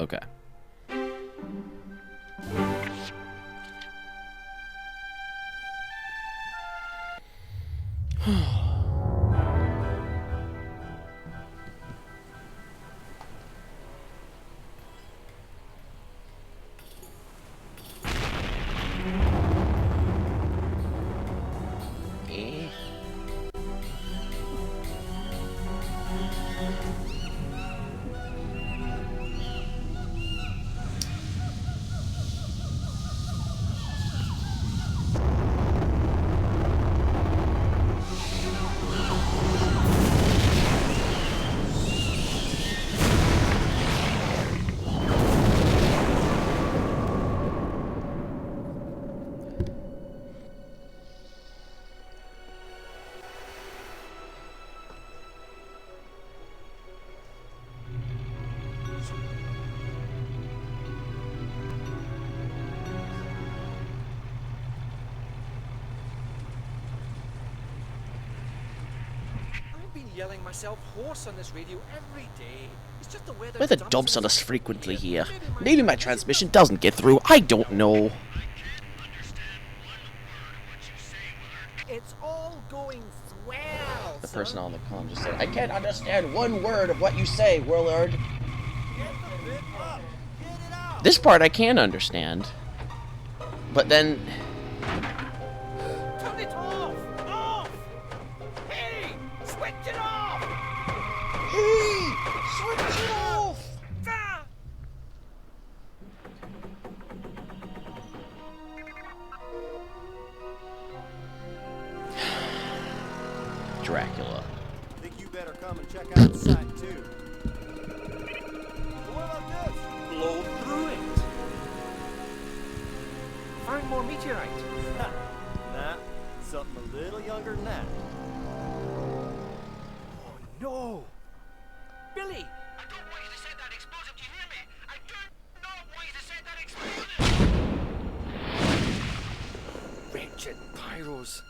Okay. Yelling myself hoarse on this radio every day. It's just the weather. Weather dumps on us frequently here. Maybe my transmission doesn't get through. I don't know. It's all going swell. The person on the comm just said, I can't understand one word of what you say, Willard. This part I can understand. But then... Turn it off! Off! Hey! Switch it off! Hey! Switch it off! Ah! Dracula. Think you better come and check out the site too. What about this? Blow through it. Find more meteorite. Nah, something a little younger than that. Oh no! Billy! I don't want you to set that explosive, do you hear me? I do not want you to set that explosive! Wretched pyros.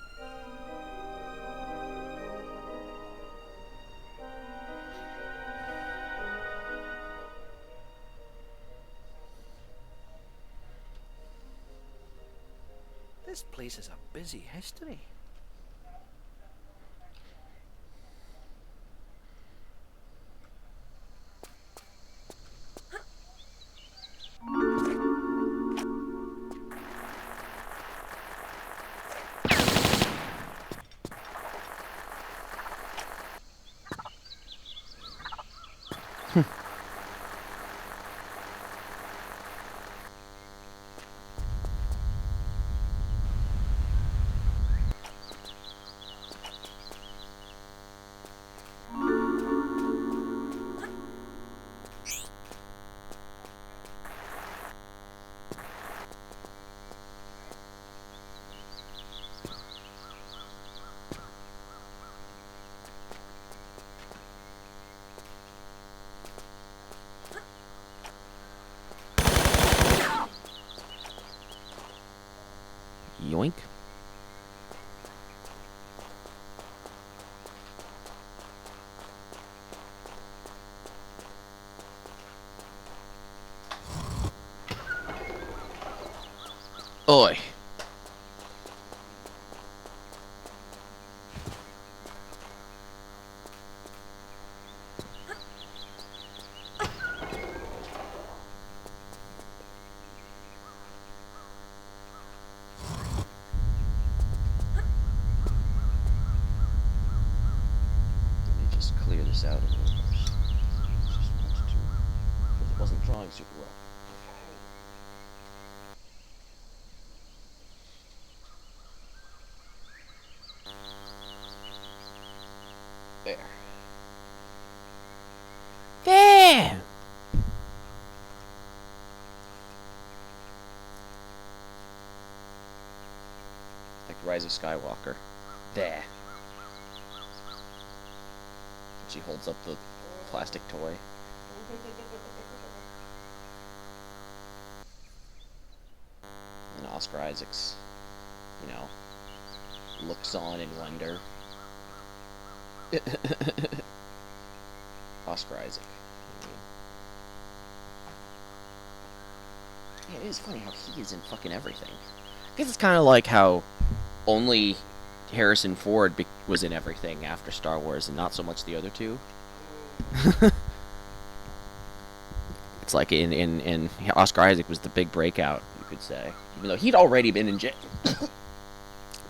This place is a busy history. Yoink. Oi. Clear this out a little first. Just wanted to, because it wasn't drawing super well. There. There! Like Rise of Skywalker. There. She holds up the plastic toy. And Oscar Isaac's, you know, looks on in wonder. Oscar Isaac. Yeah, it is funny how he is in fucking everything. I guess it's kind of like how only Harrison Ford was in everything after Star Wars and not so much the other two. It's like in Oscar Isaac was the big breakout, you could say. Even though he'd already been in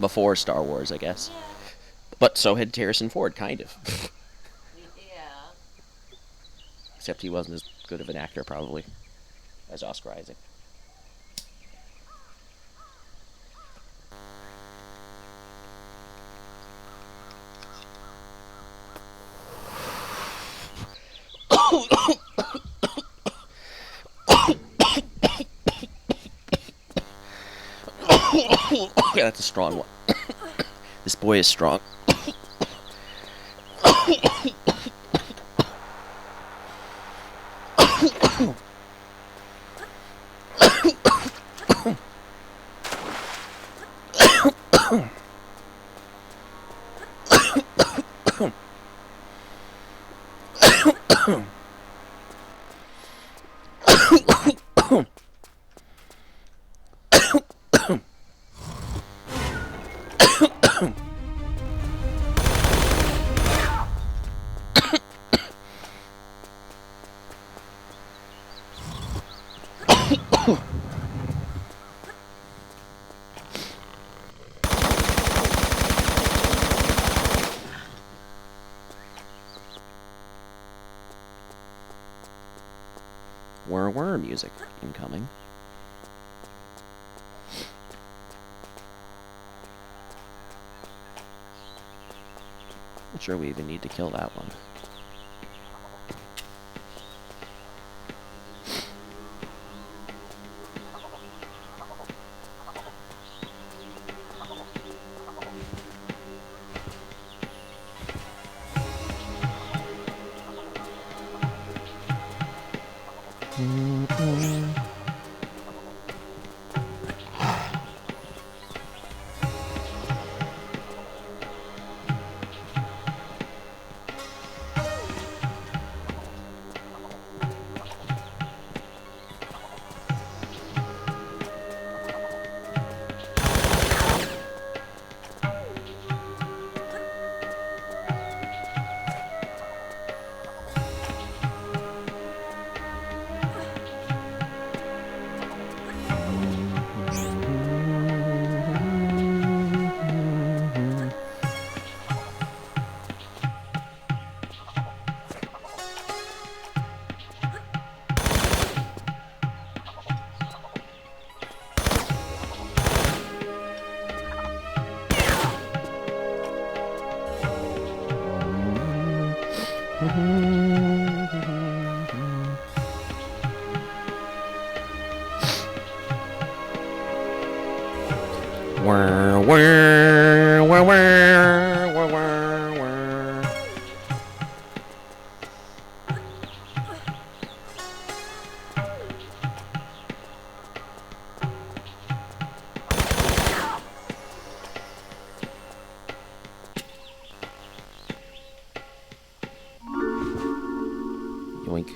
before Star Wars, I guess. Yeah. But so had Harrison Ford, kind of. Yeah. Except he wasn't as good of an actor, probably, as Oscar Isaac. Yeah, that's a strong one. This boy is strong. Whir music incoming. Not sure we even need to kill that one. Yoink.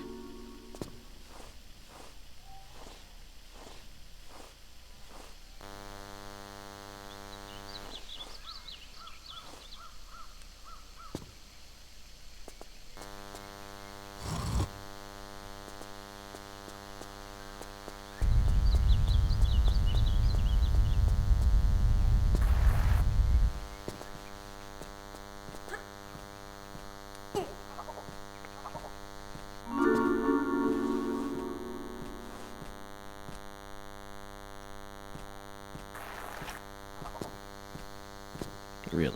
Really?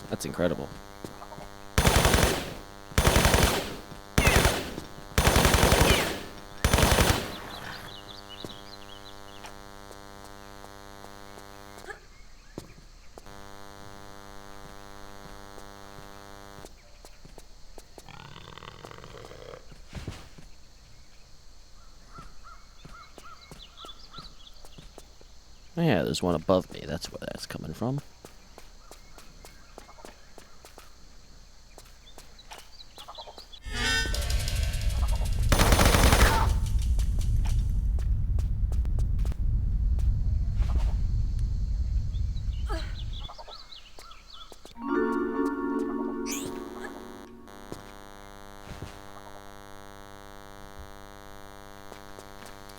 That's incredible. Oh yeah, there's one above me. That's where that's coming from.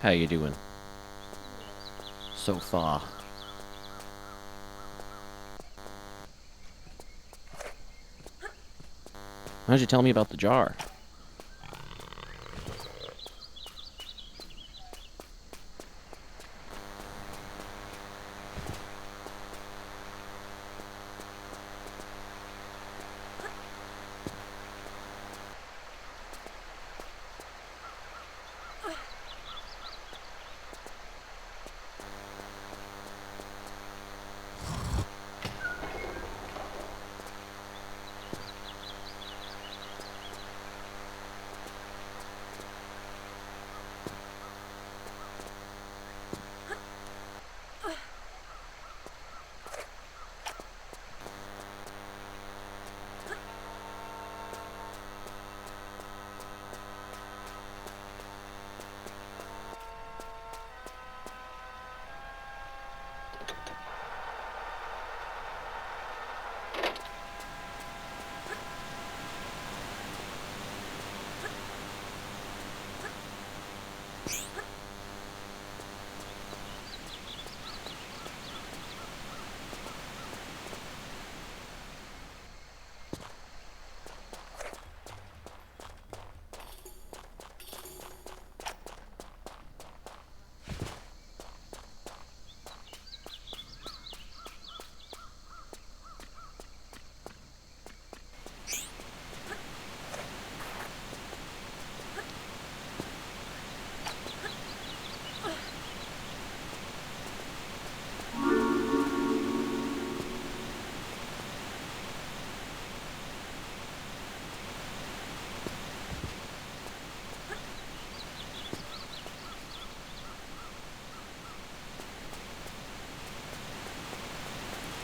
How you doing? So far. Why don't you tell me about the jar?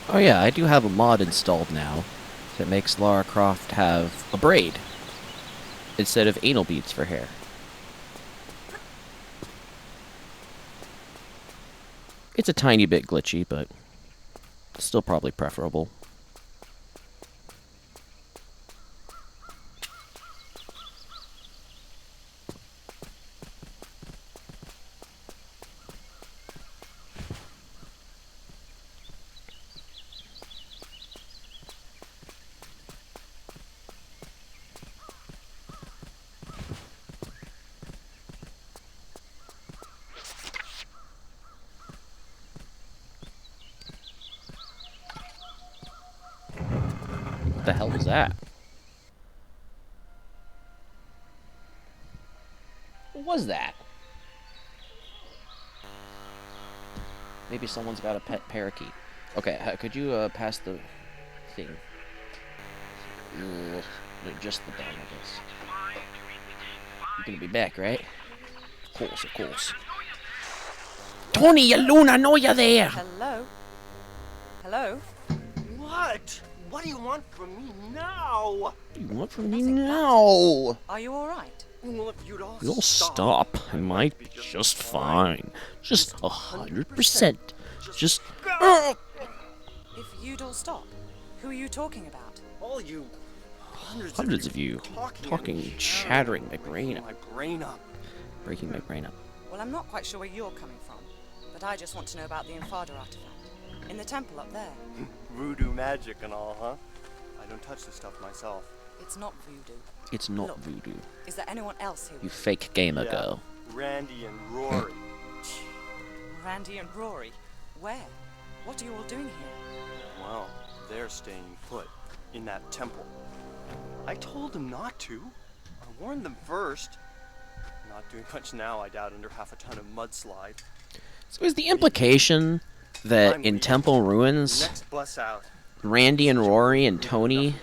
Oh yeah, I do have a mod installed now that makes Lara Croft have a braid instead of anal beads for hair. It's a tiny bit glitchy, but still probably preferable. What the hell was that? What was that? Maybe someone's got a pet parakeet. Okay, could you pass the thing? Just the bell, I guess. You're gonna be back, right? Of course, of course. Tony, you loon, I know you're there! Hello? Hello? What? What do you want from me now? What do you want from me Nothing now? Are you alright? Well, if you'd all You'll stop. I might be just fine. Just 100%. Just. If you'd all stop, who are you talking about? All you Hundreds of you talking, chattering my brain up. My brain up. Breaking my brain up. Well, I'm not quite sure where you're coming from, but I just want to know about the Infada artifact. In the temple up there. Voodoo magic and all, huh? I don't touch this stuff myself. It's not voodoo. It's not Look. voodoo. Is there anyone else here? You fake gamer Yeah. girl. Randy and Rory. Randy and Rory. Where? What are you all doing here? Well, they're staying put in that temple. I told them not to. I warned them first. Not doing much now, I doubt, under half a ton of mudslide. So is the implication that I'm in leaving. Temple Ruins, Next bus out. Randy and Rory and Tony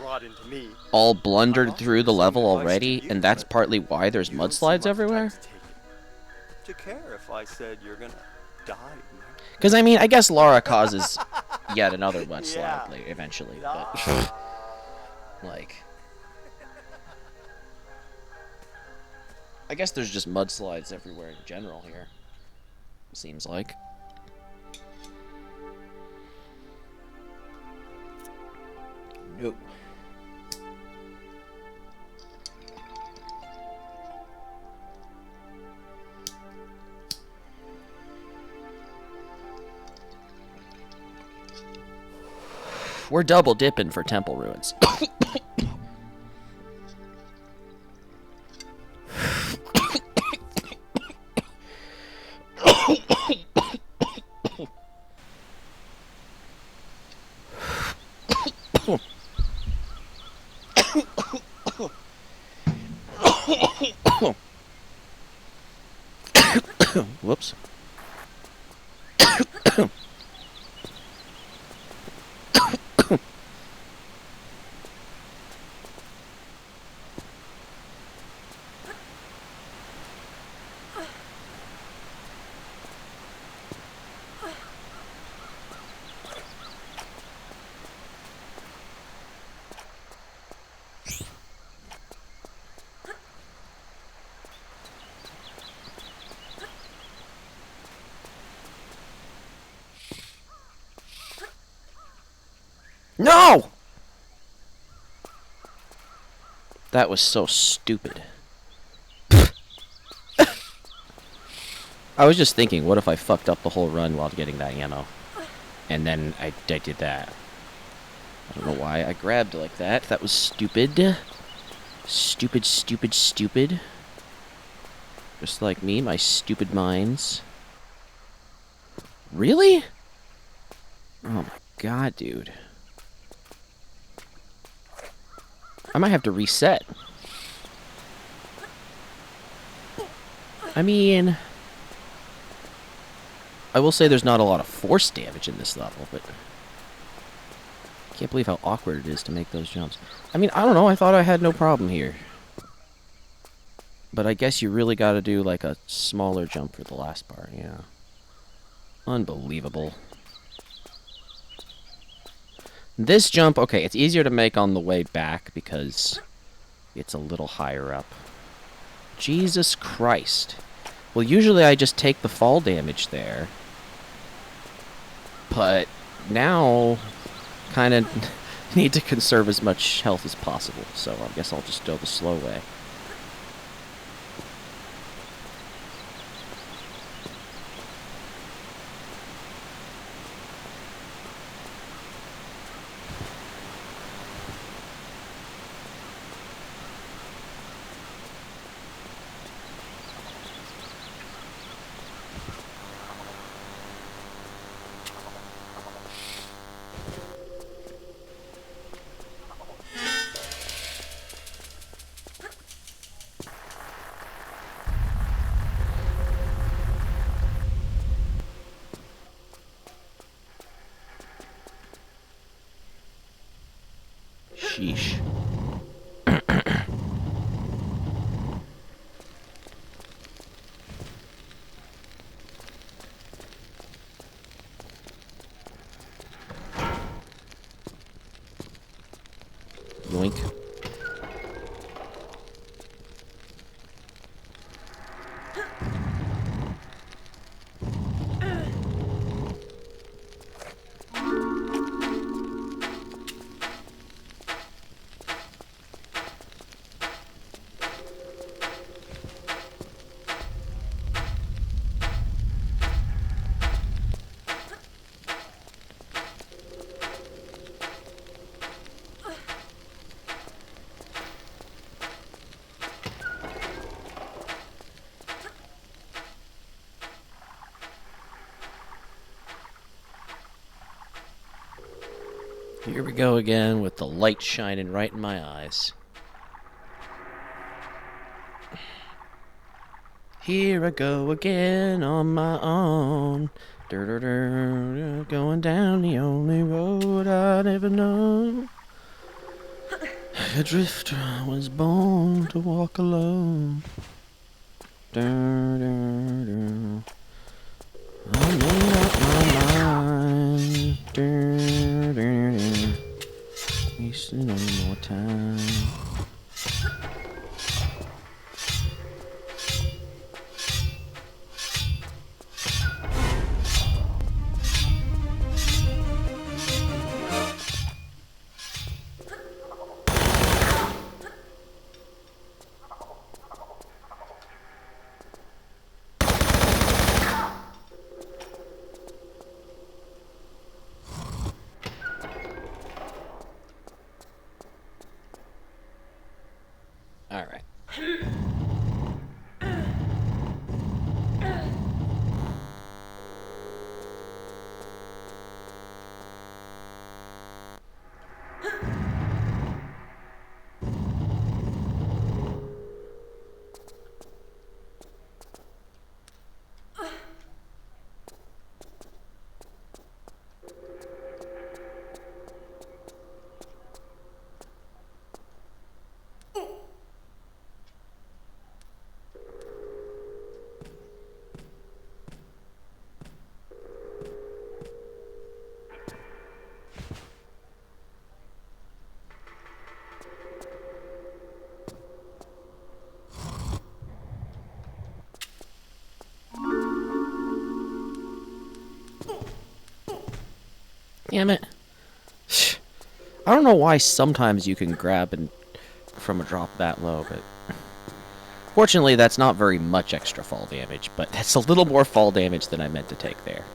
all blundered through the level already, and that's partly why there's mudslides everywhere? To care if I said you're gonna die. Because, I mean, I guess Lara causes yet another mudslide Yeah. eventually, but, Ah. like... I guess there's just mudslides everywhere in general here. Seems like. No. We're double dipping for temple ruins. Whoops. No! That was so stupid. I was just thinking, what if I fucked up the whole run while getting that ammo? And then I did that. I don't know why I grabbed like that. That was stupid. Stupid, stupid, stupid. Just like me, my stupid minds. Really? Oh my god, dude. I might have to reset. I mean, I will say there's not a lot of force damage in this level, but I can't believe how awkward it is to make those jumps. I mean, I don't know, I thought I had no problem here. But I guess you really gotta do like a smaller jump for the last part, yeah. Unbelievable. This jump, okay, it's easier to make on the way back because it's a little higher up. Jesus Christ. Well, usually I just take the fall damage there. But now, kind of need to conserve as much health as possible. So I guess I'll just go the slow way. Sheesh. Yoink. Here we go again with the light shining right in my eyes. Here I go again on my own. Going down the only road I'd ever known. A drifter was born to walk alone. I made up my mind. Wasting no more time. Alright. Damn it. I don't know why sometimes you can grab and from a drop that low, but fortunately that's not very much extra fall damage, but that's a little more fall damage than I meant to take there.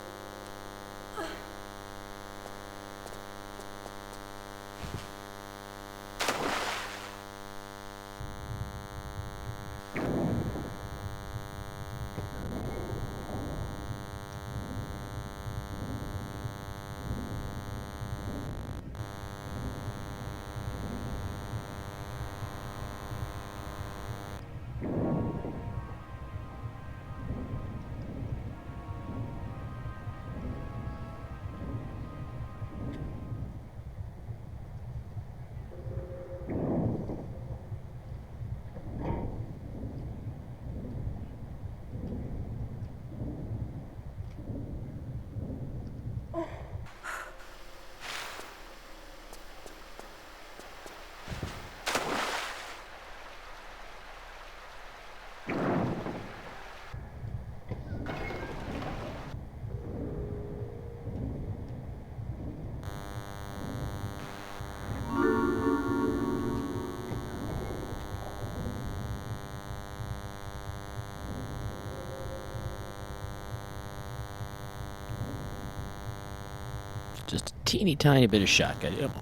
Just a teeny tiny bit of shotgun ammo.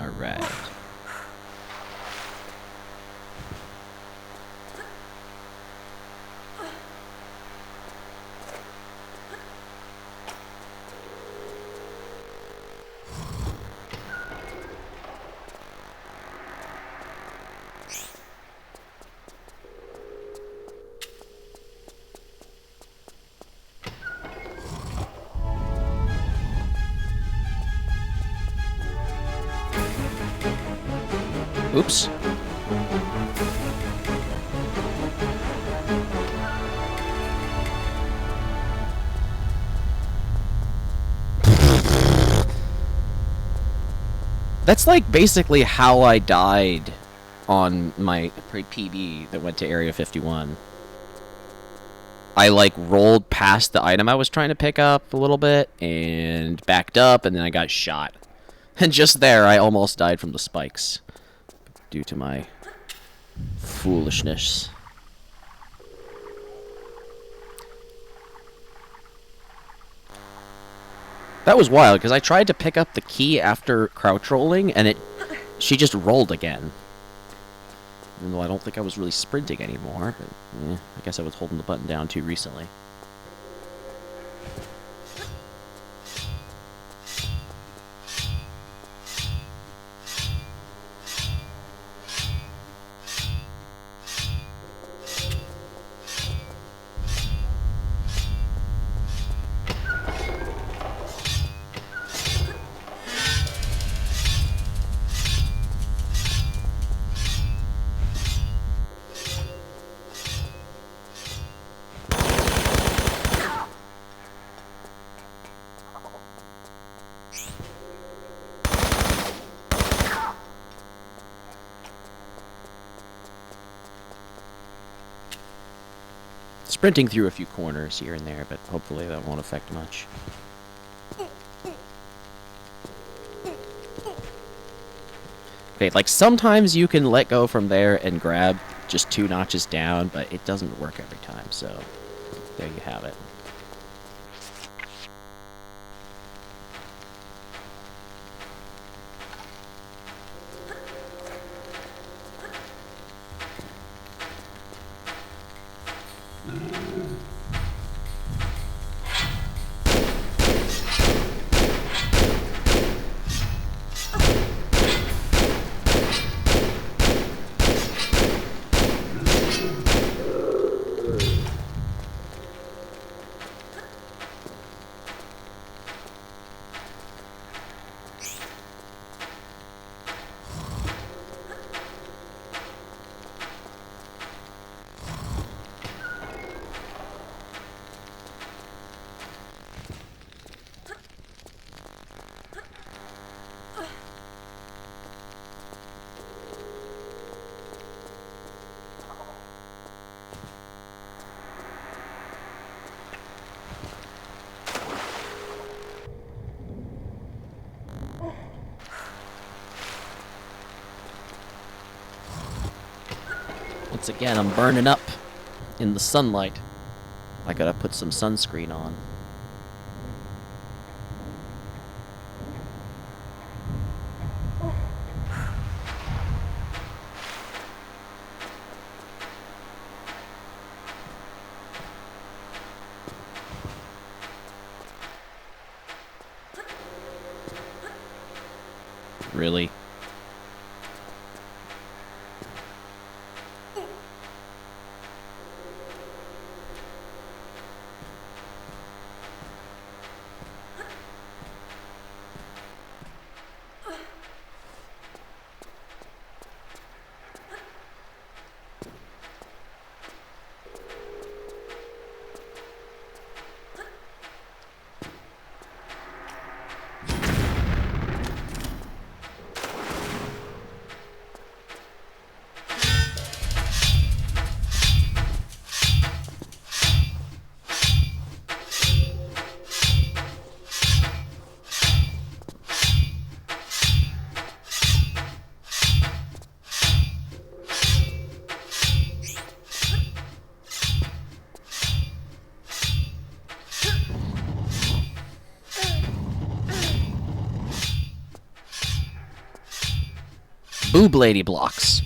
Alright. Oops. That's like basically how I died on my PB that went to Area 51. I like rolled past the item I was trying to pick up a little bit and backed up, and then I got shot. And just there, I almost died from the spikes due to my foolishness. That was wild, because I tried to pick up the key after crouch rolling, and she just rolled again. Even though I don't think I was really sprinting anymore, but I guess I was holding the button down too recently. Sprinting through a few corners here and there, but hopefully that won't affect much. Okay, like sometimes you can let go from there and grab just 2 notches down, but it doesn't work every time, so there you have it. Once again, I'm burning up in the sunlight. I gotta put some sunscreen on. Really? Boob lady blocks.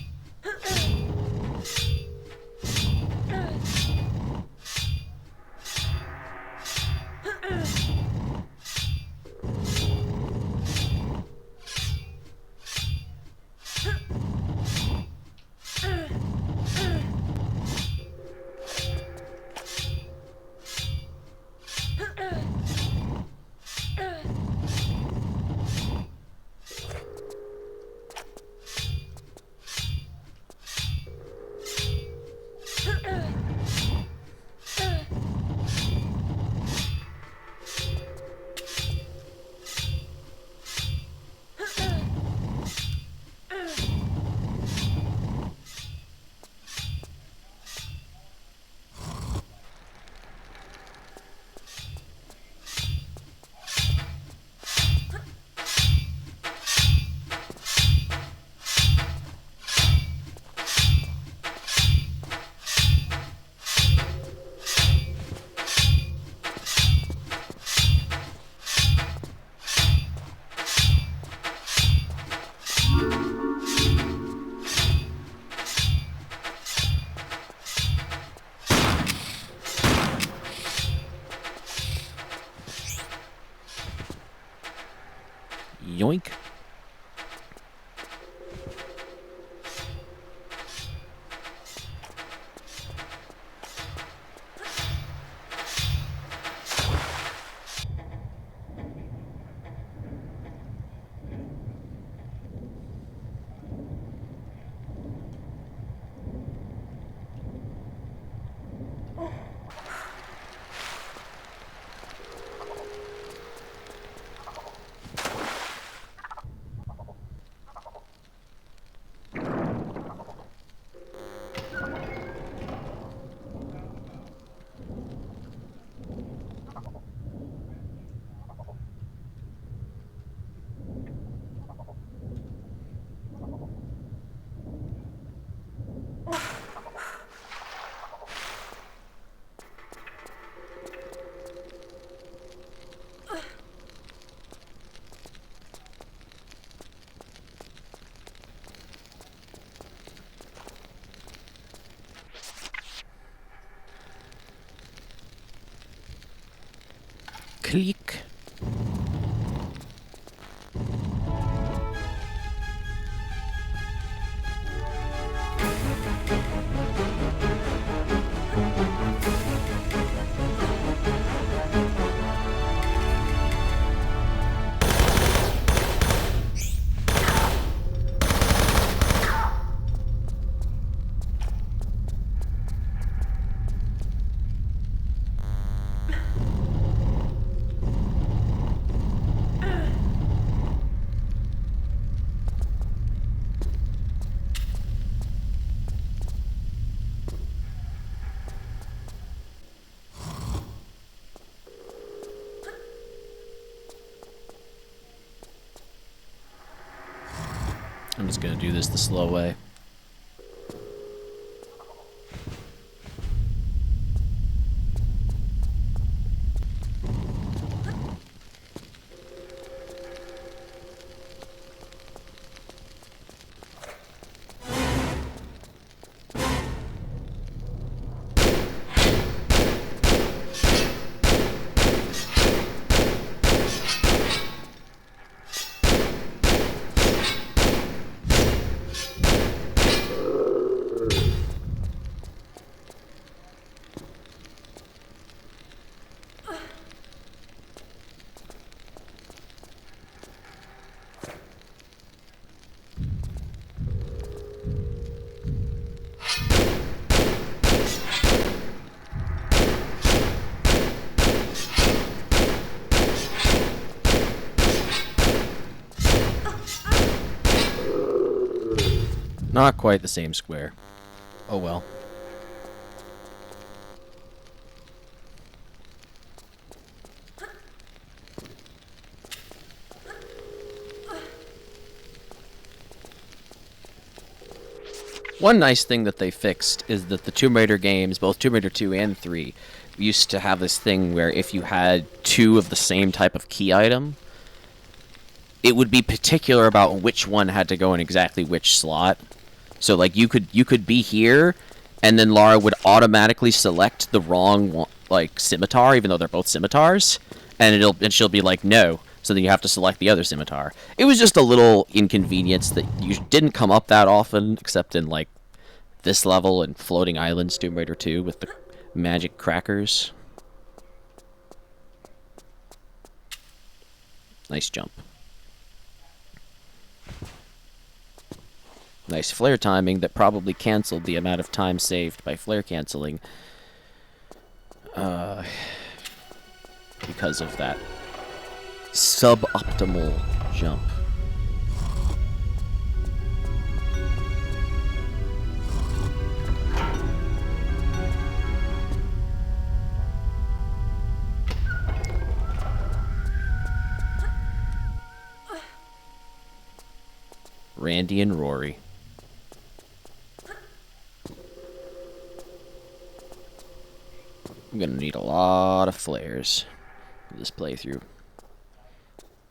Yoink. Click. I'm just gonna do this the slow way. Not quite the same square. Oh well. One nice thing that they fixed is that the Tomb Raider games, both Tomb Raider 2 and 3, used to have this thing where if you had two of the same type of key item, it would be particular about which one had to go in exactly which slot. So like you could be here, and then Lara would automatically select the wrong one, like scimitar, even though they're both scimitars, and she'll be like no. So then you have to select the other scimitar. It was just a little inconvenience that you didn't come up that often, except in like this level and Floating Islands Tomb Raider 2 with the magic crackers. Nice jump. Nice flare timing that probably canceled the amount of time saved by flare canceling. Because of that suboptimal jump. Randy and Rory. I'm gonna need a lot of flares for this playthrough.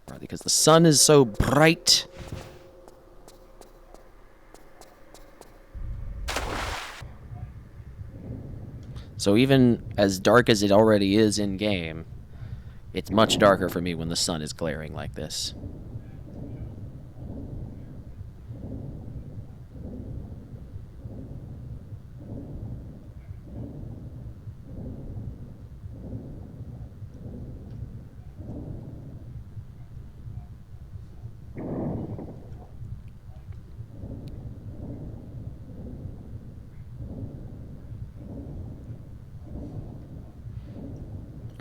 Partly because the sun is so bright. So even as dark as it already is in-game, it's much darker for me when the sun is glaring like this.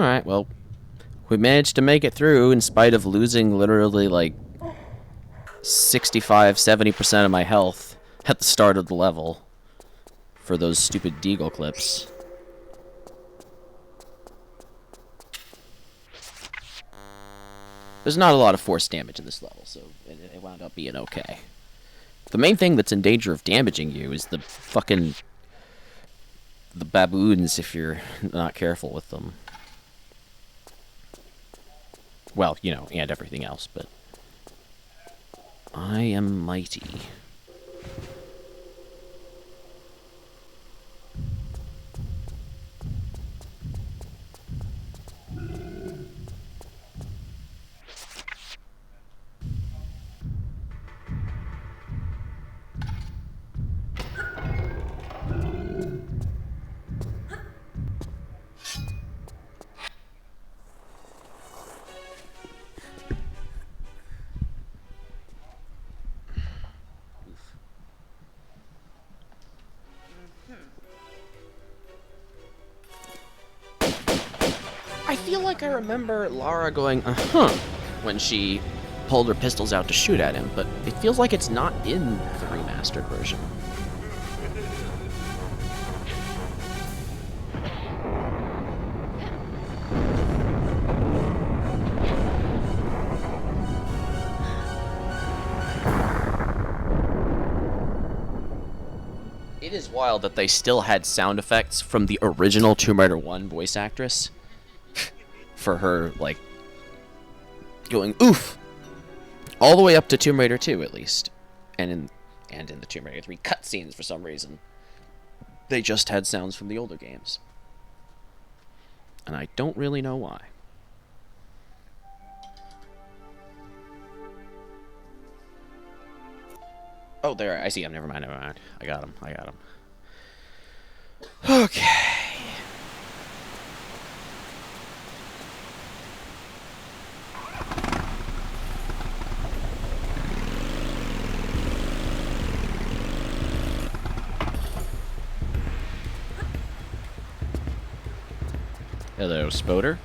Alright, well, we managed to make it through in spite of losing literally like 65-70% of my health at the start of the level for those stupid Deagle clips. There's not a lot of force damage in this level, so it wound up being okay. The main thing that's in danger of damaging you is the baboons if you're not careful with them. Well, you know, and everything else, but I am mighty. I feel like I remember Lara going, uh-huh, when she pulled her pistols out to shoot at him, but it feels like it's not in the remastered version. It is wild that they still had sound effects from the original Tomb Raider 1 voice actress. For her, like, going oof, all the way up to Tomb Raider 2 at least, and in the Tomb Raider 3 cutscenes for some reason, they just had sounds from the older games, and I don't really know why. Oh, there, I see him. Never mind. I got him. Okay. Hello, Spoder.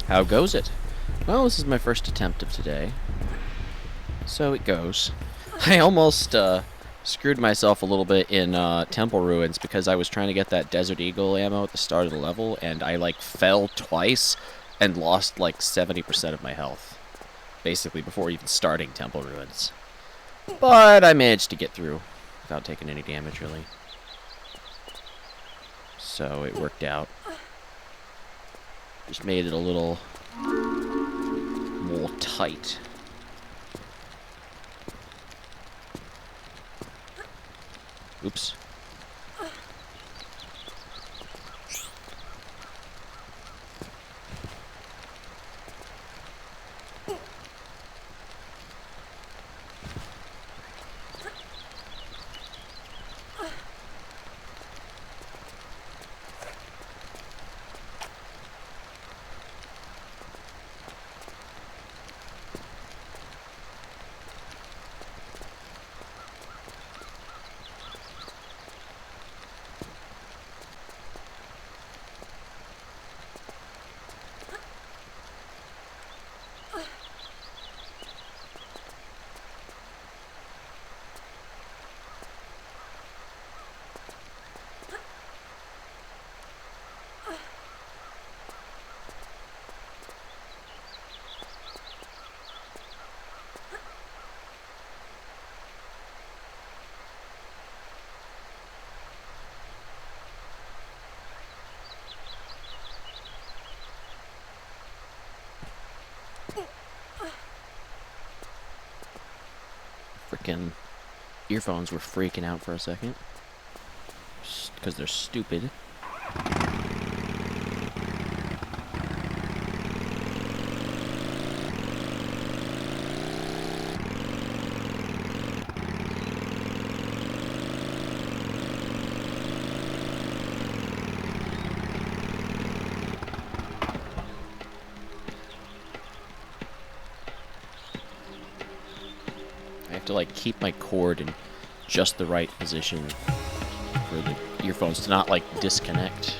How goes it? Well, this is my first attempt of today. So it goes. I almost screwed myself a little bit in Temple Ruins because I was trying to get that Desert Eagle ammo at the start of the level, and I like fell twice and lost like 70% of my health. Basically before even starting Temple Ruins. But I managed to get through without taking any damage, really. So it worked out. Just made it a little more tight. Oops. Frickin' earphones were freaking out for a second. Because they're stupid. I have to like keep my cord in just the right position for the earphones to not like disconnect.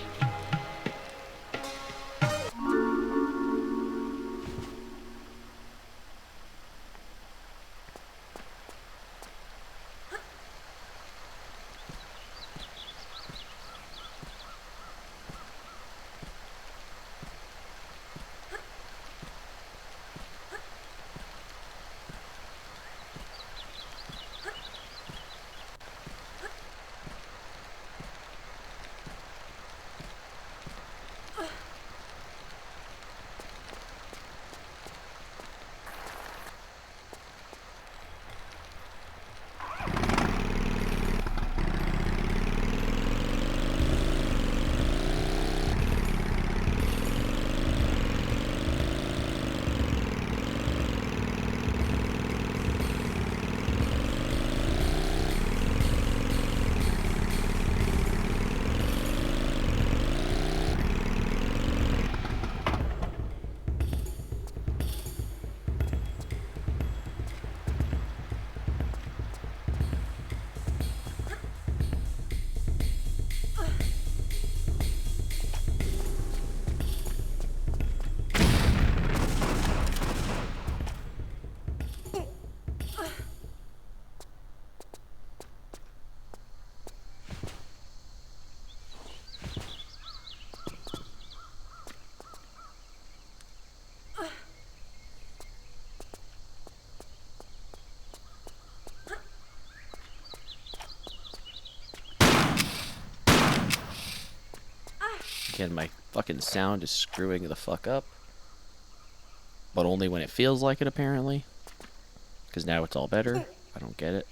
Again, my fucking sound is screwing the fuck up. But only when it feels like it, apparently. Because now it's all better. I don't get it.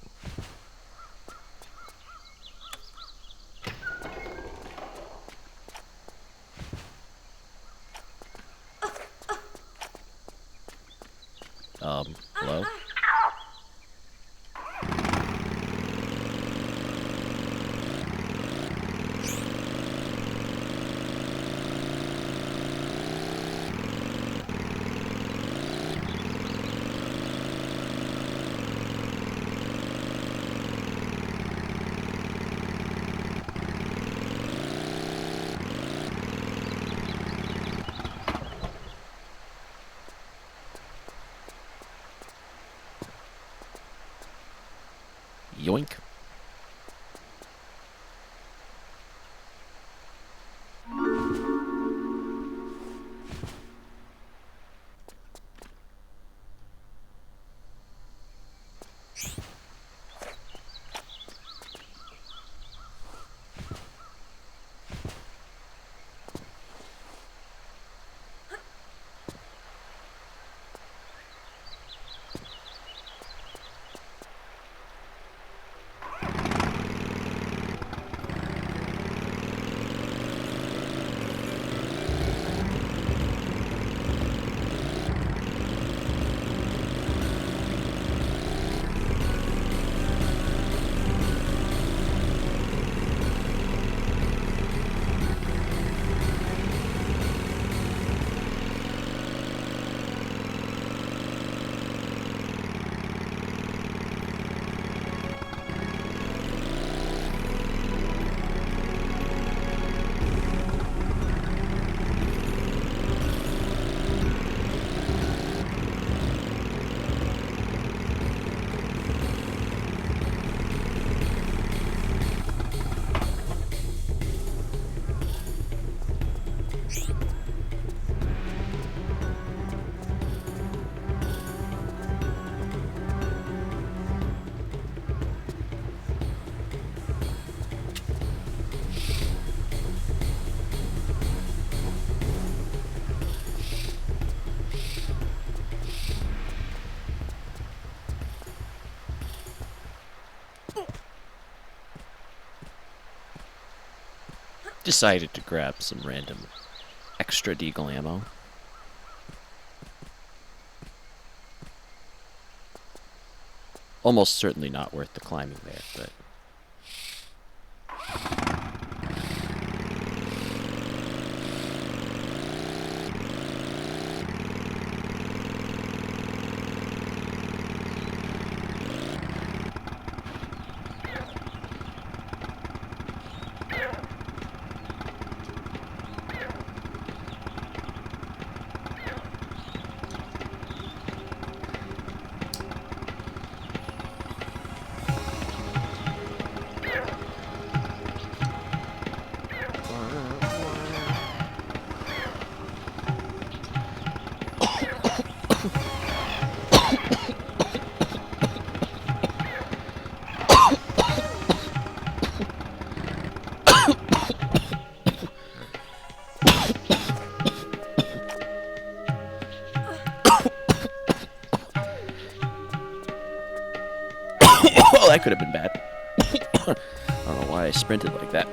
Hello? Yoink. Decided to grab some random extra deagle ammo. Almost certainly not worth the climbing there, but... Oh, that could have been bad. I don't know why I sprinted like that.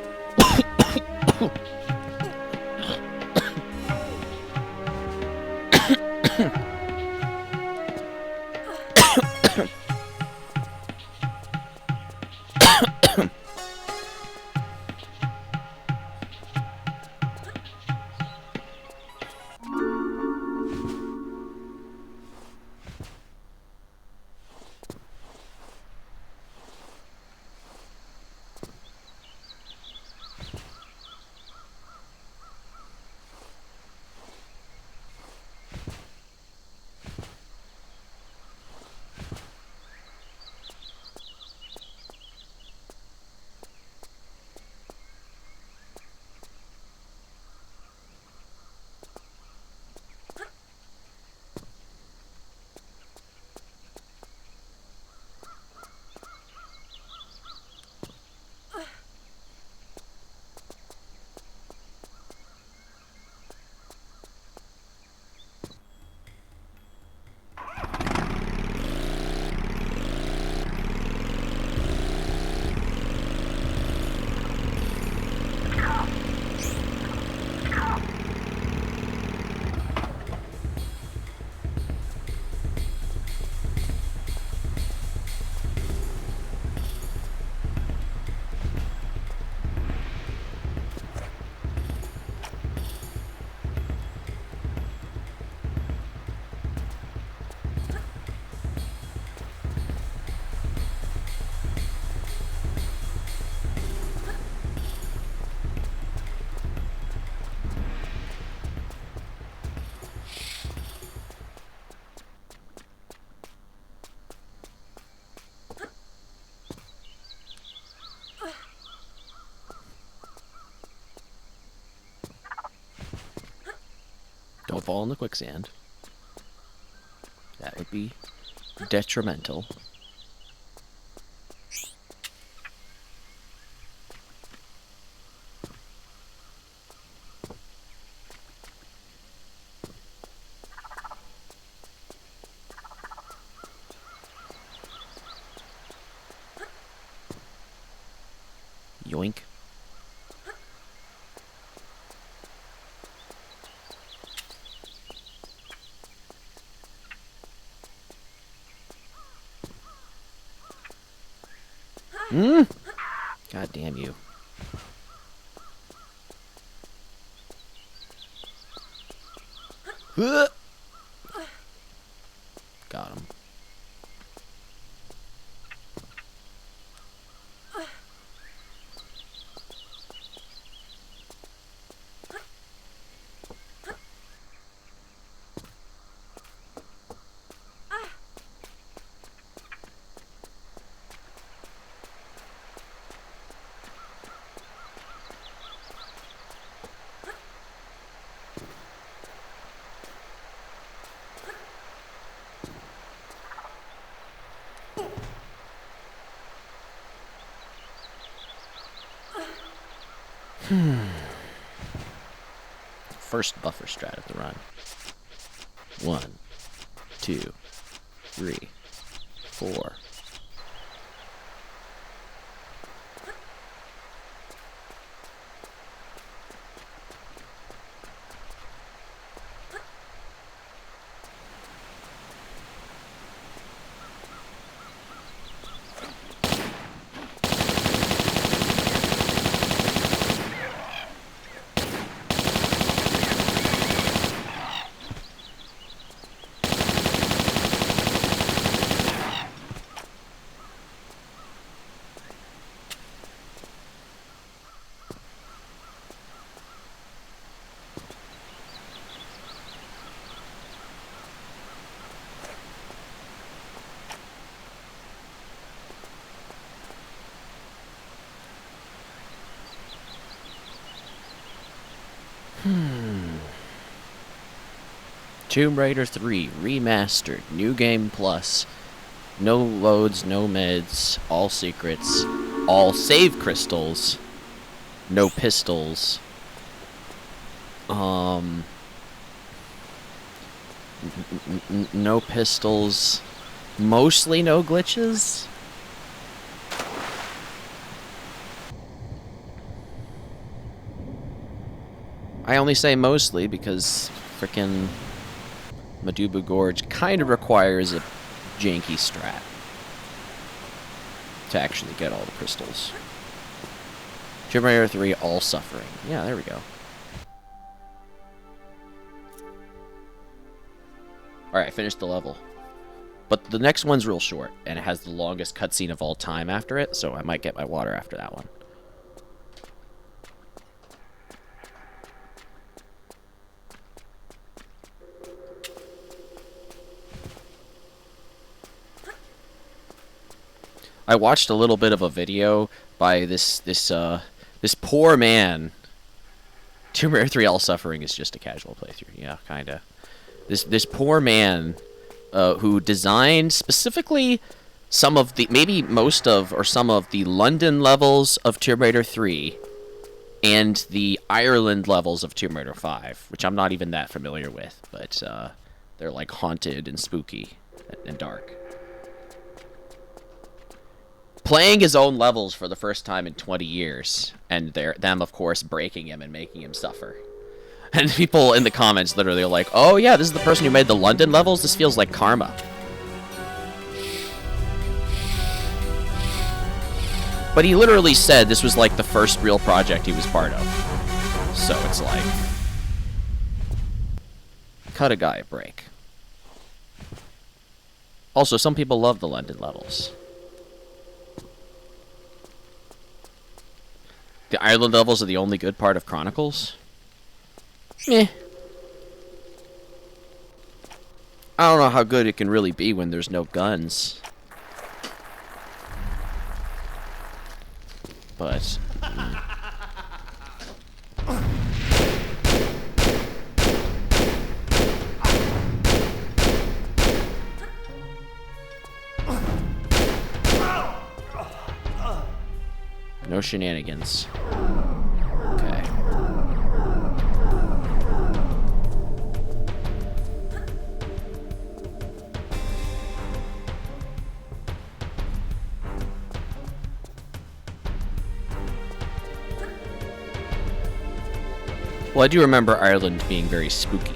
Don't fall in the quicksand. That would be detrimental. Yoink. God damn you. Got him. First buffer strat of the run. 1, 2, 3, 4. Tomb Raider 3 Remastered, New Game Plus. No loads, no meds, all secrets, all save crystals, no pistols. No pistols, mostly no glitches. I only say mostly because frickin' Madubu Gorge kind of requires a janky strat to actually get all the crystals. Tomb Raider 3 All Suffering. Yeah, there we go. Alright, I finished the level. But the next one's real short, and it has the longest cutscene of all time after it, so I might get my water after that one. I watched a little bit of a video by this poor man. Tomb Raider 3 All Suffering is just a casual playthrough. Yeah, kinda. This poor man who designed specifically some of the, maybe most of, or some of the London levels of Tomb Raider 3 and the Ireland levels of Tomb Raider 5, which I'm not even that familiar with, but they're like haunted and spooky and dark. Playing his own levels for the first time in 20 years, and them, of course, breaking him and making him suffer. And people in the comments literally are like, oh yeah, this is the person who made the London levels? This feels like karma. But he literally said this was like the first real project he was part of. So it's like, cut a guy a break. Also, some people love the London levels. The Ireland levels are the only good part of Chronicles? Meh. I don't know how good it can really be when there's no guns. But... No shenanigans. Okay. Well, I do remember Ireland being very spooky.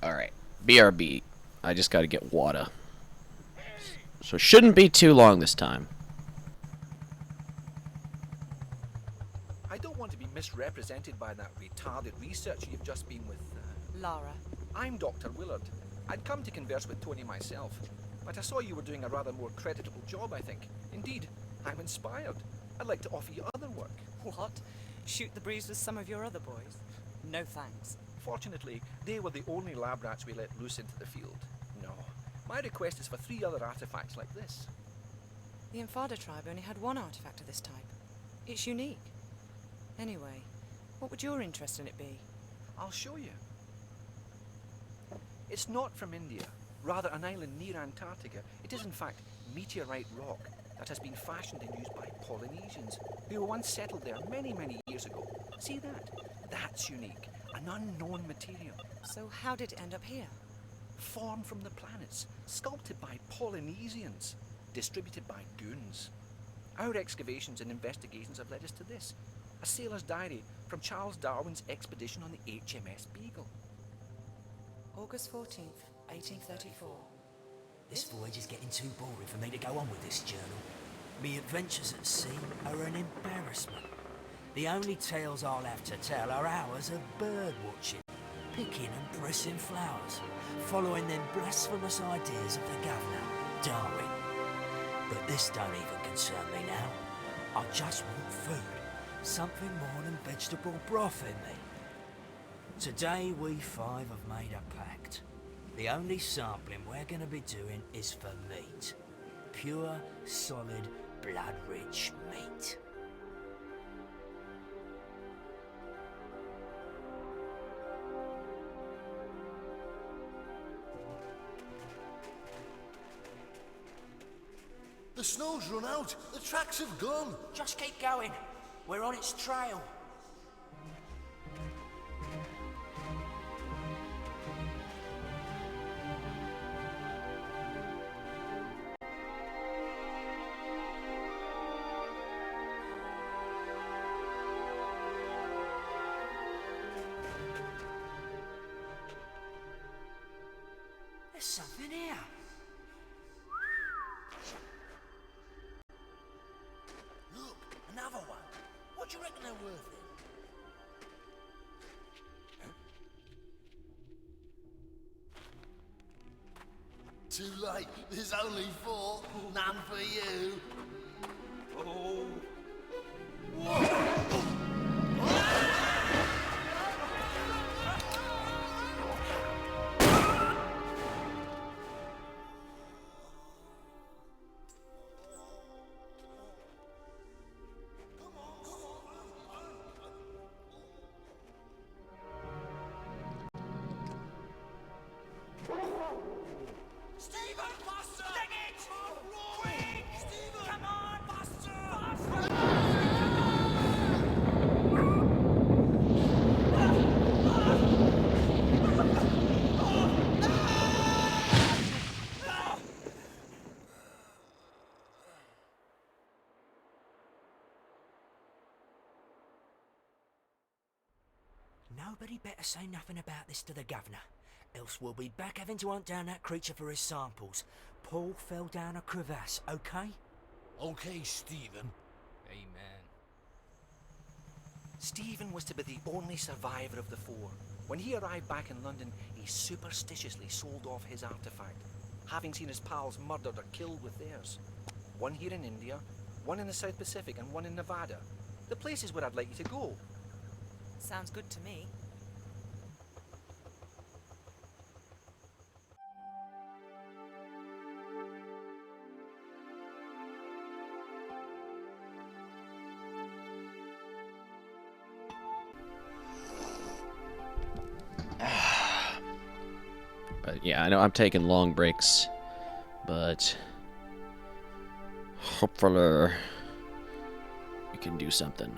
Alright. BRB. I just gotta get water. So shouldn't be too long this time. I don't want to be misrepresented by that retarded researcher you've just been with. Lara. I'm Dr. Willard. I'd come to converse with Tony myself, but I saw you were doing a rather more creditable job, I think. Indeed, I'm inspired. I'd like to offer you other work. What? Shoot the breeze with some of your other boys? No thanks. Fortunately, they were the only lab rats we let loose into the field. No. My request is for 3 other artifacts like this. The Infada tribe only had one artifact of this type. It's unique. Anyway, what would your interest in it be? I'll show you. It's not from India, rather an island near Antarctica. It is in fact meteorite rock that has been fashioned and used by Polynesians who were once settled there many, many years ago. See that? That's unique. An unknown material. So how did it end up here? Formed from the planets, sculpted by Polynesians, distributed by goons. Our excavations and investigations have led us to this. A sailor's diary from Charles Darwin's expedition on the HMS Beagle. August 14th, 1834. This voyage is getting too boring for me to go on with this journal. Me adventures at sea are an embarrassment. The only tales I'll have to tell are hours of bird watching, picking and pressing flowers, following them blasphemous ideas of the governor, Darwin. But this don't even concern me now. I just want food. Something more than vegetable broth in me. Today we 5 have made a pact. The only sampling we're going to be doing is for meat. Pure, solid, blood-rich meat. The snow's run out. The tracks have gone. Just keep going. We're on its trail. There's something here. Look, another one. What do you reckon they're worth then? Too late. There's only 4. None for you. Stephen! Faster! Dang it! Quick! Stephen! Come on! Faster! Nobody better say nothing about this to the governor, else we'll be back having to hunt down that creature for his samples. Paul fell down a crevasse, okay? Okay, Stephen. Amen. Stephen was to be the only survivor of the 4. When he arrived back in London, he superstitiously sold off his artifact, having seen his pals murdered or killed with theirs. One here in India, one in the South Pacific, and one in Nevada. The places where I'd like you to go. Sounds good to me. Yeah, I know I'm taking long breaks, but hopefully we can do something.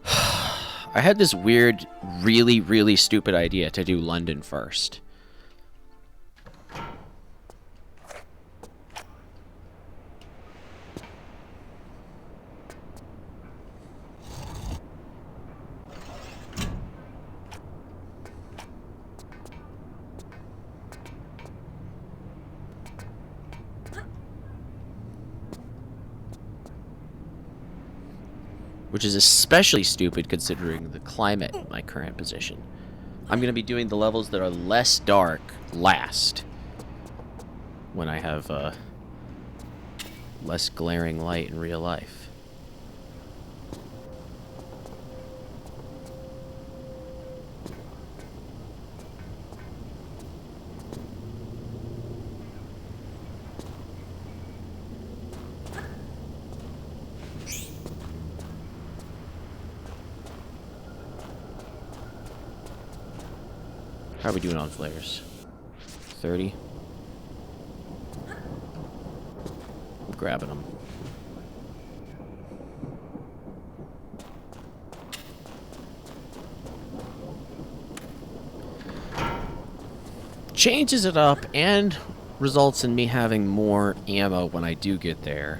I had this weird, really, really stupid idea to do London first. Which is especially stupid considering the climate in my current position. I'm going to be doing the levels that are less dark last. When I have less glaring light in real life. How are we doing on flares? 30? I'm grabbing them. Changes it up and results in me having more ammo when I do get there.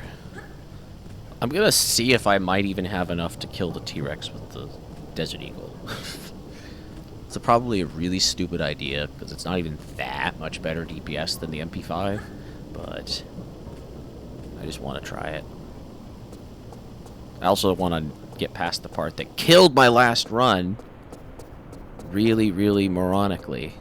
I'm gonna see if I might even have enough to kill the T-Rex with the Desert Eagle. It's probably a really stupid idea, because it's not even that much better DPS than the MP5, but I just want to try it. I also want to get past the part that killed my last run really, really moronically.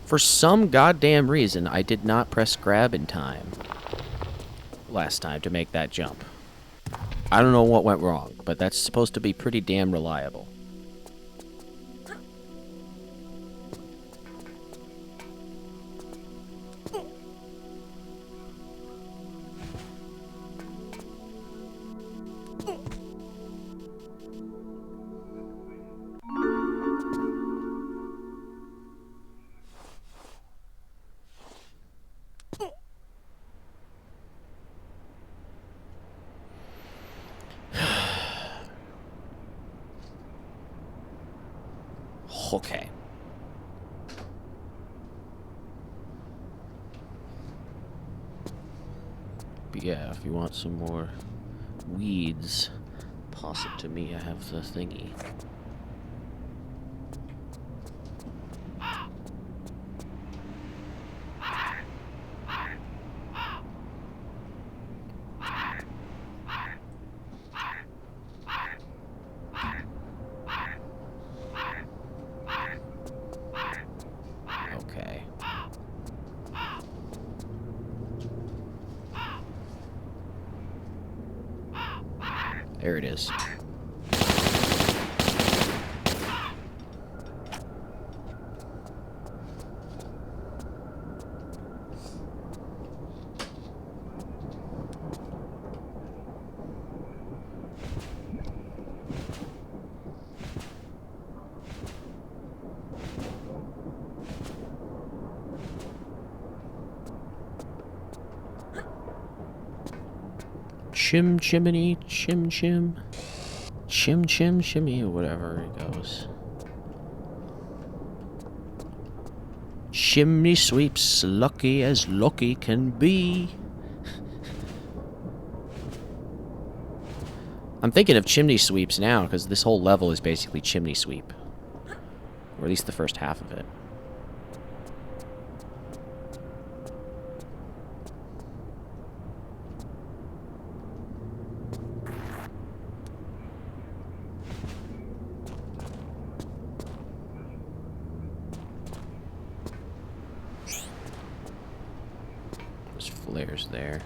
For some goddamn reason, I did not press grab in time last time to make that jump. I don't know what went wrong, but that's supposed to be pretty damn reliable. Okay. But yeah, if you want some more weeds, pass it to me. I have the thingy. Okay. There it is. Chim chimney, chim chim. Chim chim shimmy, or whatever it goes. Chimney sweeps, lucky as lucky can be. I'm thinking of chimney sweeps now, because this whole level is basically chimney sweep. Or at least the first half of it. Flares there.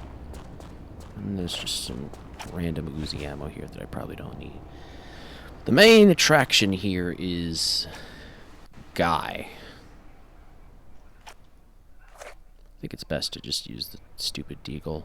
And there's just some random Uzi ammo here that I probably don't need. The main attraction here is Guy. I think it's best to just use the stupid deagle.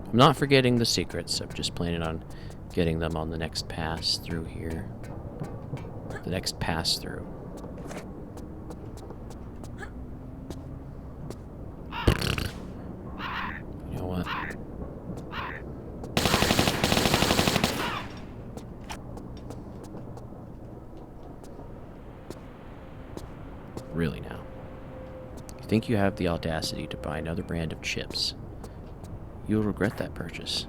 I'm not forgetting the secrets. I'm just planning on getting them on the next pass through here. The next pass through. You know what? Really now. You think you have the audacity to buy another brand of chips? You'll regret that purchase.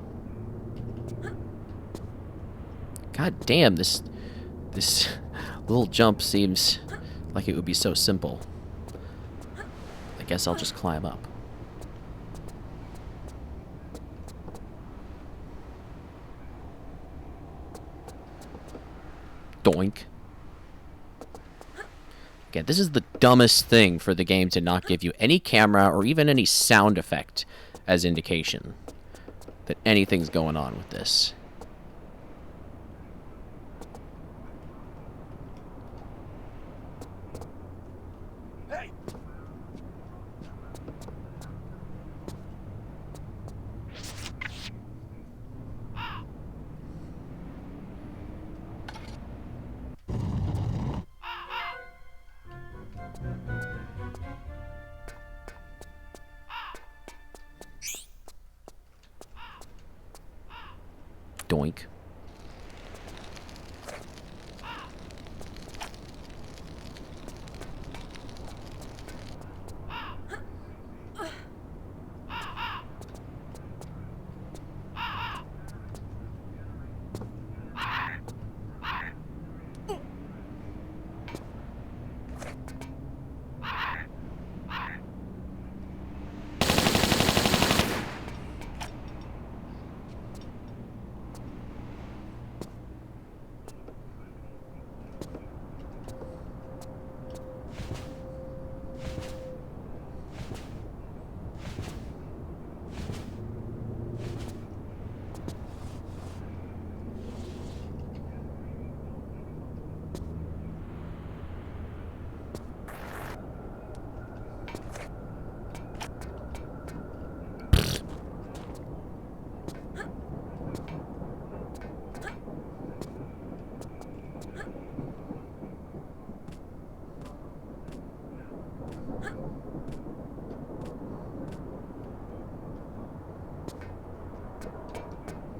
God damn, this little jump seems like it would be so simple. I guess I'll just climb up. Doink. Again, this is the dumbest thing for the game to not give you any camera or even any sound effect as indication that anything's going on with this. Hey! Doink.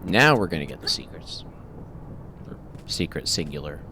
Now we're gonna get the secrets. Or secret singular.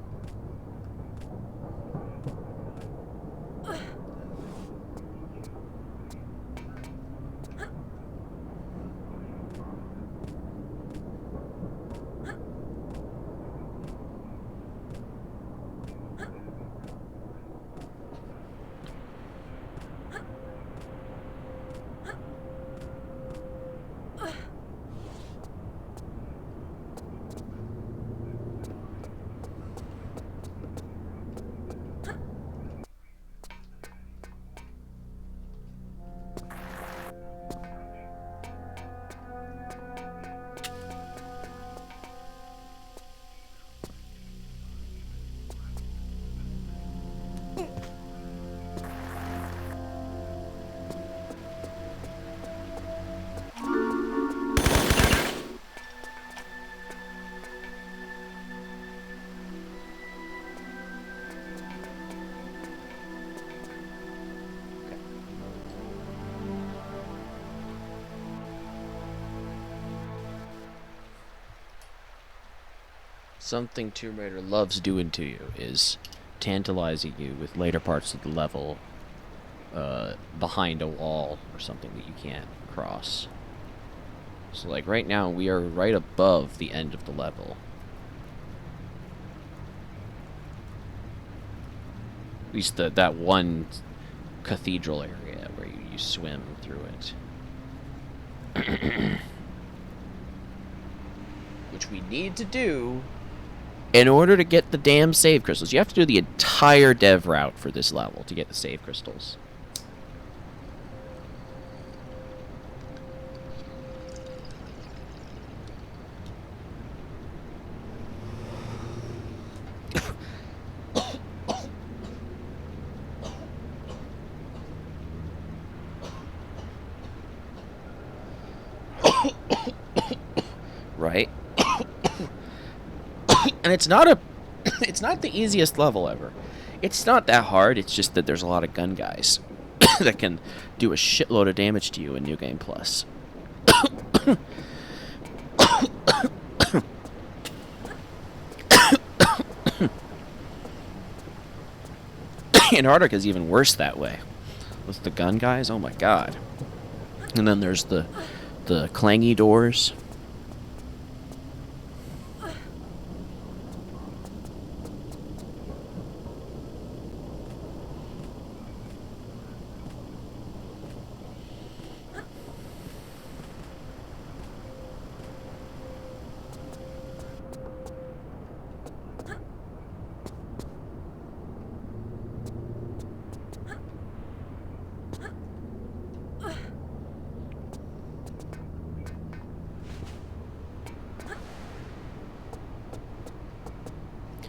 Something Tomb Raider loves doing to you is tantalizing you with later parts of the level behind a wall or something that you can't cross. So like right now we are right above the end of the level. At least that one cathedral area where you swim through it. Which we need to do in order to get the damn save crystals. You have to do the entire dev route for this level to get the save crystals. Right? And it's not the easiest level ever. It's not that hard, it's just that there's a lot of gun guys that can do a shitload of damage to you in New Game Plus. Antarctica's even worse that way. With the gun guys, oh my god. And then there's the clangy doors.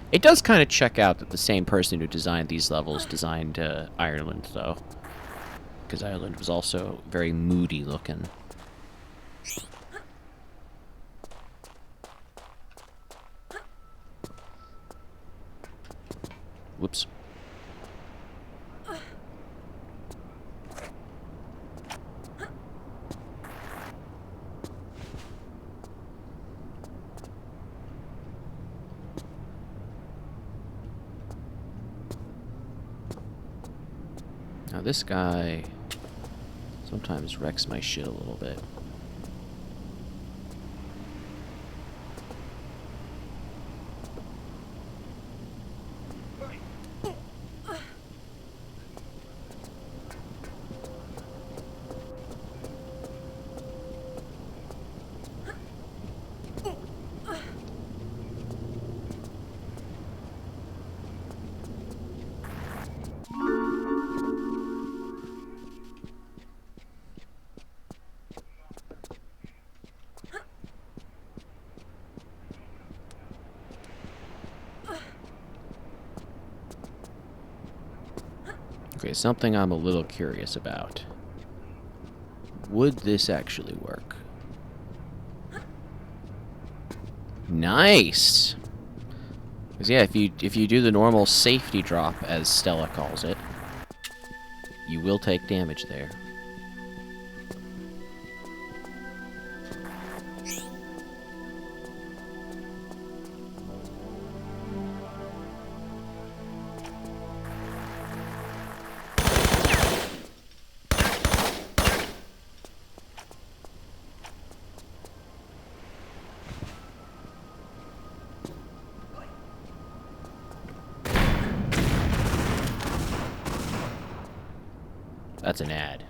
It does kind of check out that the same person who designed these levels designed Ireland, though. Because Ireland was also very moody looking. Whoops. Now this guy sometimes wrecks my shit a little bit. Okay, something I'm a little curious about. Would this actually work? Nice! Because yeah, if you do the normal safety drop, as Stella calls it, you will take damage there. That's an ad.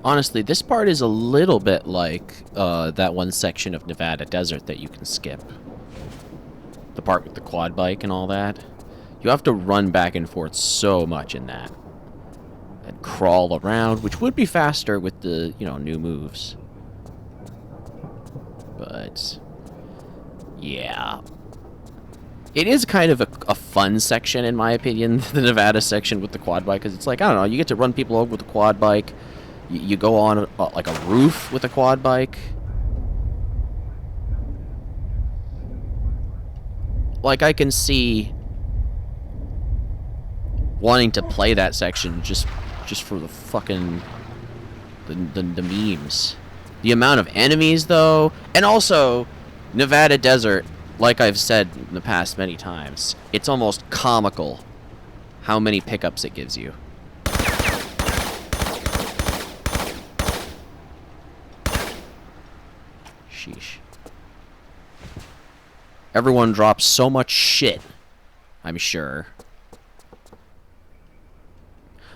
Honestly, this part is a little bit like that one section of Nevada Desert that you can skip. The part with the quad bike and all that. You have to run back and forth so much in that. And crawl around, which would be faster with the, you know, new moves. But yeah. It is kind of a fun section, in my opinion, the Nevada section with the quad bike, because it's like, I don't know, you get to run people over with the quad bike. You go on, like, a roof with a quad bike. Like, I can see wanting to play that section just for the fucking... the memes. The amount of enemies, though, and also, Nevada Desert, like I've said in the past many times, it's almost comical how many pickups it gives you. Sheesh. Everyone drops so much shit, I'm sure.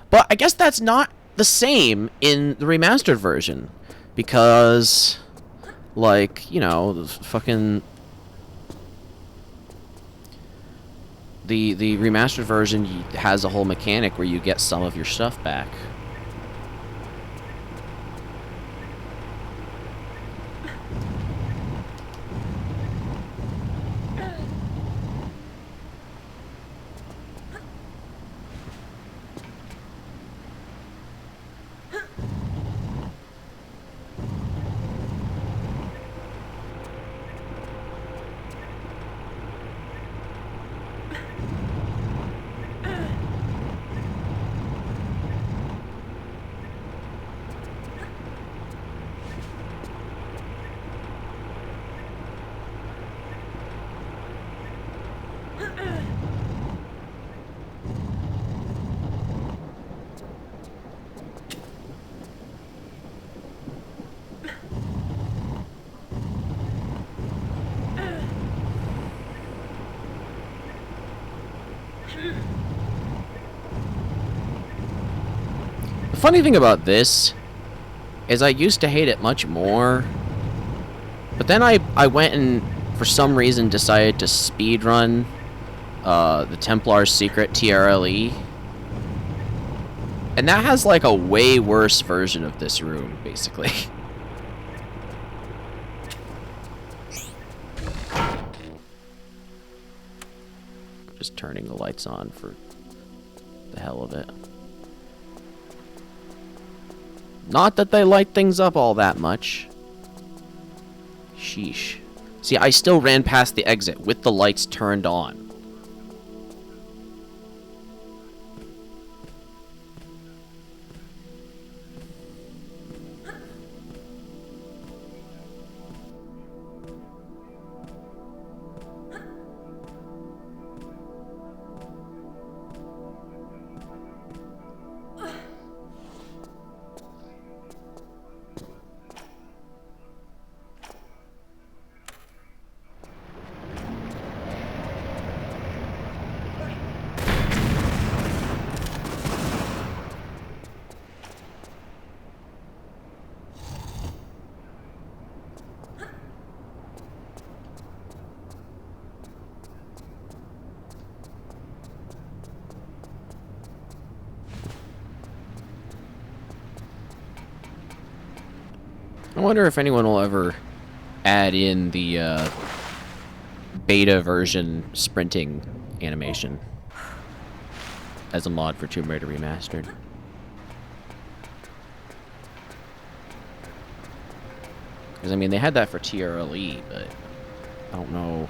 But I guess that's not the same in the remastered version. Because, like, you know, the fucking... The remastered version has a whole mechanic where you get some of your stuff back. The funny thing about this is I used to hate it much more, but then I went and for some reason decided to speedrun the Templar's Secret TRLE, and that has like a way worse version of this room, basically. Just turning the lights on for the hell of it. Not that they light things up all that much. Sheesh. See, I still ran past the exit with the lights turned on. I wonder if anyone will ever add in the beta version sprinting animation as a mod for Tomb Raider Remastered. Because, I mean, they had that for TRLE, but I don't know.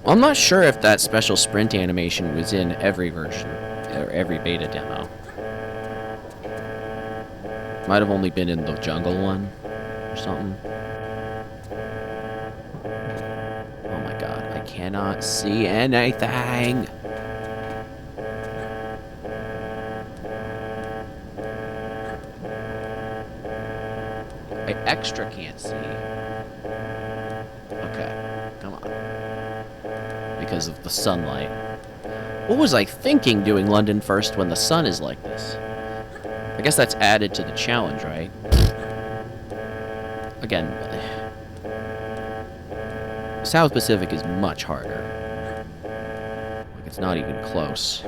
I'm not sure if that special sprint animation was in every version, or every beta demo. Might have only been in the jungle one. or something. Oh my god, I cannot see anything! I extra can't see. Okay, come on. Because of the sunlight. What was I thinking doing London first when the sun is like this? I guess that's added to the challenge, right? Again, South Pacific is much harder. Like, it's not even close.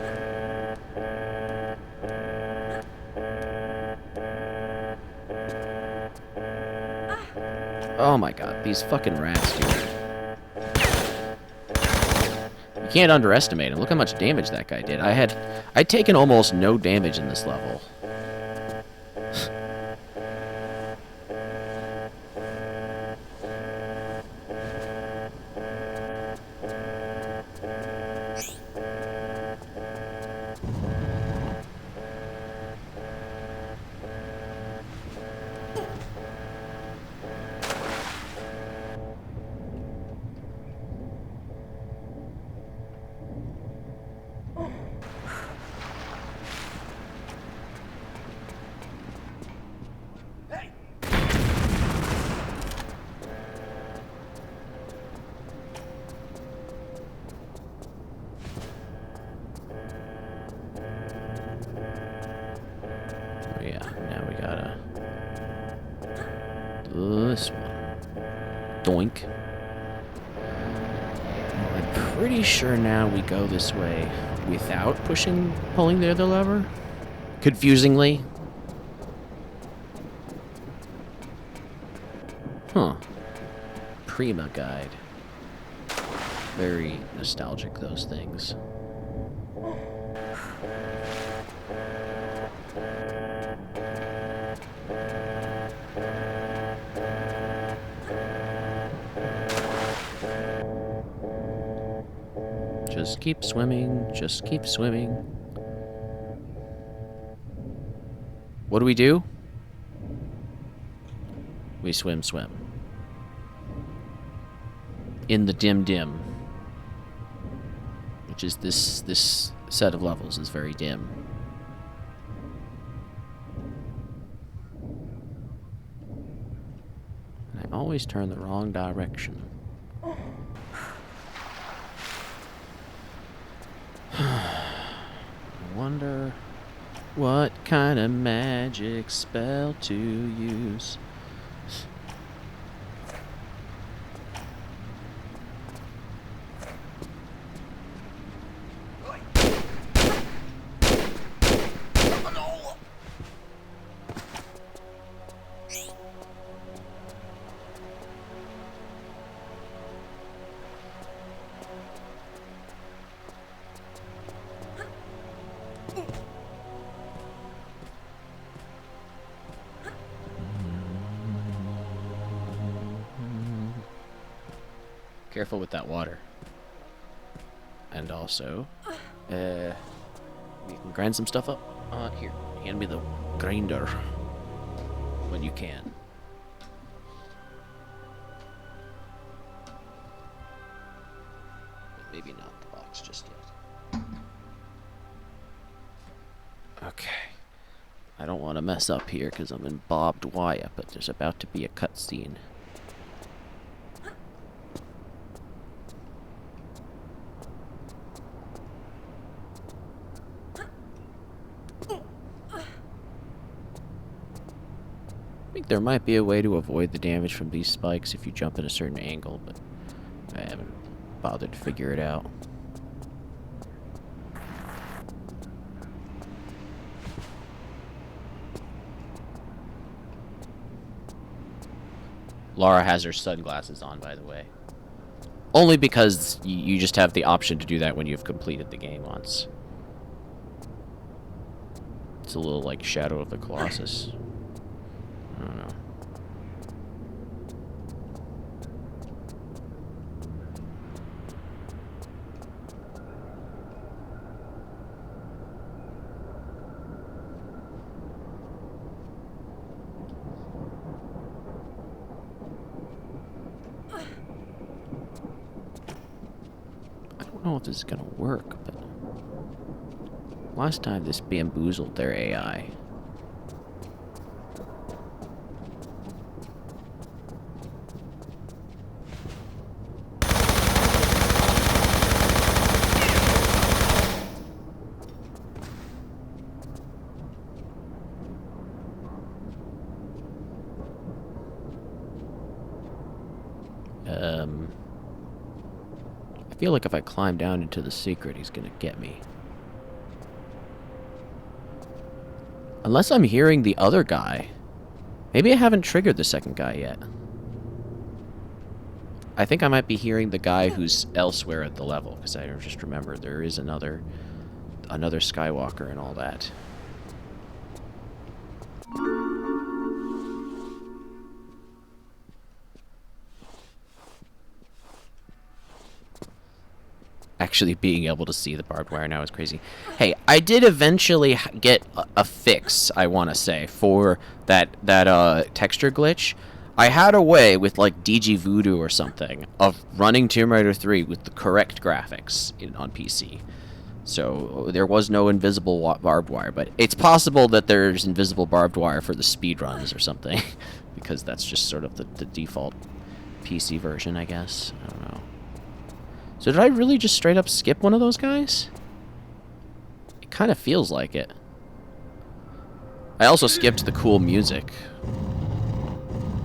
Oh my god, these fucking rats, dude. You can't underestimate him. Look how much damage that guy did. I'd taken almost no damage in this level. This one. Doink. I'm pretty sure now we go this way without pulling the other lever. Confusingly. Huh. Prima guide. Very nostalgic, those things. Just keep swimming, just keep swimming. What do? We swim. In the dim. Which is this set of levels is very dim. And I always turn the wrong direction. I wonder what kind of magic spell to use. Careful with that water. And also, you can grind some stuff up. Here, hand me the grinder when you can. But maybe not the box just yet. Okay. I don't want to mess up here because I'm in barbed wire, but there's about to be a cutscene. I think there might be a way to avoid the damage from these spikes if you jump at a certain angle, but I haven't bothered to figure it out. Laura has her sunglasses on, by the way. Only because you just have the option to do that when you've completed the game once. It's a little like Shadow of the Colossus. I don't know. don't know if this is gonna work, but last time this bamboozled their AI. I feel like if I climb down into the secret, he's gonna get me. Unless I'm hearing the other guy. Maybe I haven't triggered the second guy yet. I think I might be hearing the guy who's elsewhere at the level, because I just remember there is another Skywalker and all that. Actually being able to see the barbed wire now is crazy. Hey, I did eventually get a fix, I want to say, for that texture glitch. I had a way with, like, DG Voodoo or something of running Tomb Raider 3 with the correct graphics on PC. So there was no invisible barbed wire, but it's possible that there's invisible barbed wire for the speedruns or something, because that's just sort of the default PC version, I guess. I don't know. So did I really just straight up skip one of those guys? It kind of feels like it. I also skipped the cool music.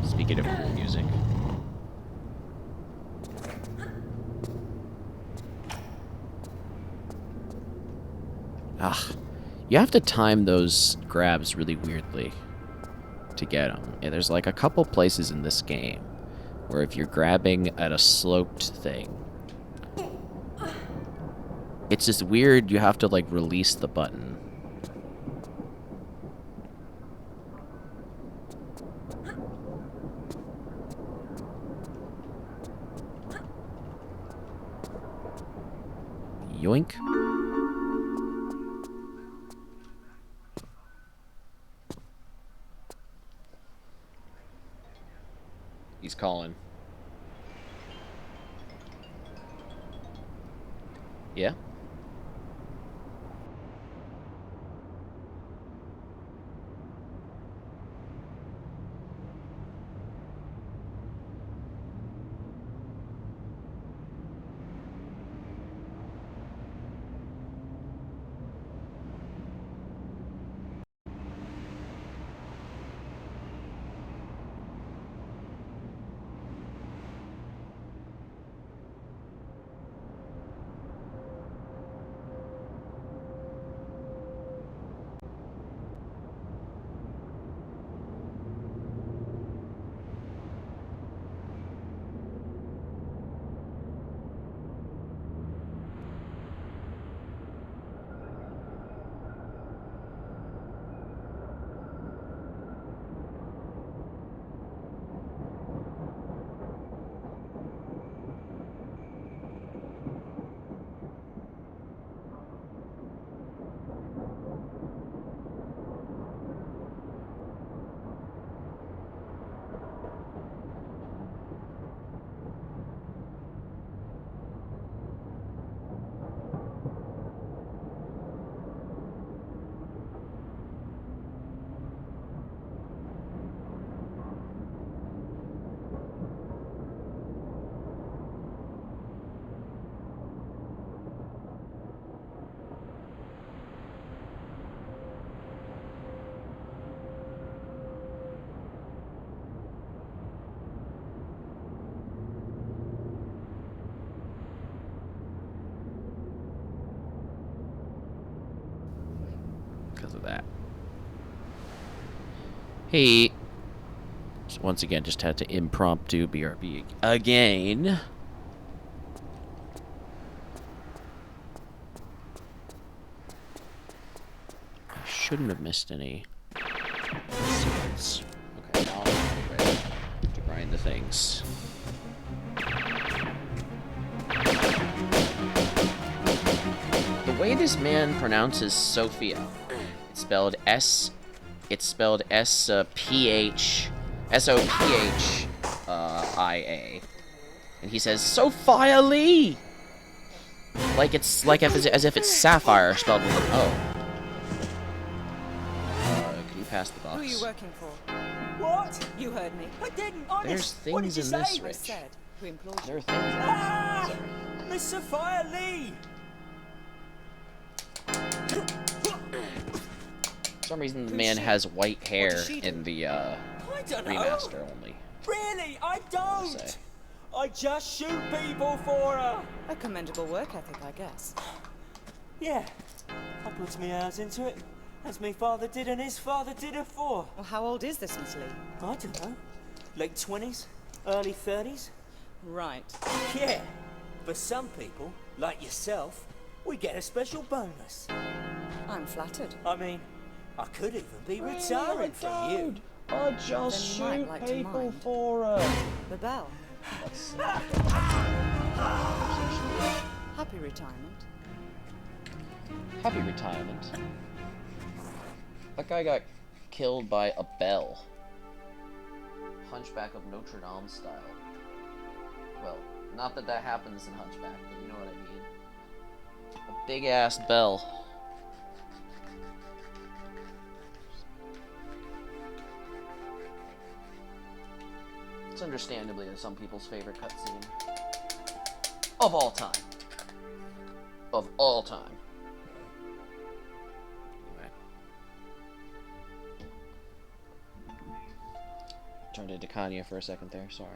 Speaking of cool music. Ah, you have to time those grabs really weirdly to get them. And there's like a couple places in this game where if you're grabbing at a sloped thing, it's just weird, you have to, like, release the button. Yoink. He's calling. Yeah? Because of that. Hey. So once again, just had to impromptu BRB again. I shouldn't have missed any sequence. Okay, now I'm ready to grind the things. The way this man pronounces Sophia, it's spelled S-O-P-H-I-A. And he says, Sophia Lee! Like it's like as if it's sapphire spelled with an O. Can you pass the box? Who are you working for? What? You heard me. I didn't. There's Honest. What did things you in say? this, I Rich. said, who employed There you? are things in this. Ah! Sorry. Miss Sophia Lee. For some reason, the Who's man she? has white hair does she do? in the I don't know. remaster only. Really, I Say. don't. I just shoot people for her. A commendable work ethic, I guess. Yeah, I puts me hours into it, as me father did and his father did it for. Well, how old is this Miss Lee? I don't know, late 20s, early 30s. Right. Yeah, for some people, like yourself, we get a special bonus. I'm flattered. I mean, I could even be retiring from you. I just Then you might like to mind. for The bell. Happy retirement. Happy retirement. That guy got killed by a bell. Hunchback of Notre Dame style. Well, not that that happens in Hunchback, but you know what I mean. A big ass bell. It's understandably some people's favorite cutscene of all time. Of all time. Anyway. Turned into Kanye for a second there, sorry.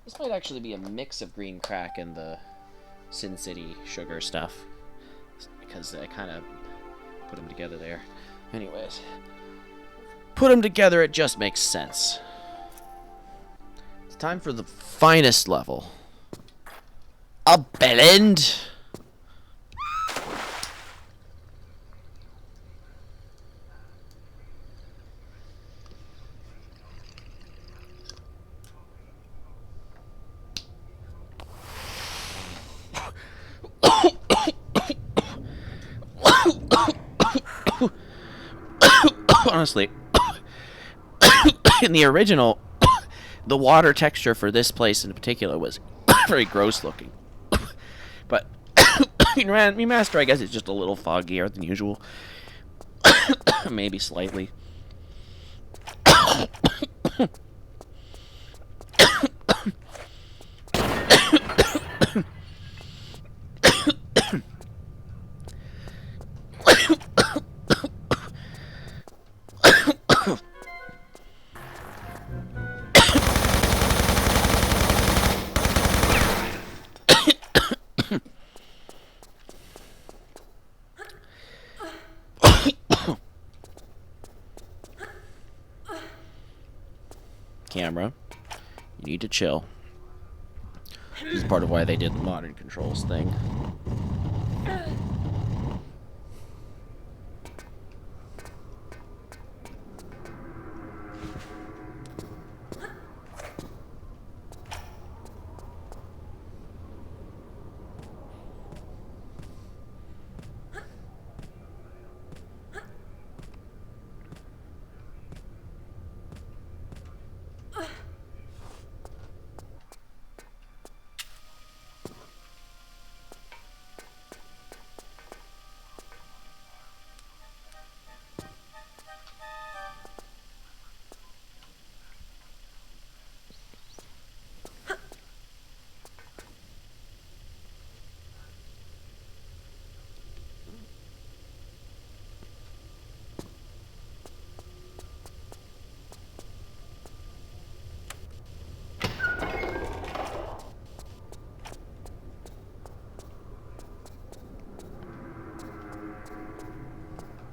This might actually be a mix of green crack and the Sin City sugar stuff. Because I kind of put them together there. Anyways. Put them together, it just makes sense. It's time for the finest level. A bellend. Honestly, in the original, the water texture for this place in particular was very gross looking. But in remaster, I guess it's just a little foggier than usual. Maybe slightly. Camera, you need to chill. This is part of why they did the modern controls thing.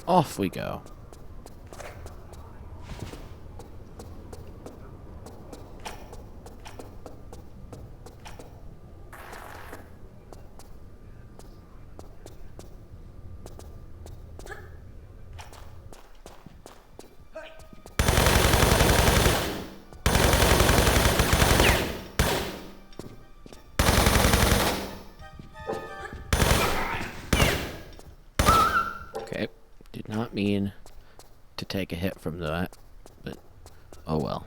Off we go. Okay, did not mean to take a hit from that, but oh well.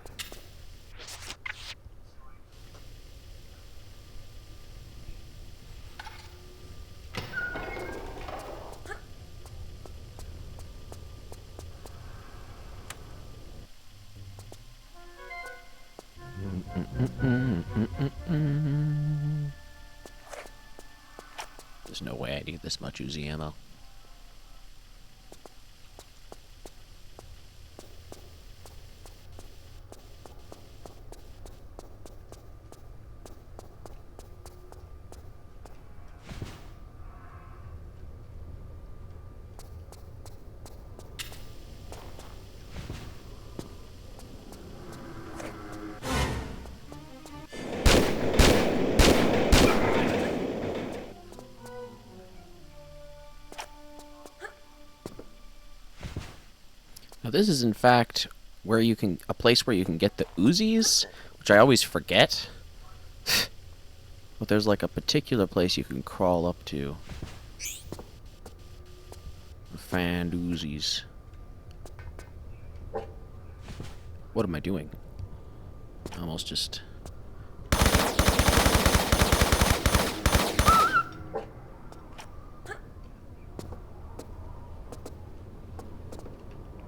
There's no way I need this much Uzi ammo. Now this is in fact where you can a place where you can get the Uzis, which I always forget. But there's like a particular place you can crawl up to. Find Uzis. What am I doing? Almost just.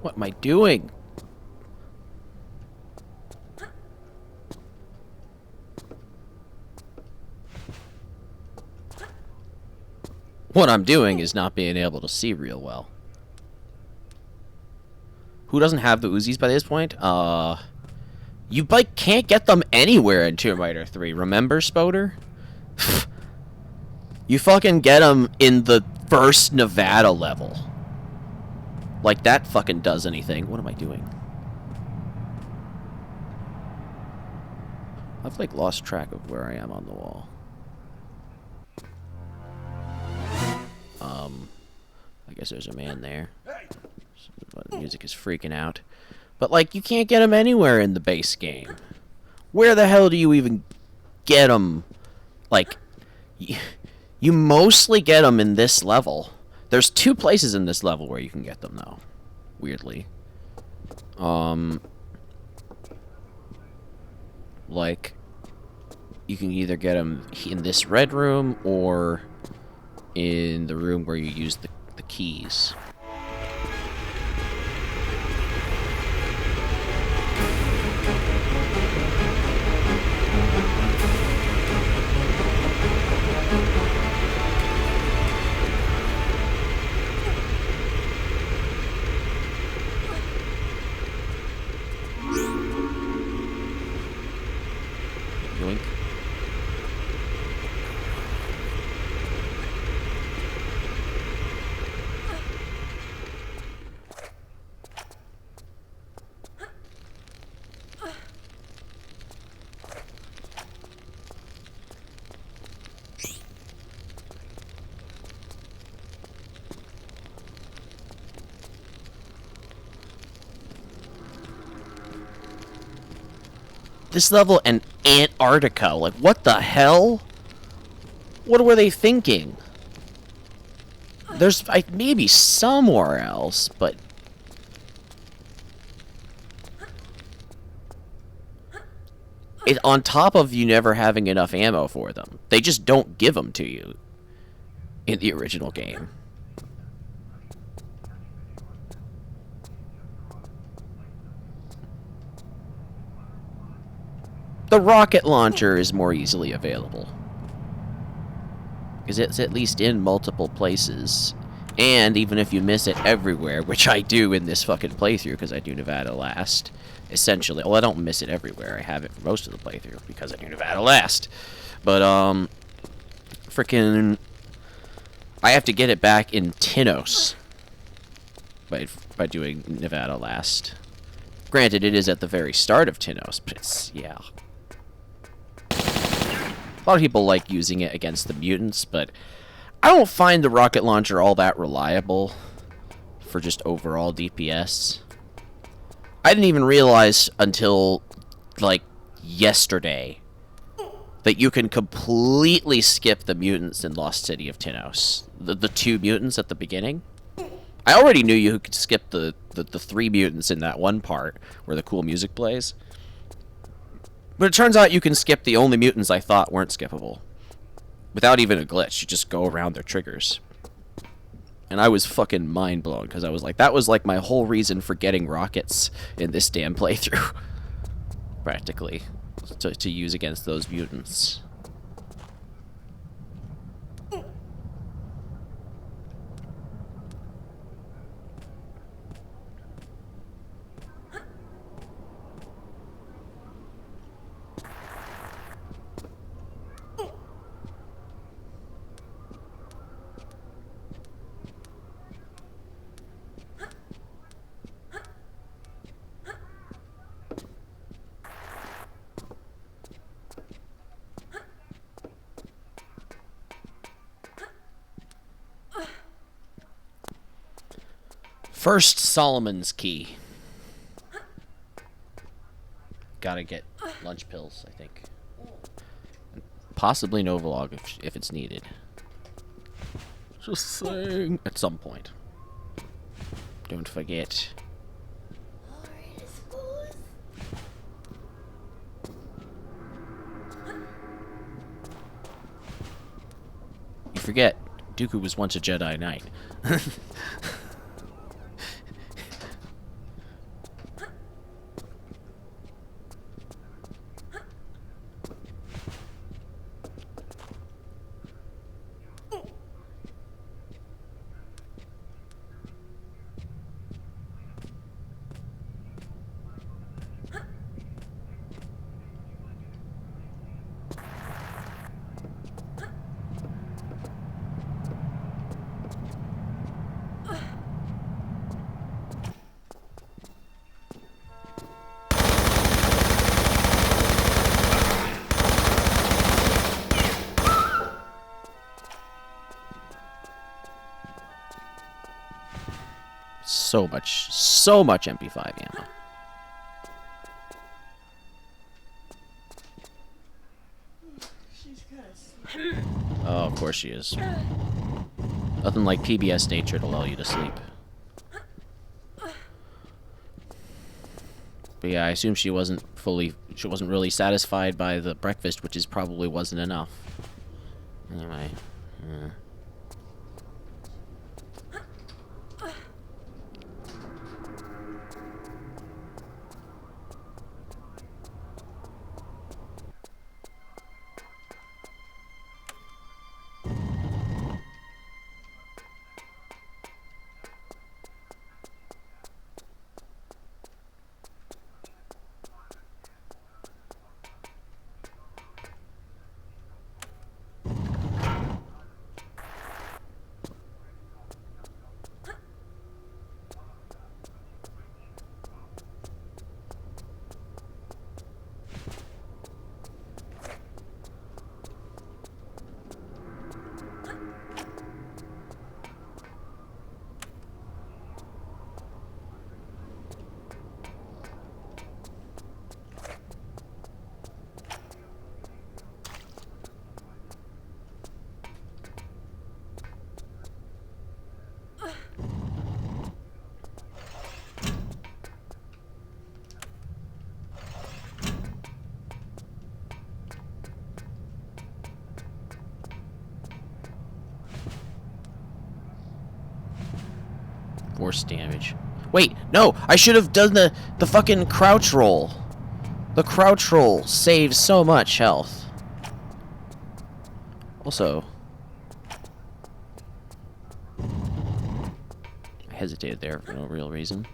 What am I doing? What I'm doing is not being able to see real well. Who doesn't have the Uzis by this point? You like can't get them anywhere in Tomb Raider 3. Remember, Spoder? You fucking get them in the first Nevada level. Like that fucking does anything. What am I doing? I've like lost track of where I am on the wall. I guess there's a man there. The music is freaking out. But like you can't get him anywhere in the base game. Where the hell do you even get them? Like you mostly get them in this level. There's 2 places in this level where you can get them, though. Weirdly. Like, you can either get them in this red room or in the room where you use the keys. Yoink. This level and Antarctica, like what the hell? What were they thinking? There's maybe somewhere else, but on top of you never having enough ammo for them, they just don't give them to you in the original game. The rocket launcher is more easily available. Because it's at least in multiple places. And even if you miss it everywhere, which I do in this fucking playthrough, because I do Nevada last, essentially. Well, I don't miss it everywhere. I have it for most of the playthrough, because I do Nevada last. But, frickin' I have to get it back in Tinos by doing Nevada last. Granted, it is at the very start of Tinos, but it's, yeah. A lot of people like using it against the mutants, but I don't find the rocket launcher all that reliable for just overall DPS. I didn't even realize until, like, yesterday that you can completely skip the mutants in Lost City of Tinos. The 2 mutants at the beginning. I already knew you could skip the 3 mutants in that one part where the cool music plays. But it turns out you can skip the only mutants I thought weren't skippable. Without even a glitch, you just go around their triggers. And I was fucking mind blown, because I was like, that was like my whole reason for getting rockets in this damn playthrough. Practically. to use against those mutants. First, Solomon's key. Gotta get lunch pills, I think. Possibly Novolog if it's needed. Just saying. At some point. Don't forget. You forget, Dooku was once a Jedi Knight. So much MP5 ammo. Oh, of course she is. Nothing like PBS nature to lull you to sleep. But yeah, I assume she wasn't really satisfied by the breakfast, which is probably wasn't enough. Anyway, yeah. Force damage. Wait, no! I should have done the fucking crouch roll. The crouch roll saves so much health. Also, I hesitated there for no real reason.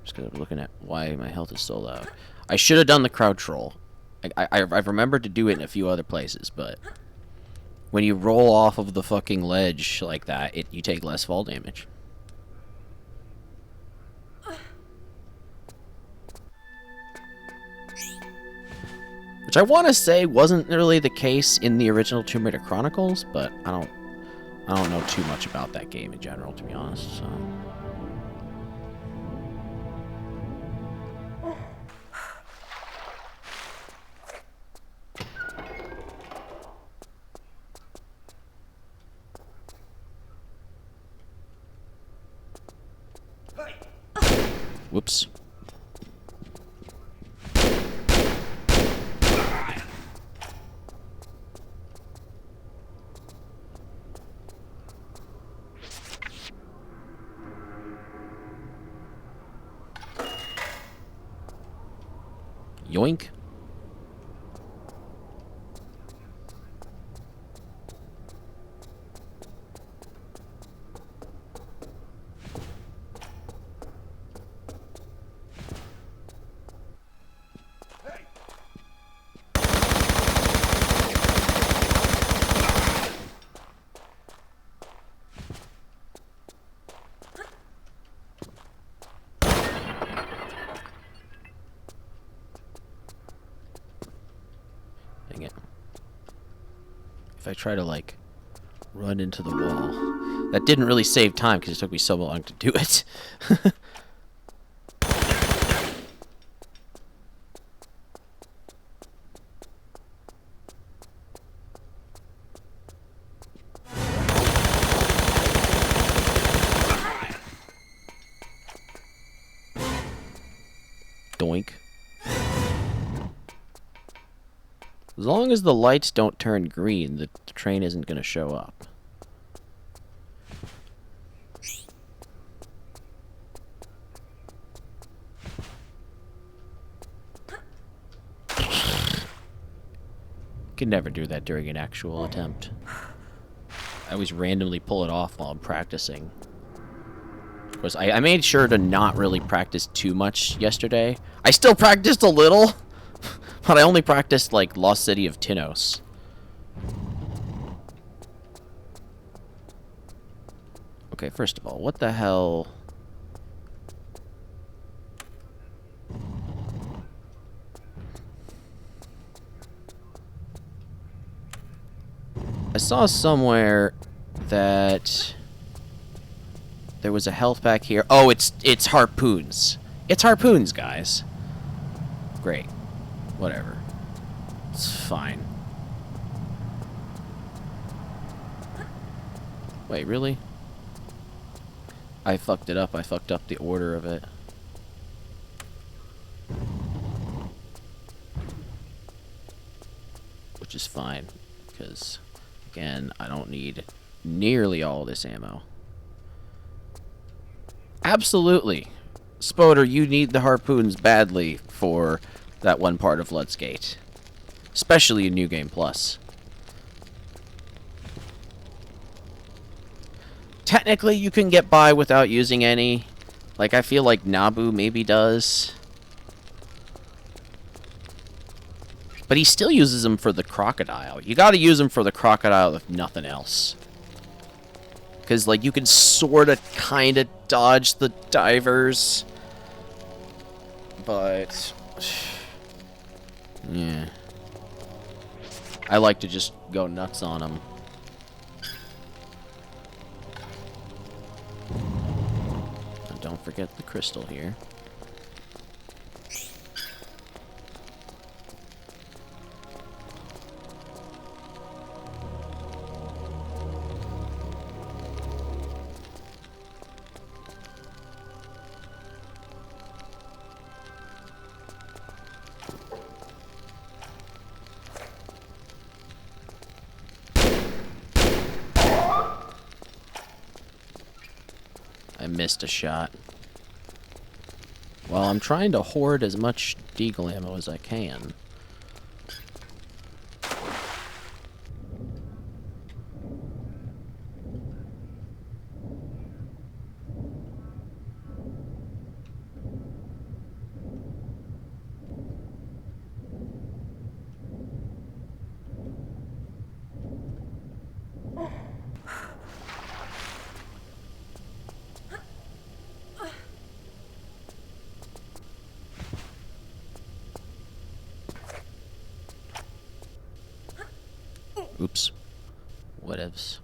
Just because I'm looking at why my health is so low. I should have done the crouch roll. I've remembered to do it in a few other places, but when you roll off of the fucking ledge like that, you take less fall damage. Which I want to say wasn't really the case in the original Tomb Raider Chronicles, but I don't know too much about that game in general, to be honest. So. Whoops. Yoink. if I try to, like, run into the wall. That didn't really save time because it took me so long to do it. Doink. As long as the lights don't turn green, the train isn't going to show up. Can never do that during an actual attempt. I always randomly pull it off while I'm practicing. Of course, I made sure to not really practice too much yesterday. I still practiced a little, but I only practiced, like, Lost City of Tinos. Okay, first of all, what the hell? I saw somewhere that there was a health pack here. Oh, it's harpoons. It's harpoons, guys. Great. Whatever. It's fine. Wait, really? I fucked it up. I fucked up the order of it. Which is fine, because, again, I don't need nearly all this ammo. Absolutely. Spoder, you need the harpoons badly for that one part of Let's Gate. Especially in New Game Plus. Technically, you can get by without using any. Like, I feel like Nabu maybe does. But he still uses them for the crocodile. You gotta use them for the crocodile if nothing else. Because, like, you can sorta, kinda dodge the divers. But... yeah. I like to just go nuts on them. And don't forget the crystal here. I missed a shot. Well, I'm trying to hoard as much deagle ammo as I can. Oops. Whatevs.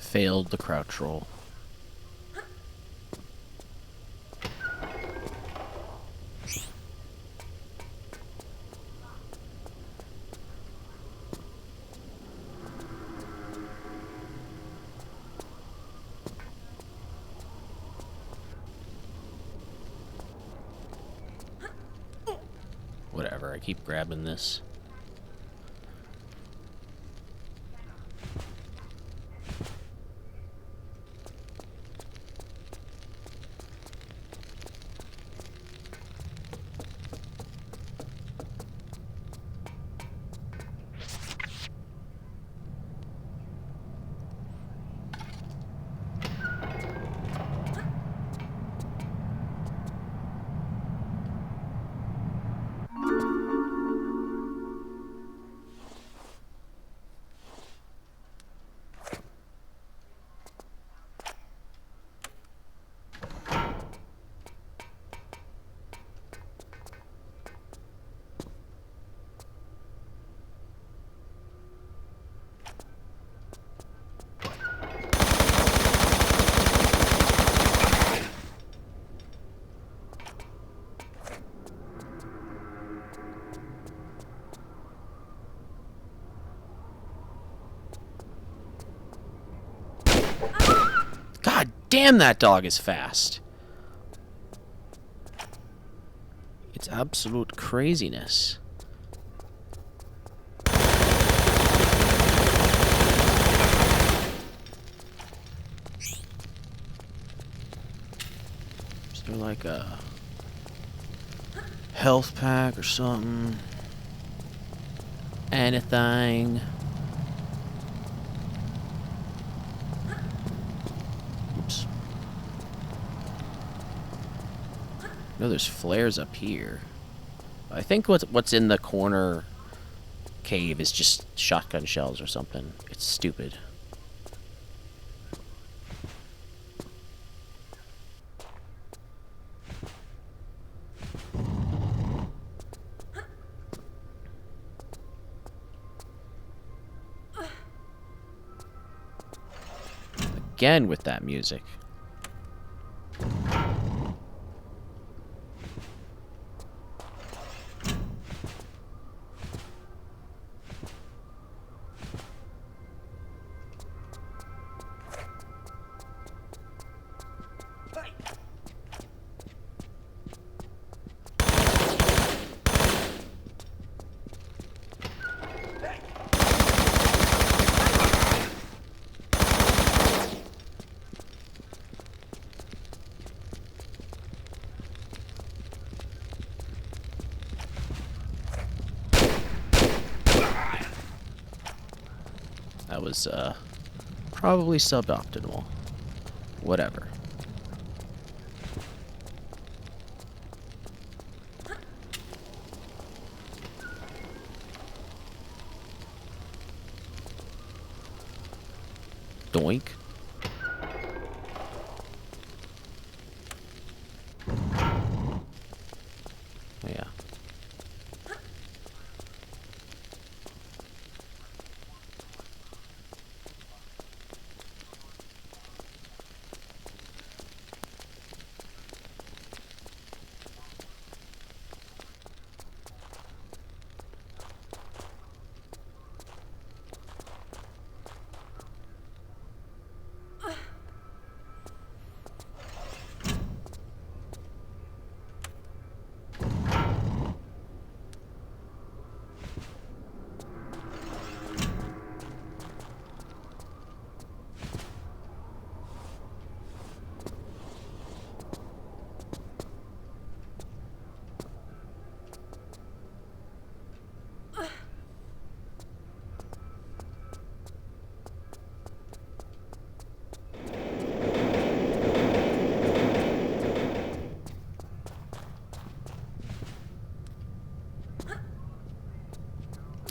Failed the crouch roll. I keep grabbing this. God damn, that dog is fast. It's absolute craziness. Is there like a health pack or something? Anything? Oops. No, there's flares up here. I think what's in the corner cave is just shotgun shells or something. It's stupid. Again with that music. That was probably suboptimal. Whatever. Doink. Oh, yeah.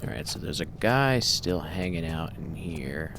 Alright, so there's a guy still hanging out in here.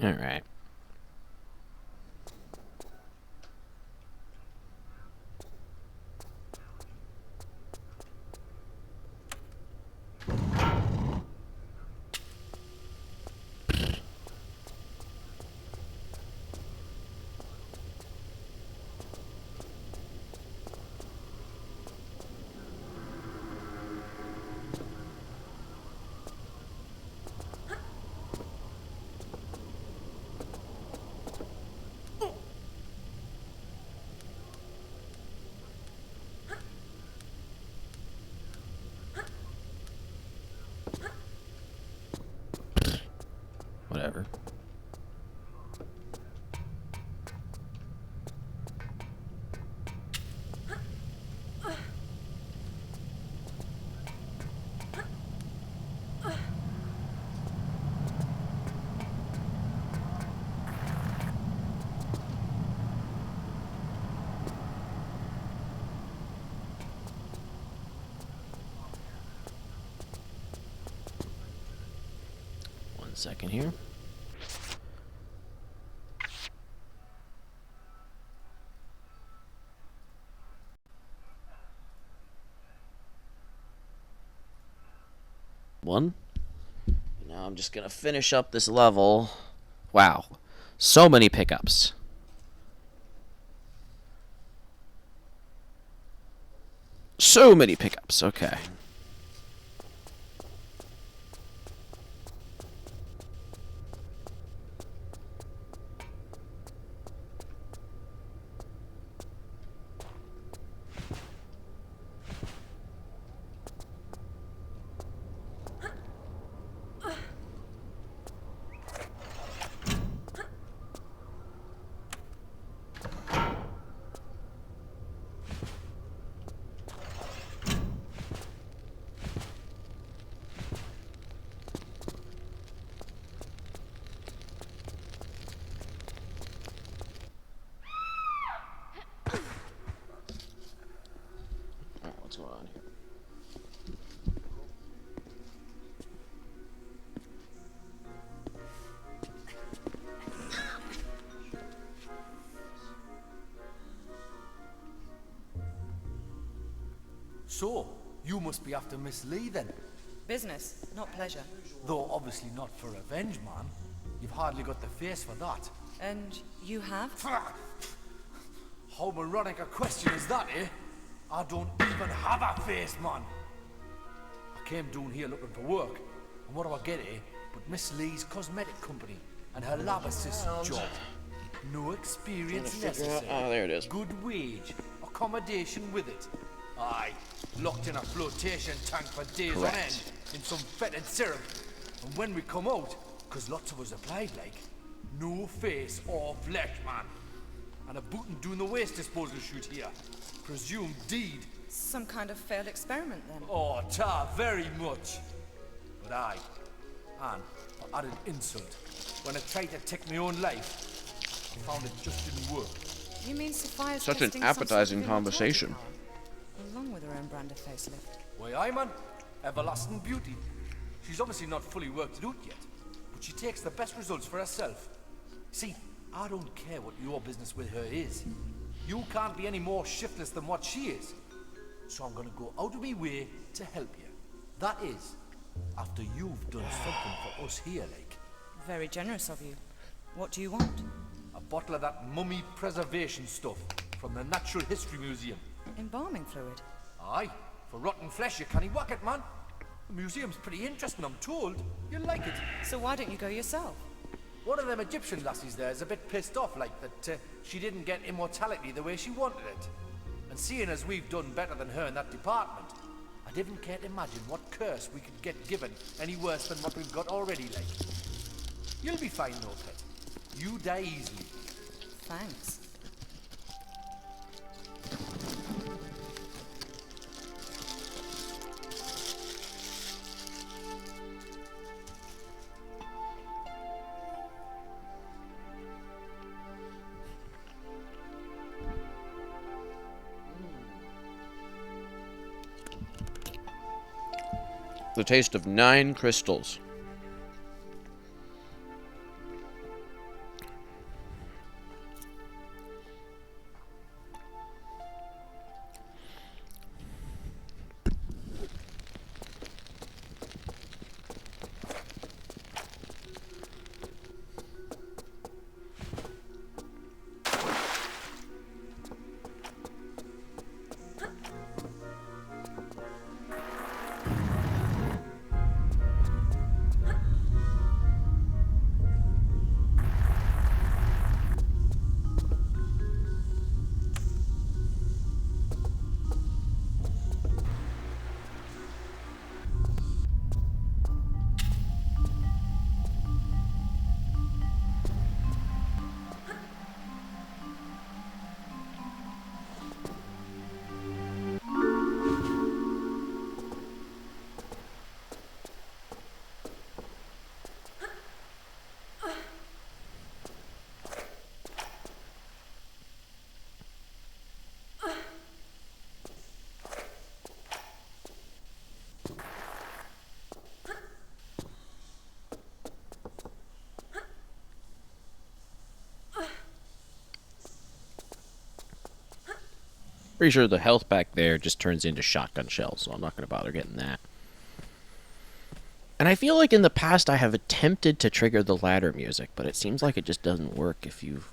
Alright. Whatever. One second here. One. Now I'm just gonna finish up this level. Wow. So many pickups. So many pickups. Okay. Alright, what's going on here? So, you must be after Miss Lee then. Business, not pleasure. Though obviously not for revenge, man. You've hardly got the face for that. And you have? How moronic a question is that, eh? I don't even have a face, man. I came down here looking for work. And what do I get, eh? But Miss Lee's cosmetic company and her lab assistant job. No experience necessary. Oh, there it is. Good wage. Accommodation with it. Aye. Locked in a flotation tank for days on end in some fetid syrup. And when we come out, 'cause lots of us applied like, no face or flesh, man. And a bootin' doing the waste disposal shoot here. Presumed deed. Some kind of failed experiment, then. Oh, ta, very much. But aye, and for added insult, when I tried to take my own life, I found it just didn't work. You mean Sophia's Such an testing some sort of appetizing immortality conversation. power, along with her own brand of facelift. Why, aye, man, everlasting beauty. She's obviously not fully worked it out yet, but she takes the best results for herself. See, I don't care what your business with her is. You can't be any more shiftless than what she is. So I'm gonna go out of my way to help you. That is, after you've done something for us here, like. Very generous of you. What do you want? A bottle of that mummy preservation stuff from the Natural History Museum. Embalming fluid. Aye, for rotten flesh you can't whack it, man. The museum's pretty interesting, I'm told. You'll like it. So why don't you go yourself? One of them Egyptian lassies there is a bit pissed off, like that she didn't get immortality the way she wanted it. And seeing as we've done better than her in that department, I didn't care to imagine what curse we could get given any worse than what we've got already, like. You'll be fine, though, pet. You die easily. Thanks. The taste of 9 crystals. Pretty sure the health back there just turns into shotgun shells, so I'm not going to bother getting that. And I feel like in the past I have attempted to trigger the ladder music, but it seems like it just doesn't work if you've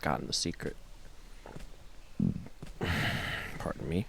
gotten the secret. Pardon me.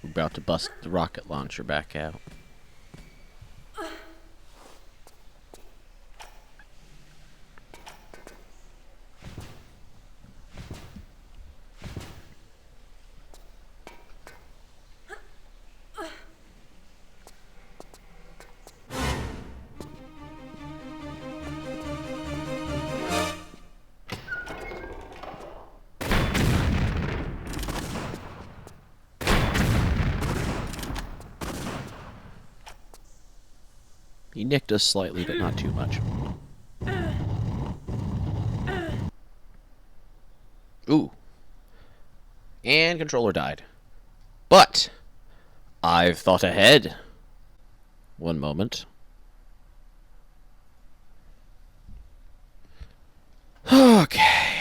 We're about to bust the rocket launcher back out. He nicked us slightly, but not too much. Ooh. And controller died. But I've thought ahead. One moment. Okay.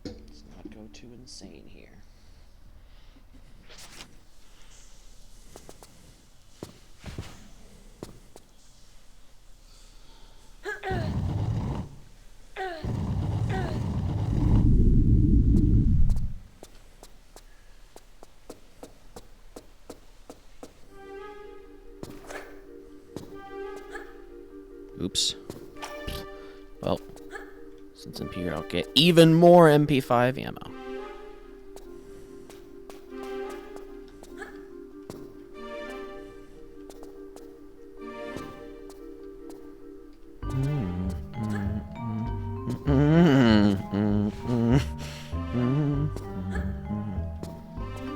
Let's not go too insane here. Oops. Well, since I'm here, I'll get even more MP5 ammo.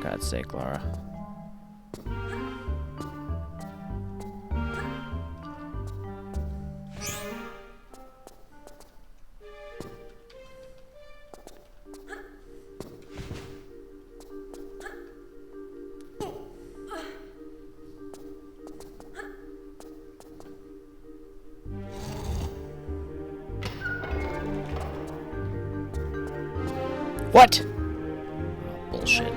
God's sake, Laura. What? Bullshit.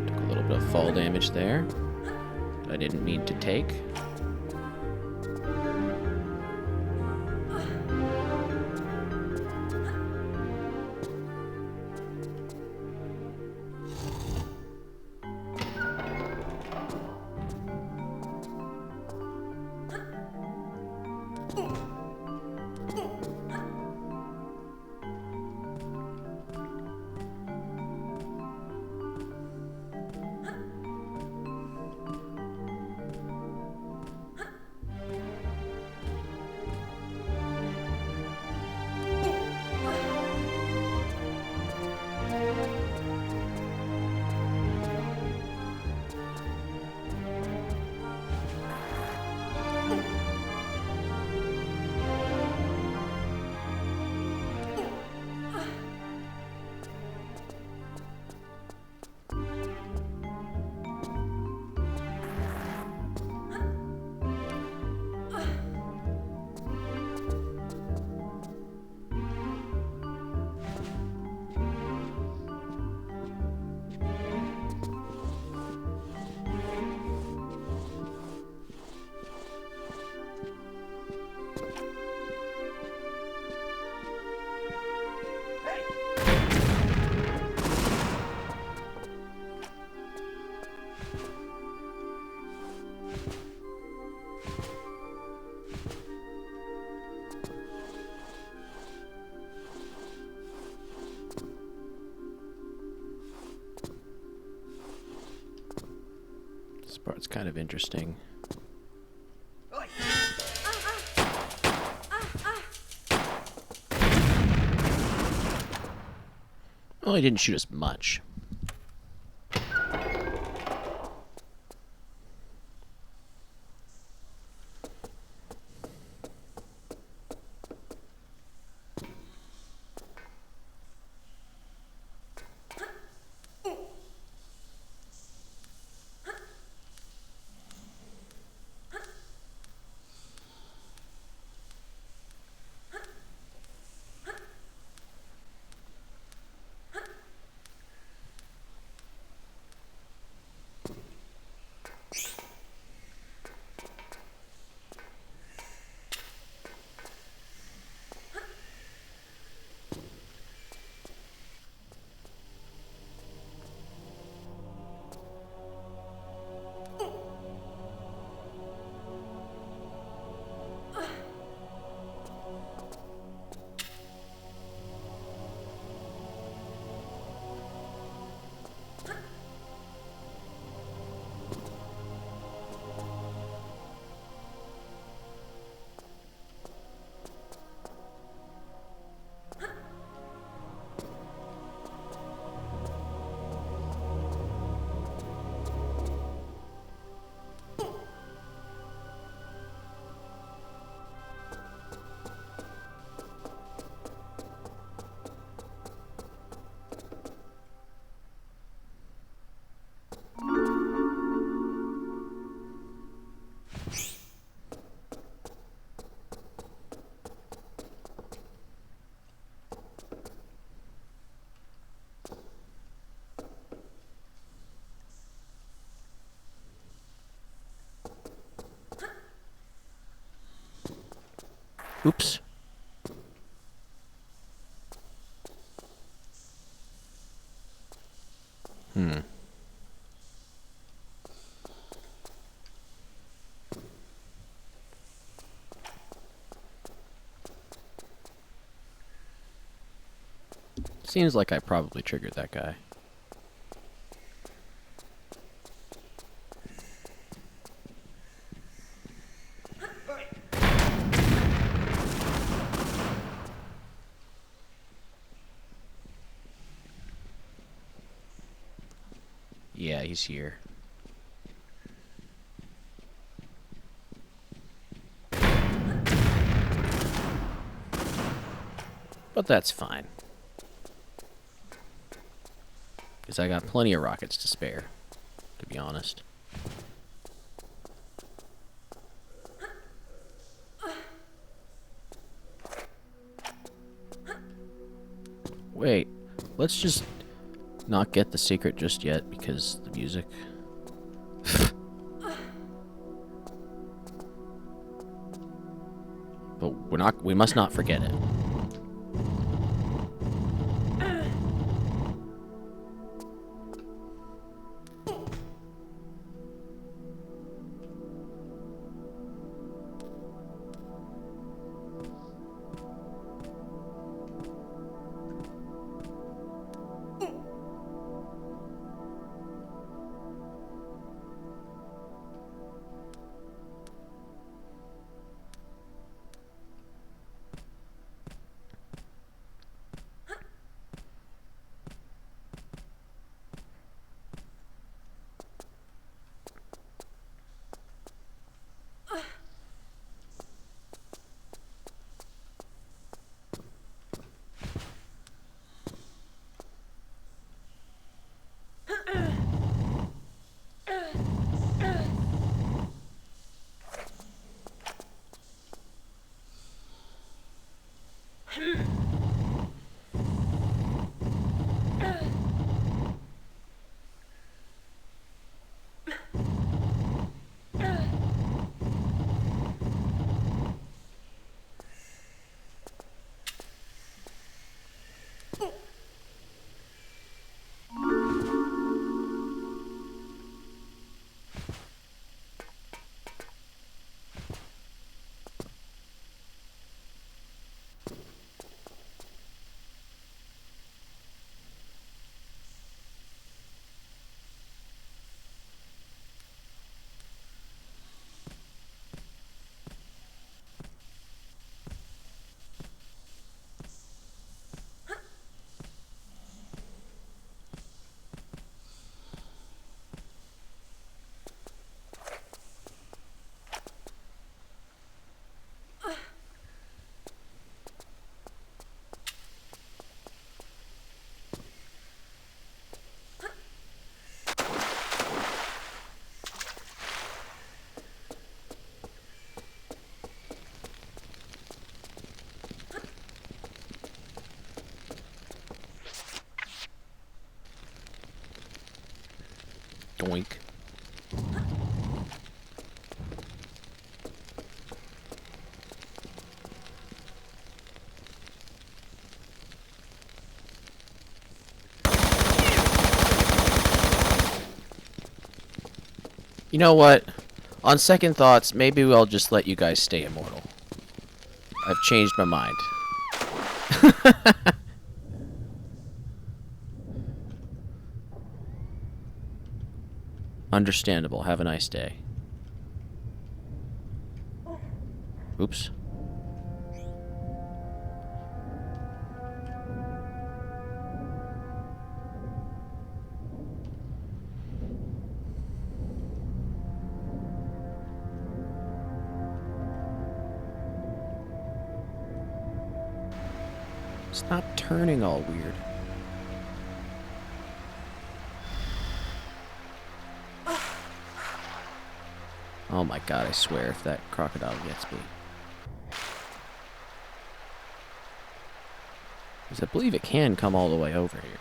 Took a little bit of fall damage there that I didn't need to take. That's kind of interesting. Well, he didn't shoot us much. Oops. Seems like I probably triggered that guy. Yeah, he's here. But that's fine. Because I got plenty of rockets to spare, to be honest. Wait, let's just not get the secret just yet because the music. But we must not forget it. Yoink. You know what? On second thoughts, maybe I'll just let you guys stay immortal. I've changed my mind. Understandable. Have a nice day. Oops. Stop turning all weird. Oh my god, I swear if that crocodile gets me. Because I believe it can come all the way over here.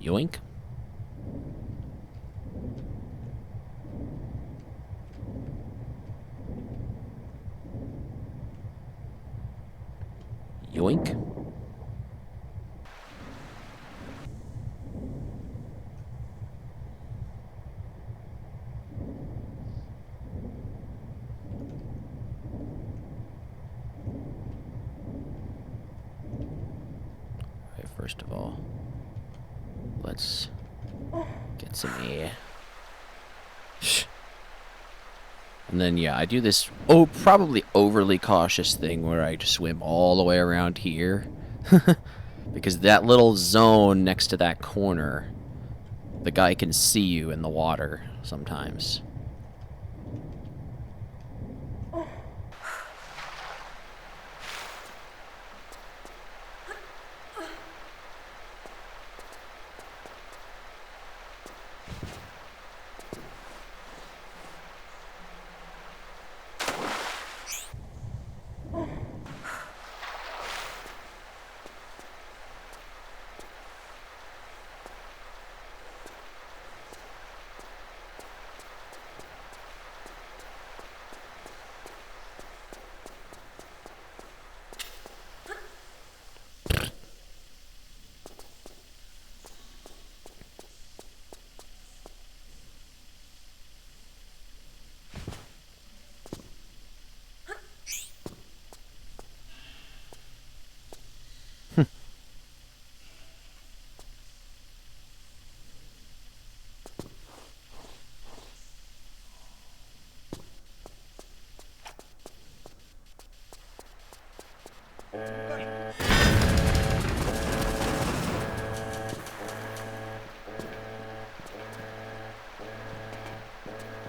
Yoink. Yoink. Okay, first of all, let's get some air. And then, yeah, I do this, probably overly cautious thing where I just swim all the way around here. Because that little zone next to that corner, the guy can see you in the water sometimes.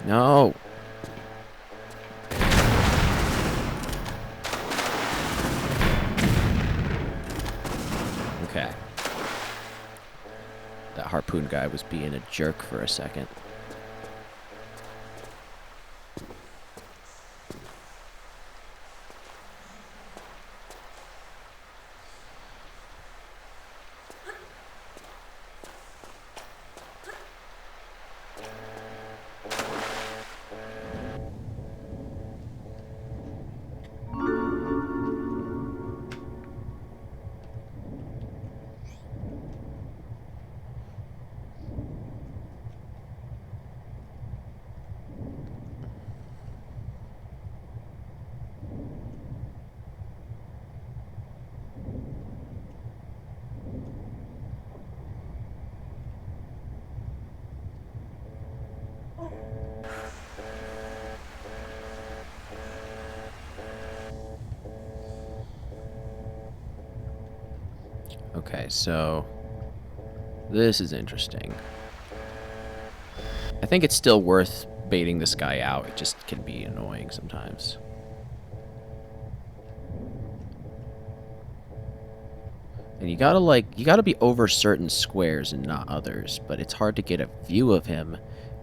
No. Okay. That harpoon guy was being a jerk for a second. Okay, so this is interesting. I think it's still worth baiting this guy out. It just can be annoying sometimes. And you gotta be over certain squares and not others, but it's hard to get a view of him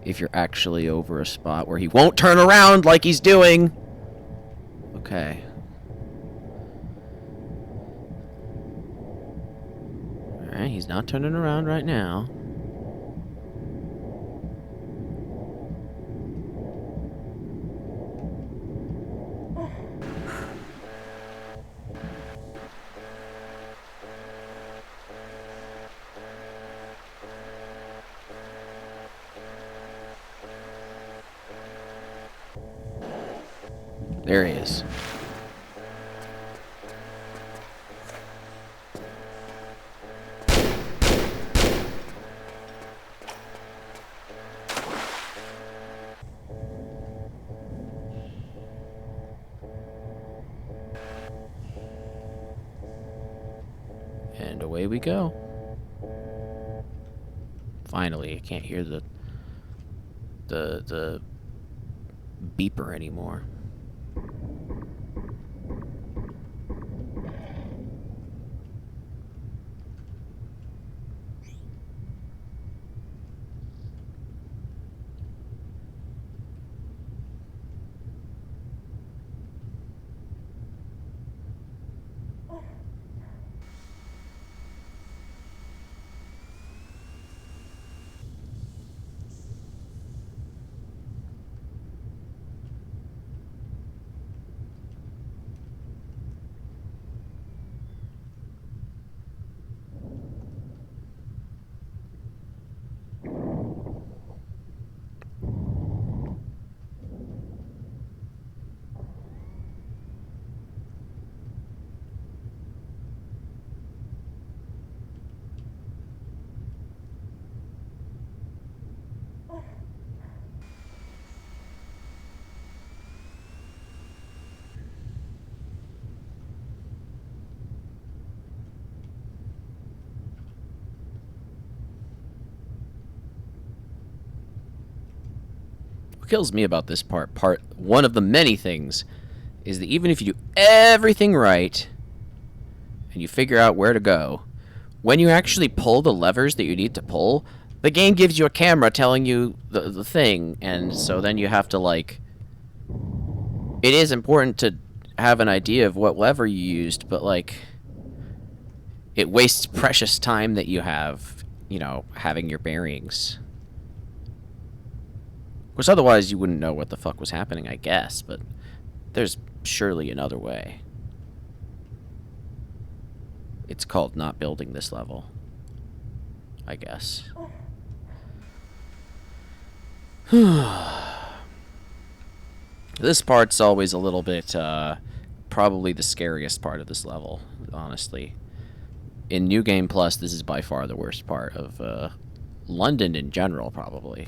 if you're actually over a spot where he won't turn around like he's doing. Okay. Alright, he's not turning around right now. There he is. And away we go. Finally, I can't hear the beeper anymore. What kills me about this part, one of the many things, is that even if you do everything right and you figure out where to go, when you actually pull the levers that you need to pull, the game gives you a camera telling you the thing, and so then you have to, like... It is important to have an idea of what lever you used, but, like... It wastes precious time that you have, you know, having your bearings. Because otherwise you wouldn't know what the fuck was happening, I guess, but there's surely another way. It's called not building this level, I guess. This part's always a little bit, probably the scariest part of this level, honestly. In New Game Plus, this is by far the worst part of, London in general, probably.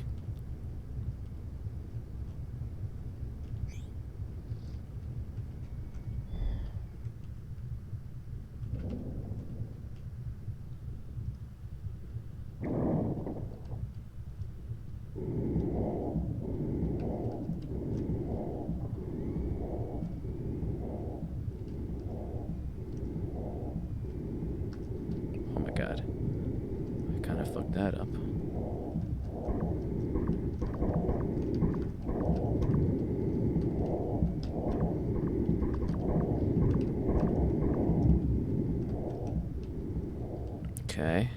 God. I kind of fucked that up. Okay.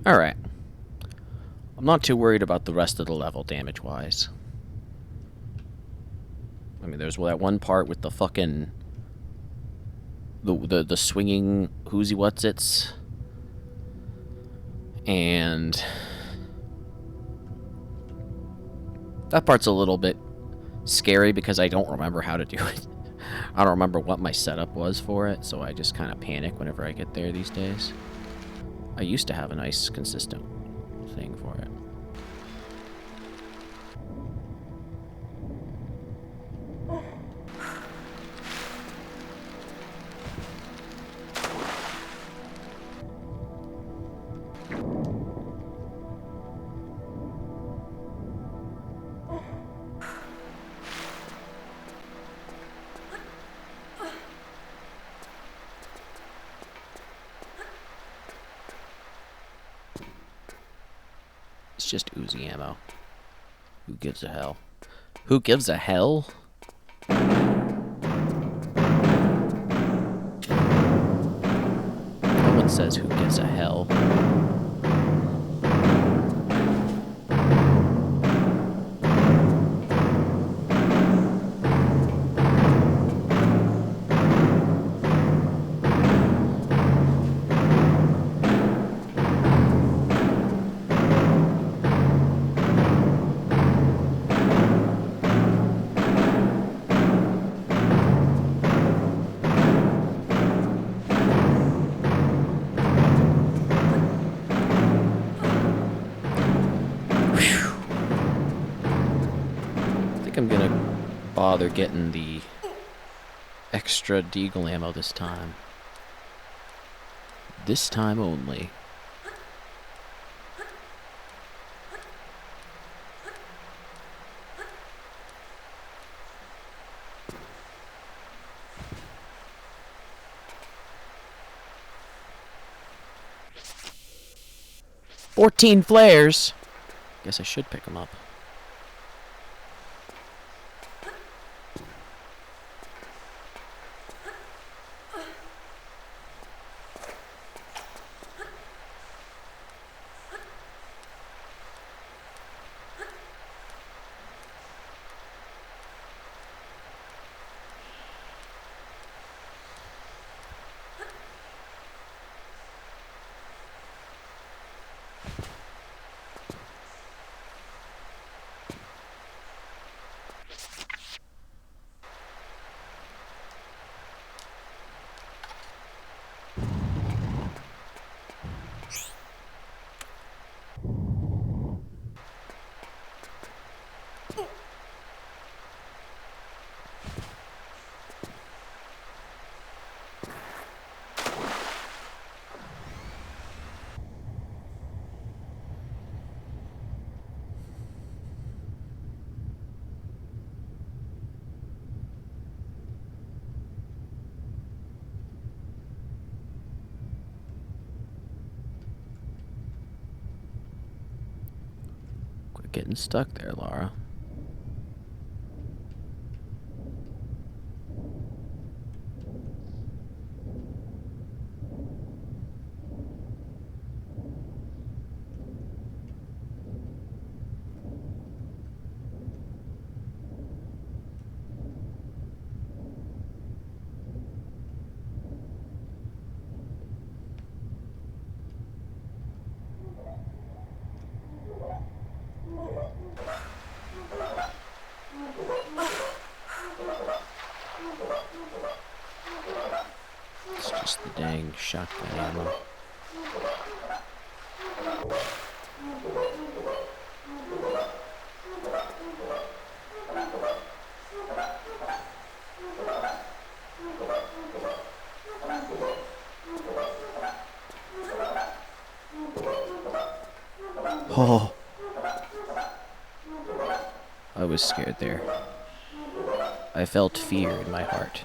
Alright. I'm not too worried about the rest of the level damage-wise. I mean, there's that one part with the fucking... The swinging whoosy-what's-its. And... that part's a little bit scary because I don't remember how to do it. I don't remember what my setup was for it, so I just kind of panic whenever I get there these days. I used to have a nice, consistent thing for it. It's just Uzi ammo. Who gives a hell? Who gives a hell? No one says who gives a hell. I'm gonna bother getting the extra deagle ammo this time. This time only. $14 flares! Guess I should pick them up. Quit getting stuck there, Laura. It's just the dang shotgun ammo. Oh, I was scared there. I felt fear in my heart.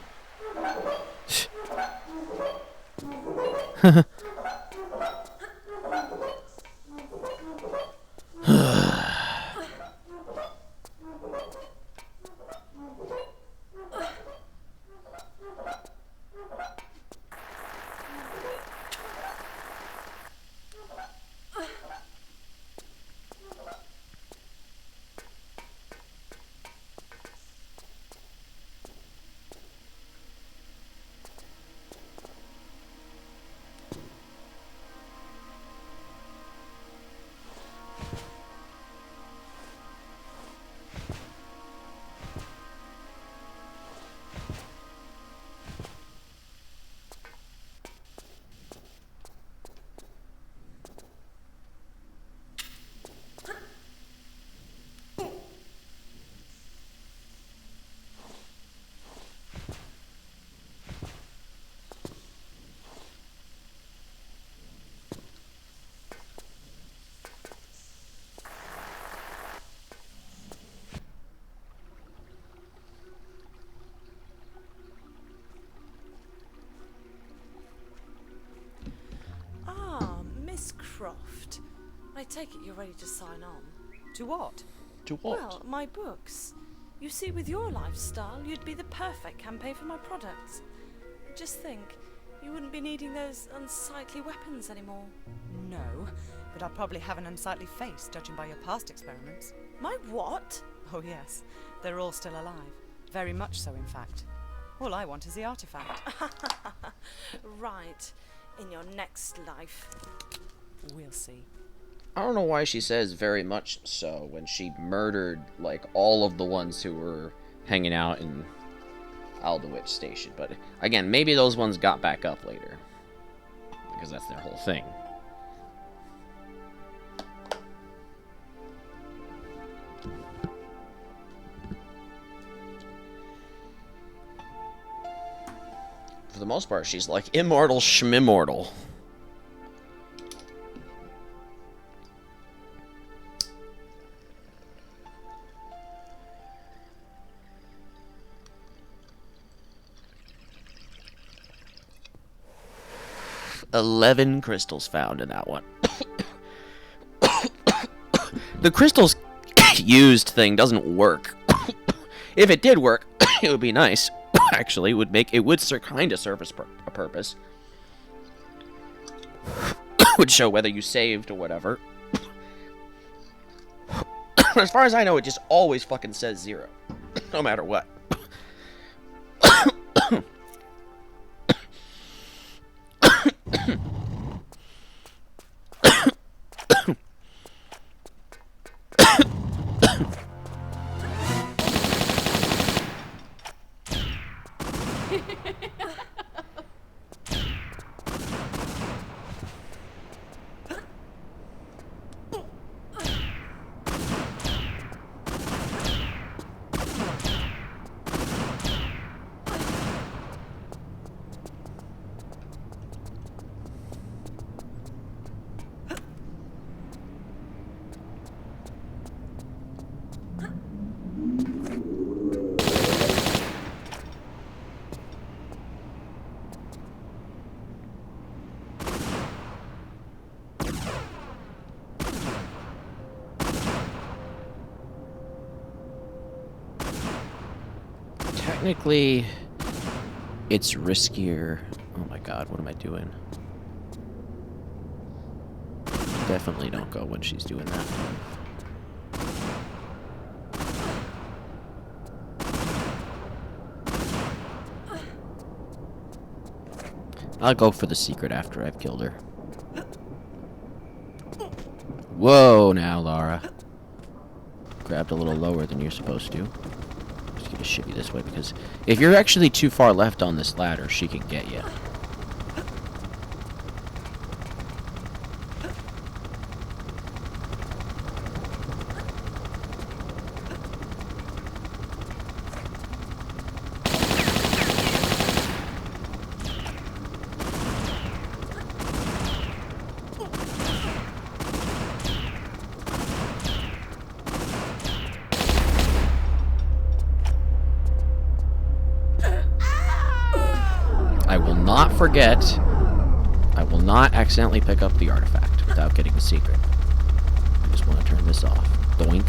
Miss Croft, I take it you're ready to sign on. To what? To what? Well, my books. You see, with your lifestyle, you'd be the perfect campaign for my products. Just think, you wouldn't be needing those unsightly weapons anymore. No, but I'd probably have an unsightly face, judging by your past experiments. My what? Oh yes, they're all still alive. Very much so, in fact. All I want is the artifact. Right. In your next life. We'll see. I don't know why she says very much so when she murdered, like, all of the ones who were hanging out in Aldowich Station. But, again, maybe those ones got back up later. Because that's their whole thing. For the most part, she's like immortal schmimmortal. $11 crystals found in that one. The crystals used thing doesn't work. If it did work, it would be nice. Actually, it would kind of serve a purpose. Would show whether you saved or whatever. As far as I know, it just always fucking says 0, no matter what. Technically, it's riskier. Oh my god, what am I doing? Definitely don't go when she's doing that. I'll go for the secret after I've killed her. Whoa, now, Lara. Grabbed a little lower than you're supposed to. Just gonna ship you this way, because if you're actually too far left on this ladder, she can get you. Forget, I will not accidentally pick up the artifact without getting the secret. I just want to turn this off. Doink.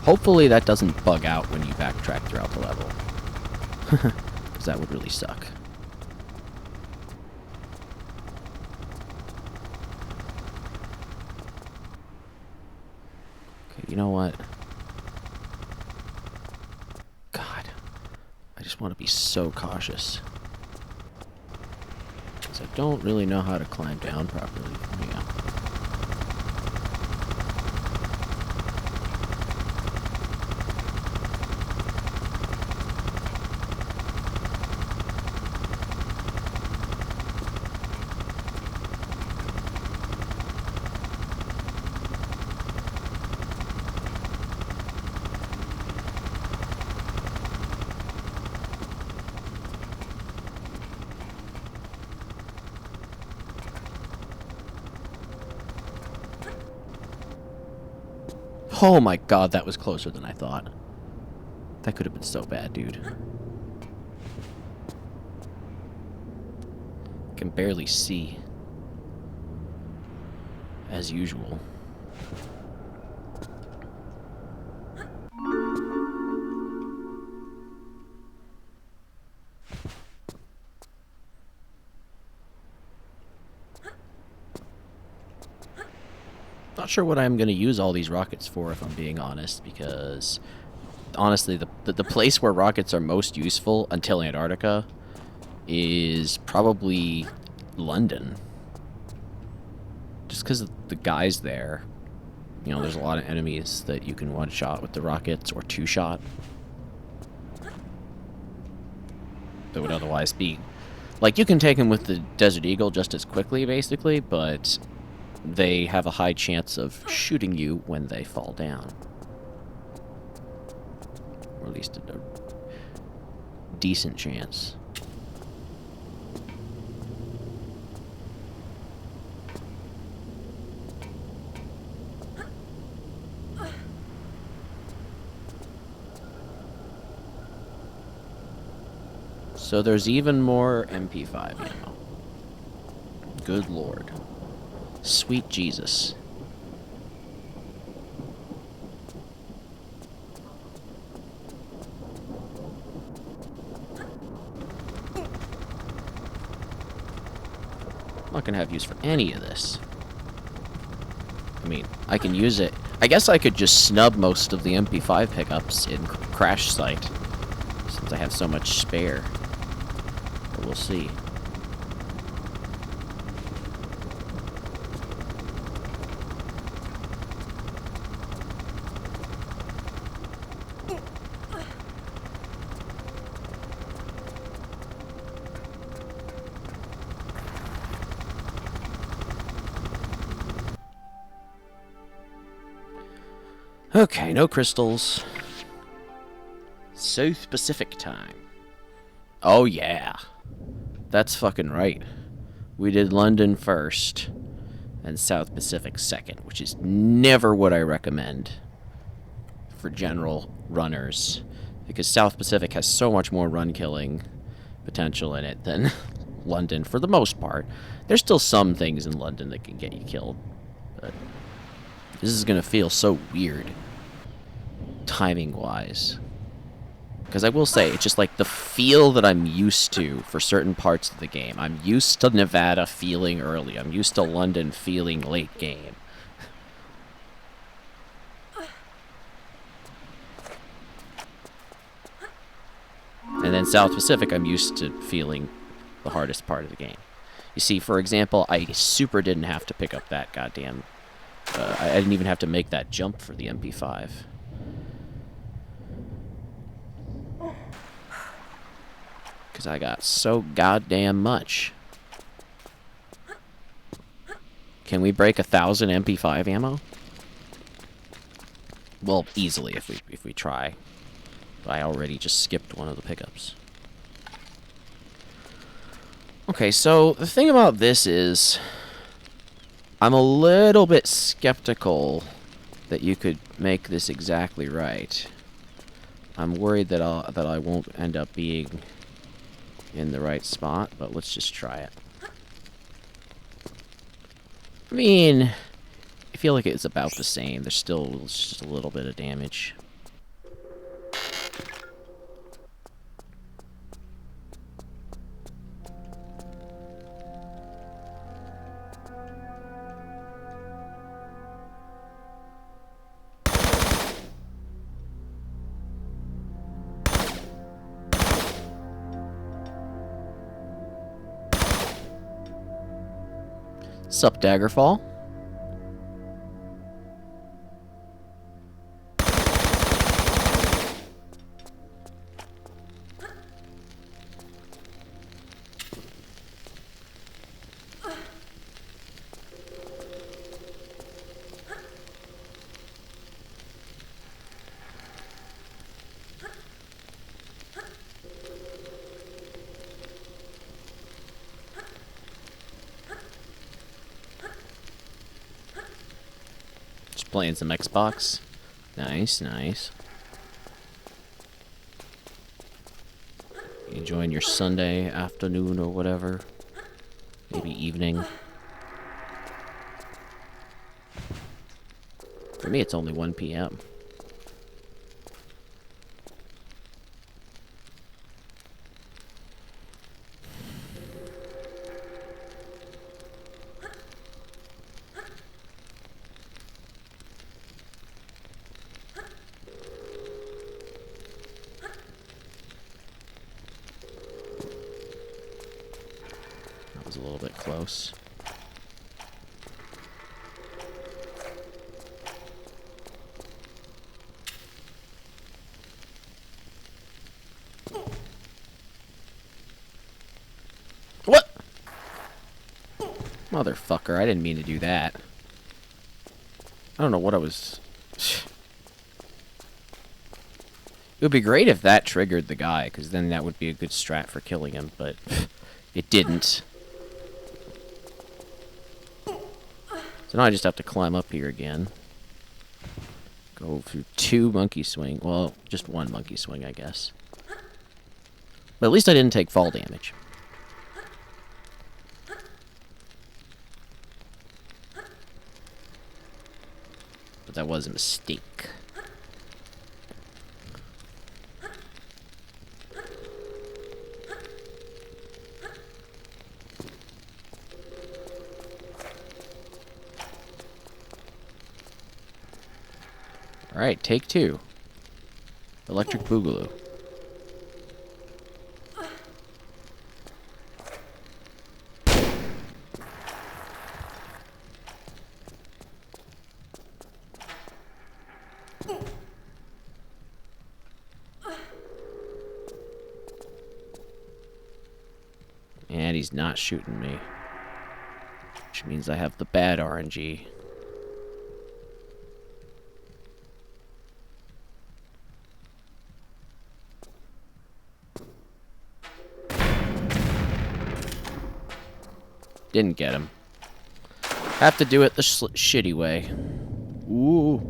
Hopefully that doesn't bug out when you backtrack throughout the level. Because that would really suck. Okay, you know what? I want to be so cautious. Because I don't really know how to climb down properly. Yeah. Oh my god, that was closer than I thought. That could have been so bad, dude. I can barely see. as usual. Not sure what I'm going to use all these rockets for, if I'm being honest, because honestly, the place where rockets are most useful until Antarctica is probably London. Just because the guys there, you know, there's a lot of enemies that you can one-shot with the rockets, or two-shot. That would otherwise be... Like, you can take them with the Desert Eagle just as quickly, basically, but they have a high chance of shooting you when they fall down. Or at least a decent chance. So there's even more MP5 ammo. Good lord. Sweet Jesus. I'm not gonna have use for any of this. I mean, I can use it. I guess I could just snub most of the MP5 pickups in Crash Site, since I have so much spare. But we'll see. Okay, no crystals. South Pacific time. Oh yeah. That's fucking right. We did London first, and South Pacific second, which is never what I recommend for general runners, because South Pacific has so much more run killing potential in it than London for the most part. There's still some things in London that can get you killed, but this is gonna feel so weird, timing-wise. Because I will say, it's just like the feel that I'm used to for certain parts of the game. I'm used to Nevada feeling early. I'm used to London feeling late game. And then South Pacific, I'm used to feeling the hardest part of the game. You see, for example, I super didn't have to pick up that goddamn... I didn't even have to make that jump for the MP5. Because I got so goddamn much. Can we break 1,000 MP5 ammo? Well, easily if we try. I already just skipped one of the pickups. Okay, so the thing about this is, I'm a little bit skeptical that you could make this exactly right. I'm worried that I won't end up being in the right spot, but let's just try it. I mean, I feel like it's about the same. There's still just a little bit of damage. Sup, Daggerfall? Playing some Xbox. Nice, nice. Enjoying your Sunday afternoon or whatever. Maybe evening. For me, it's only 1 p.m. That was a little bit close. What? Motherfucker, I didn't mean to do that. I don't know what I was... It would be great if that triggered the guy, because then that would be a good strat for killing him, but it didn't. So now I just have to climb up here again. Go through 2 monkey swing. Well, just 1 monkey swing, I guess. But at least I didn't take fall damage. But that was a mistake. Alright, take 2. Electric Boogaloo. And he's not shooting me. Which means I have the bad RNG. Didn't get him. Have to do it the shitty way. Ooh.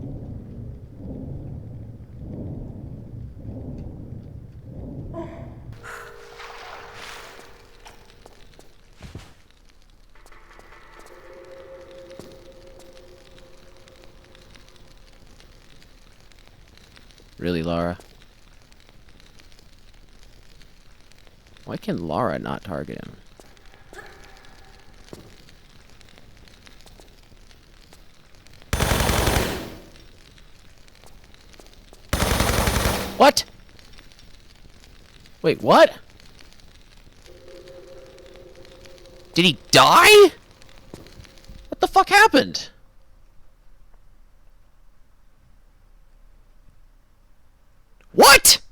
Really, Lara? Why can Lara not target him? What? Wait, what? Did he die? What the fuck happened? What?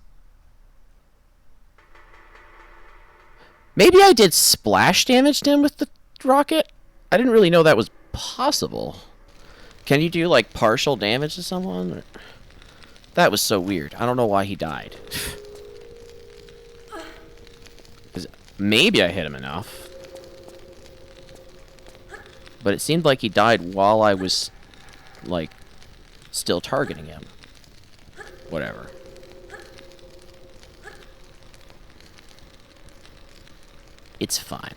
Maybe I did splash damage to him with the rocket? I didn't really know that was possible. Can you do, like, partial damage to someone? Or... That was so weird. I don't know why he died. Because maybe I hit him enough. But it seemed like he died while I was, like, still targeting him. Whatever. It's fine.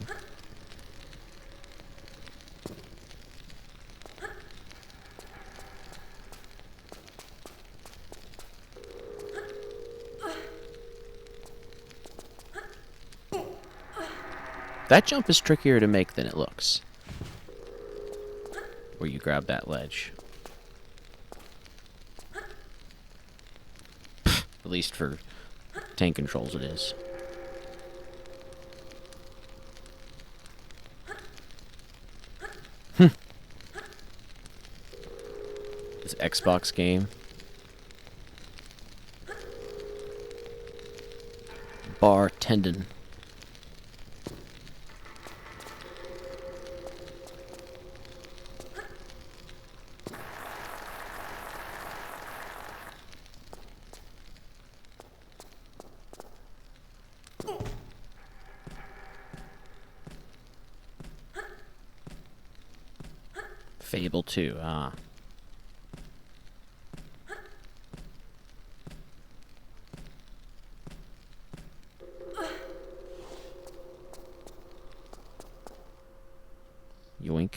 That jump is trickier to make than it looks. Where you grab that ledge. At least for tank controls it is. This Xbox game. Bartending. Fable 2, ah. Yoink.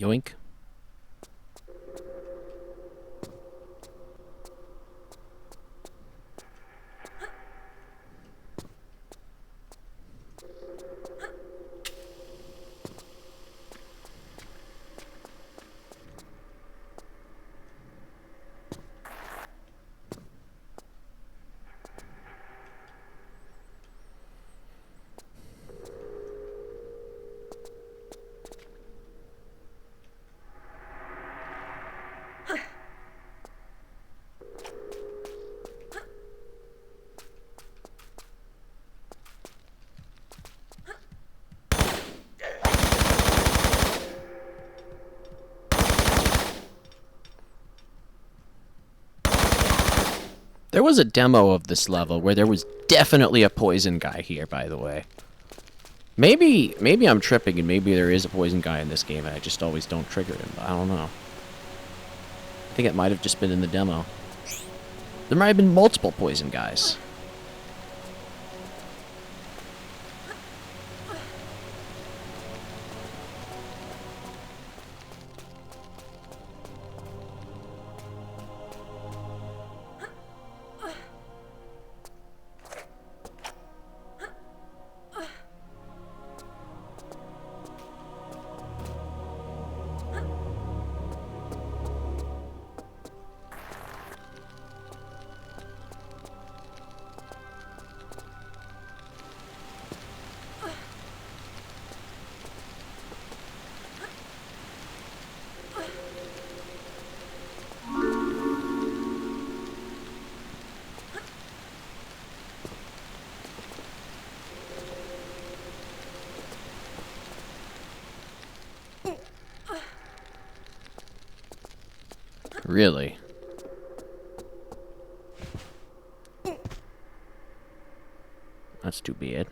Yoink. There was a demo of this level where there was definitely a poison guy here, by the way. Maybe I'm tripping and maybe there is a poison guy in this game and I just always don't trigger him. I don't know. I think it might have just been in the demo. There might have been multiple poison guys. Really? That's too bad.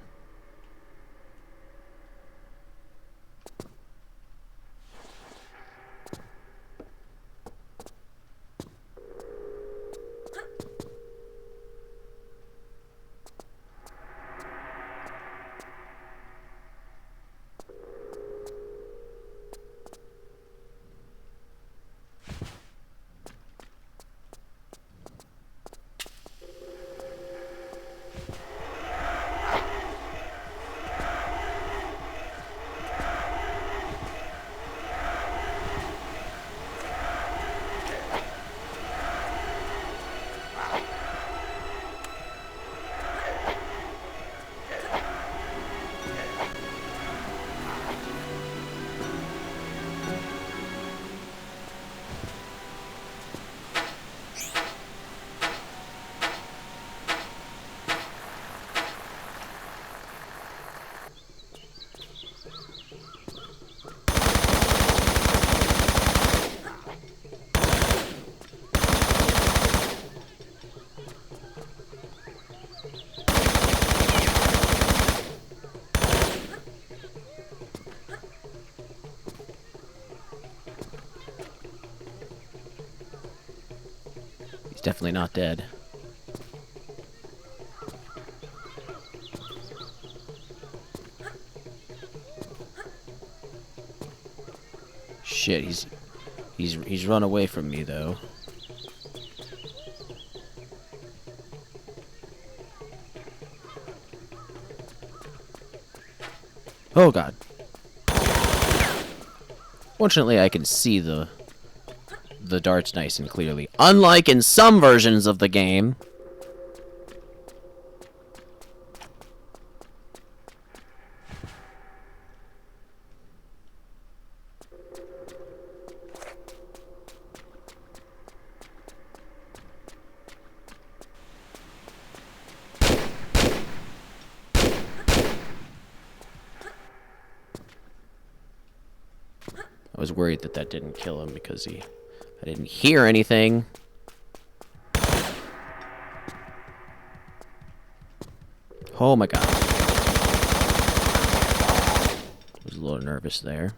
Definitely not dead. Shit, he's run away from me though. Oh god. Fortunately, I can see the darts nice and clearly, unlike in some versions of the game. I was worried that that didn't kill him because I didn't hear anything. Oh my god. I was a little nervous there.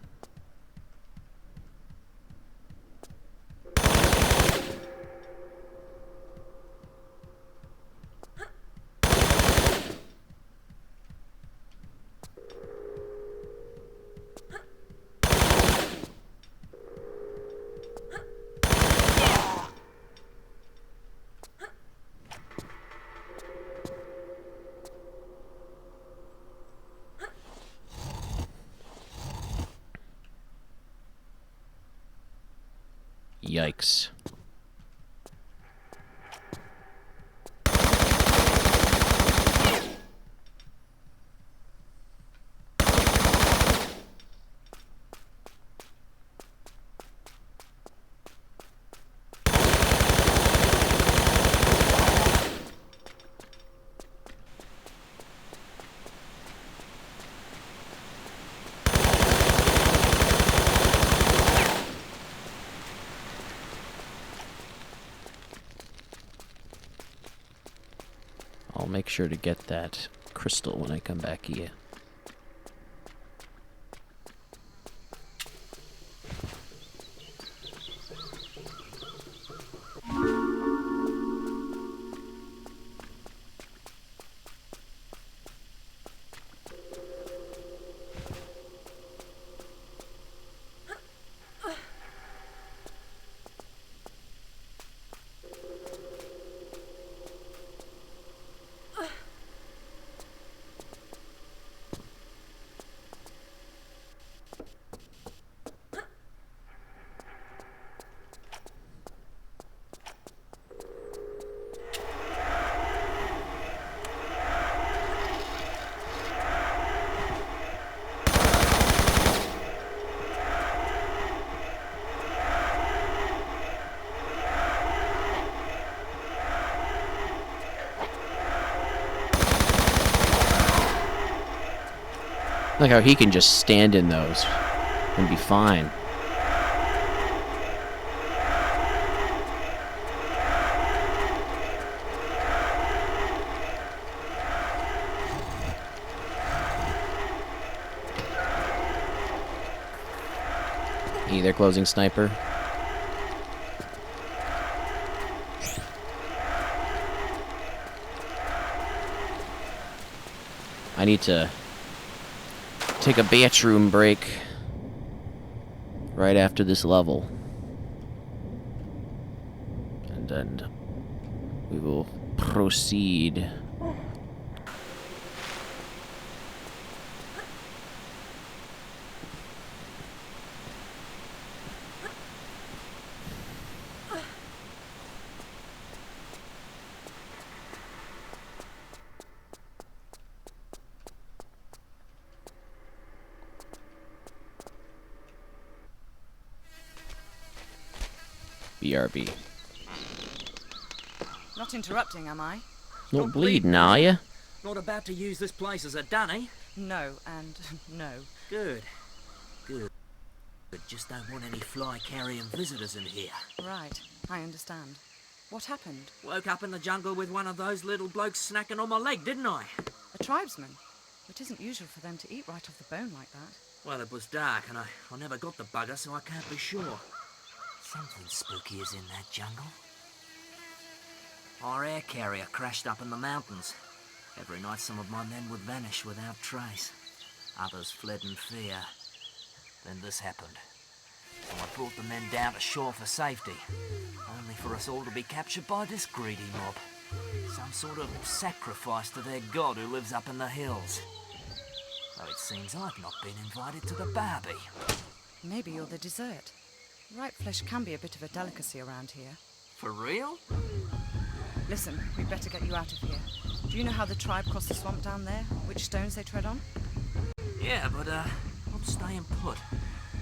Yikes. I'll make sure to get that crystal when I come back here. Like how he can just stand in those and be fine. Hey there, closing sniper. I need to take a bathroom break right after this level. And then we will proceed. BRB. Not interrupting, am I? No bleeding, are ya? Not about to use this place as a dunny? No, and no. Good. Good. But just don't want any fly-carrying visitors in here. Right, I understand. What happened? Woke up in the jungle with one of those little blokes snacking on my leg, didn't I? A tribesman? It isn't usual for them to eat right off the bone like that. Well, it was dark and I never got the bugger, so I can't be sure. Something spooky is in that jungle. Our air carrier crashed up in the mountains. Every night some of my men would vanish without trace. Others fled in fear. Then this happened. So I brought the men down to shore for safety. Only for us all to be captured by this greedy mob. Some sort of sacrifice to their god who lives up in the hills. Though it seems I've not been invited to the barbie. Maybe you're the dessert. Ripe flesh can be a bit of a delicacy around here. For real? Listen, we'd better get you out of here. Do you know how the tribe crossed the swamp down there? Which stones they tread on? Yeah, but I'm staying put.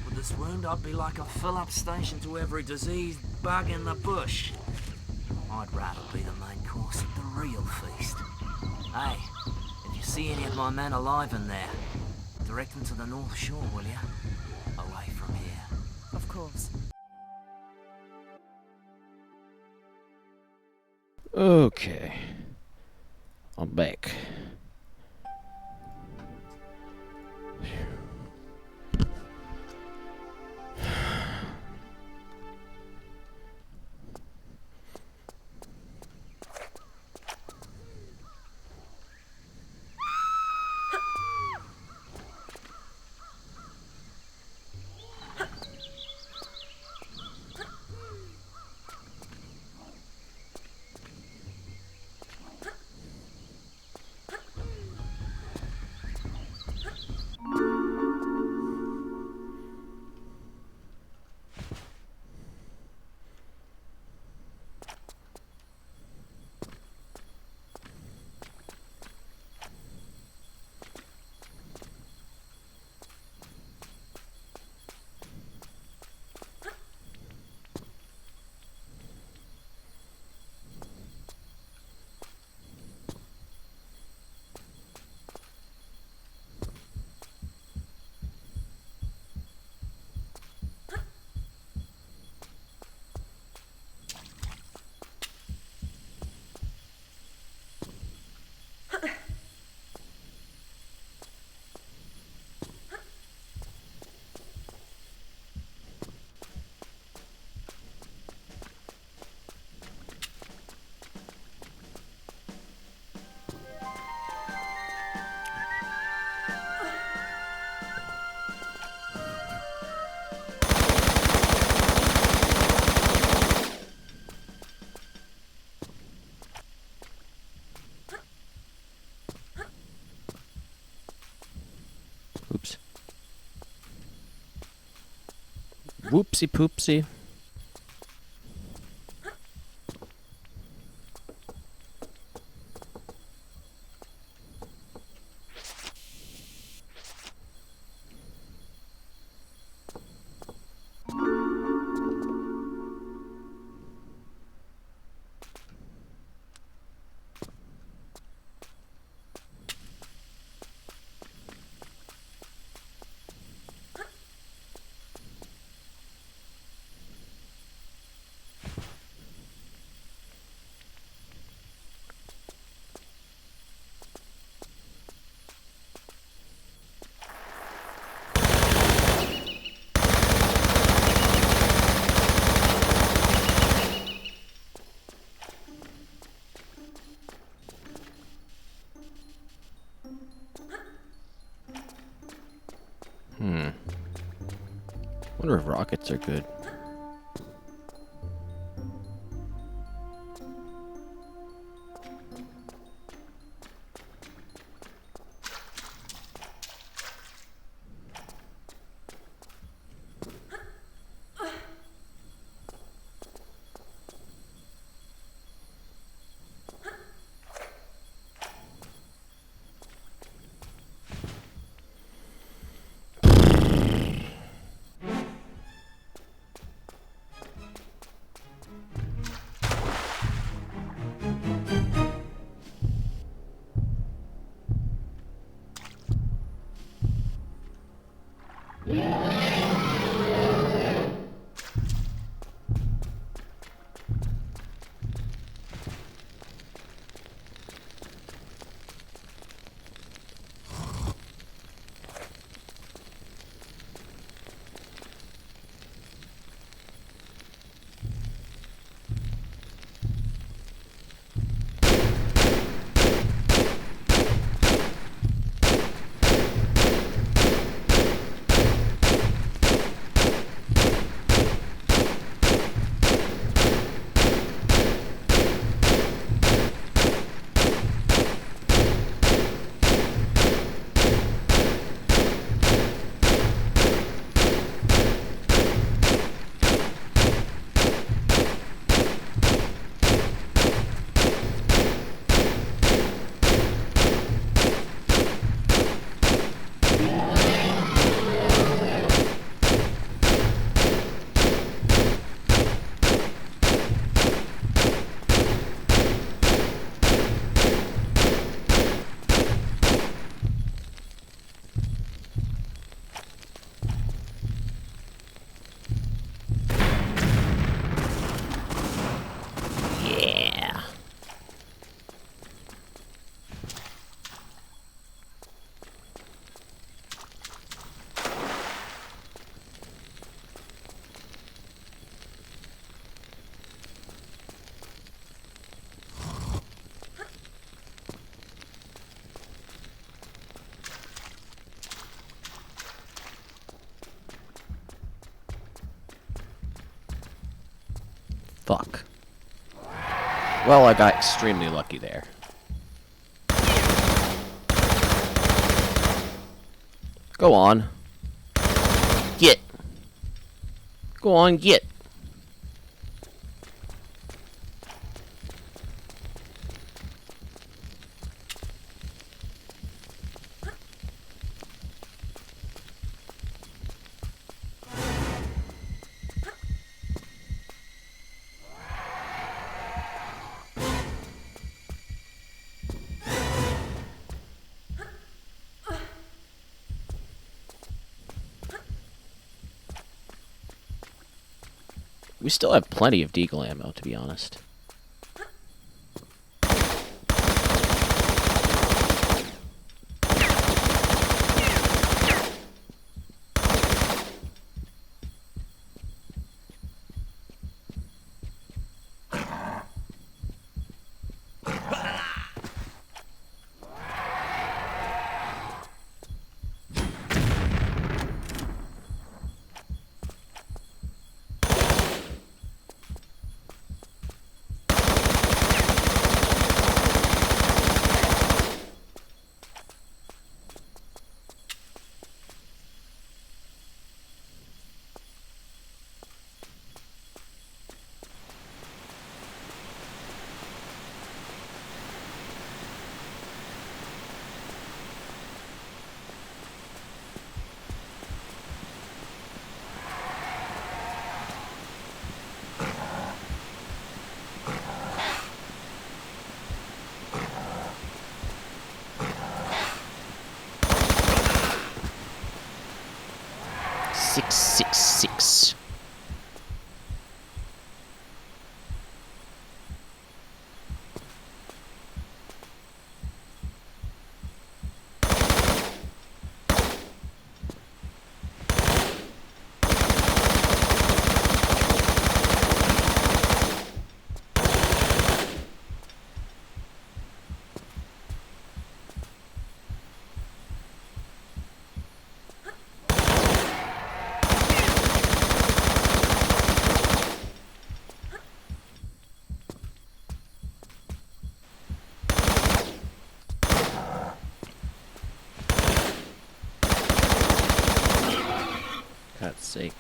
With this wound, I'd be like a fill-up station to every diseased bug in the bush. I'd rather be the main course at the real feast. Hey, if you see any of my men alive in there, direct them to the North Shore, will you? Away from here. Of course. Okay. I'm back. Oops. Whoopsie poopsie. Wonder if rockets are good. Fuck. Well, I got extremely lucky there. Go on. Get. Go on, get. We still have plenty of deagle ammo, to be honest. 666. God's sake.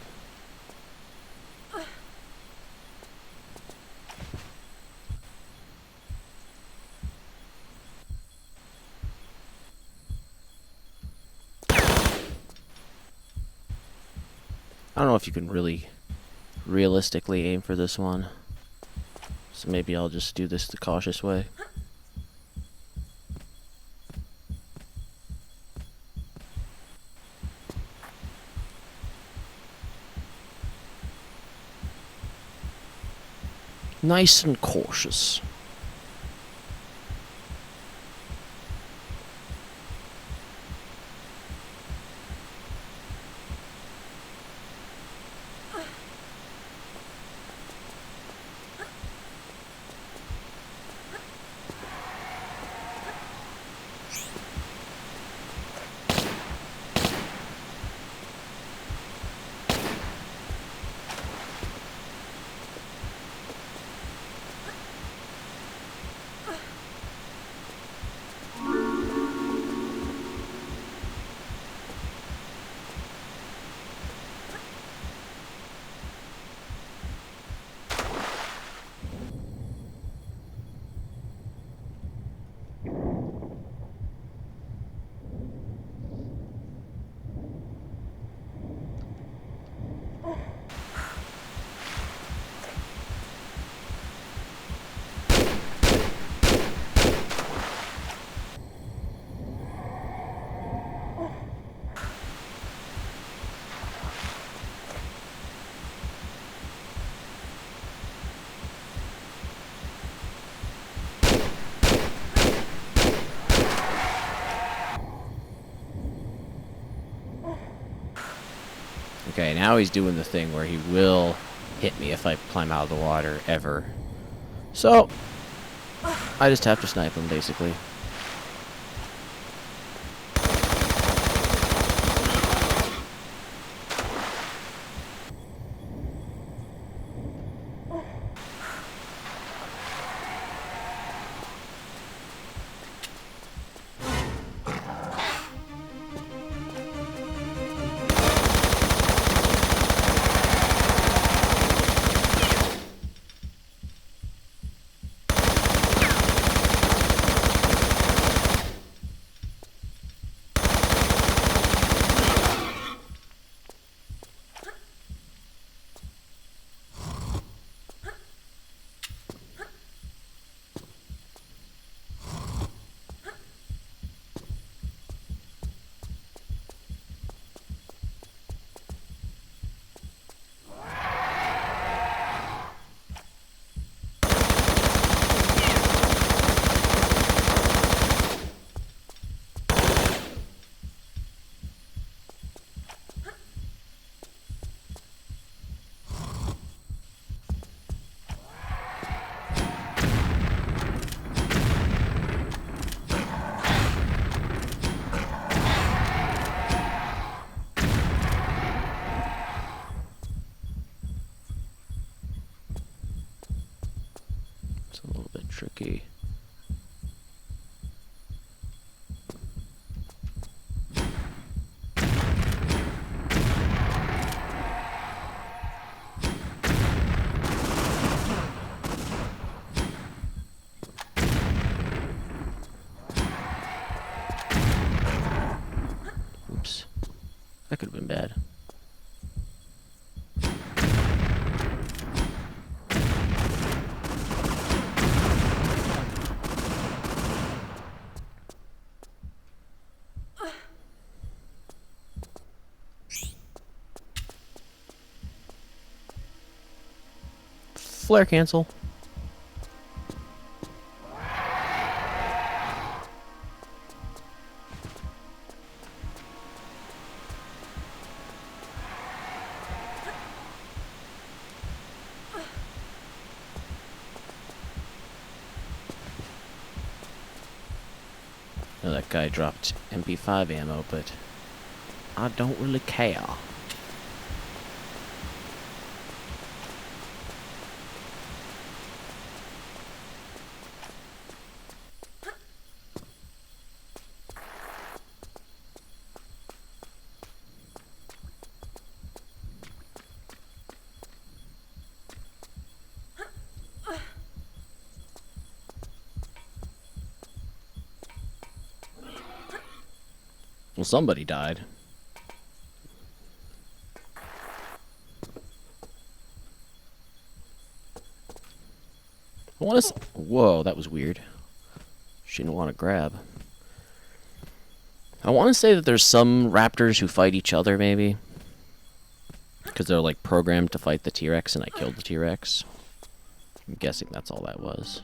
I don't know if you can really realistically aim for this one. So maybe I'll just do this the cautious way. Nice and cautious. Okay, now he's doing the thing where he will hit me if I climb out of the water, ever. So, I just have to snipe him, basically. It's a little bit tricky. Oops. That could have been bad. flare cancel. Now that guy dropped MP5 ammo, but I don't really care. Well, somebody died. I want to. Whoa, that was weird. She didn't want to grab. I want to say that there's some raptors who fight each other, maybe. Because they're like programmed to fight the T-Rex, and I killed the T-Rex. I'm guessing that's all that was.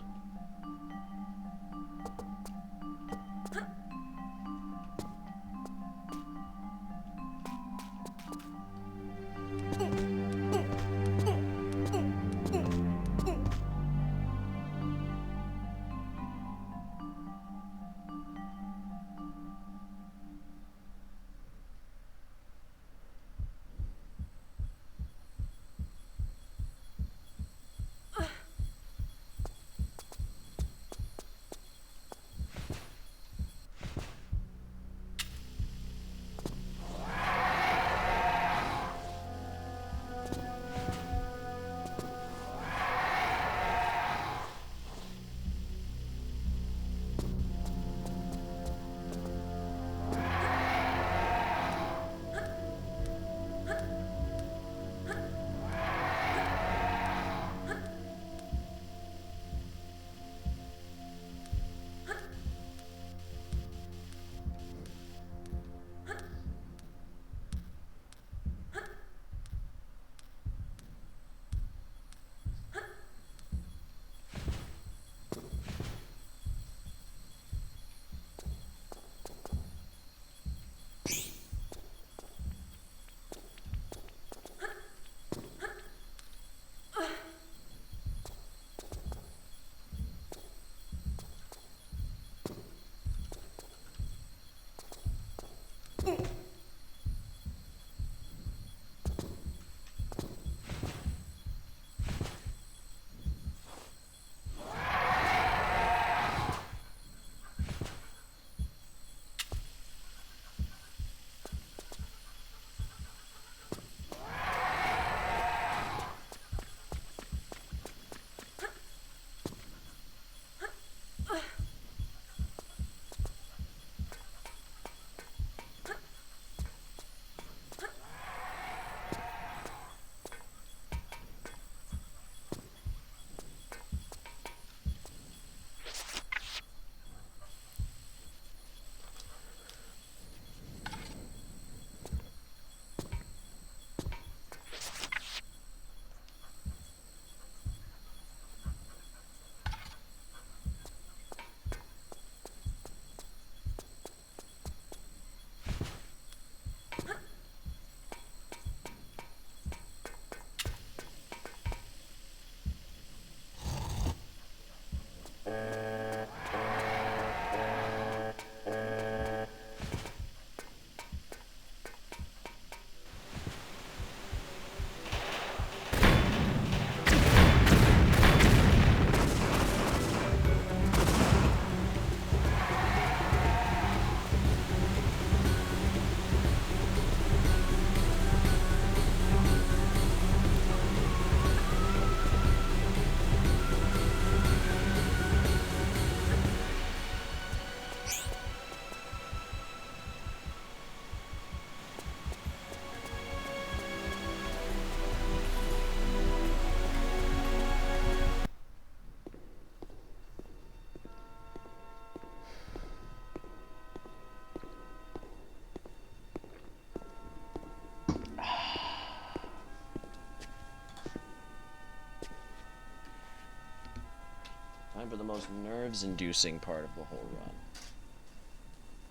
most nerves-inducing part of the whole run.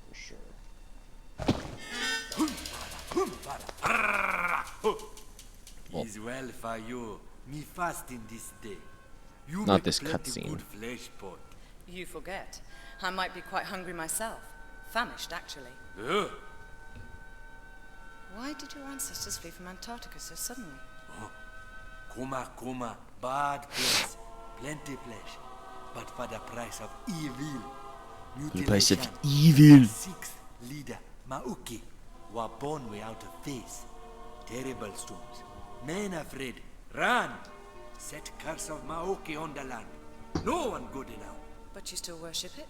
For sure. Well, Is well for you. Me fasting this day. You not make this plenty cutscene. good flesh pot. You forget. I might be quite hungry myself. Famished, actually. Ugh. Why did your ancestors flee from Antarctica so suddenly? Kuma, bad place. Plenty flesh. But for the price of evil. The price of Mutilation. evil. Sixth leader, Mauki, were born without a face. Terrible storms. Men afraid. Run! Set curse of Maoki on the land. No one good enough. But you still worship it?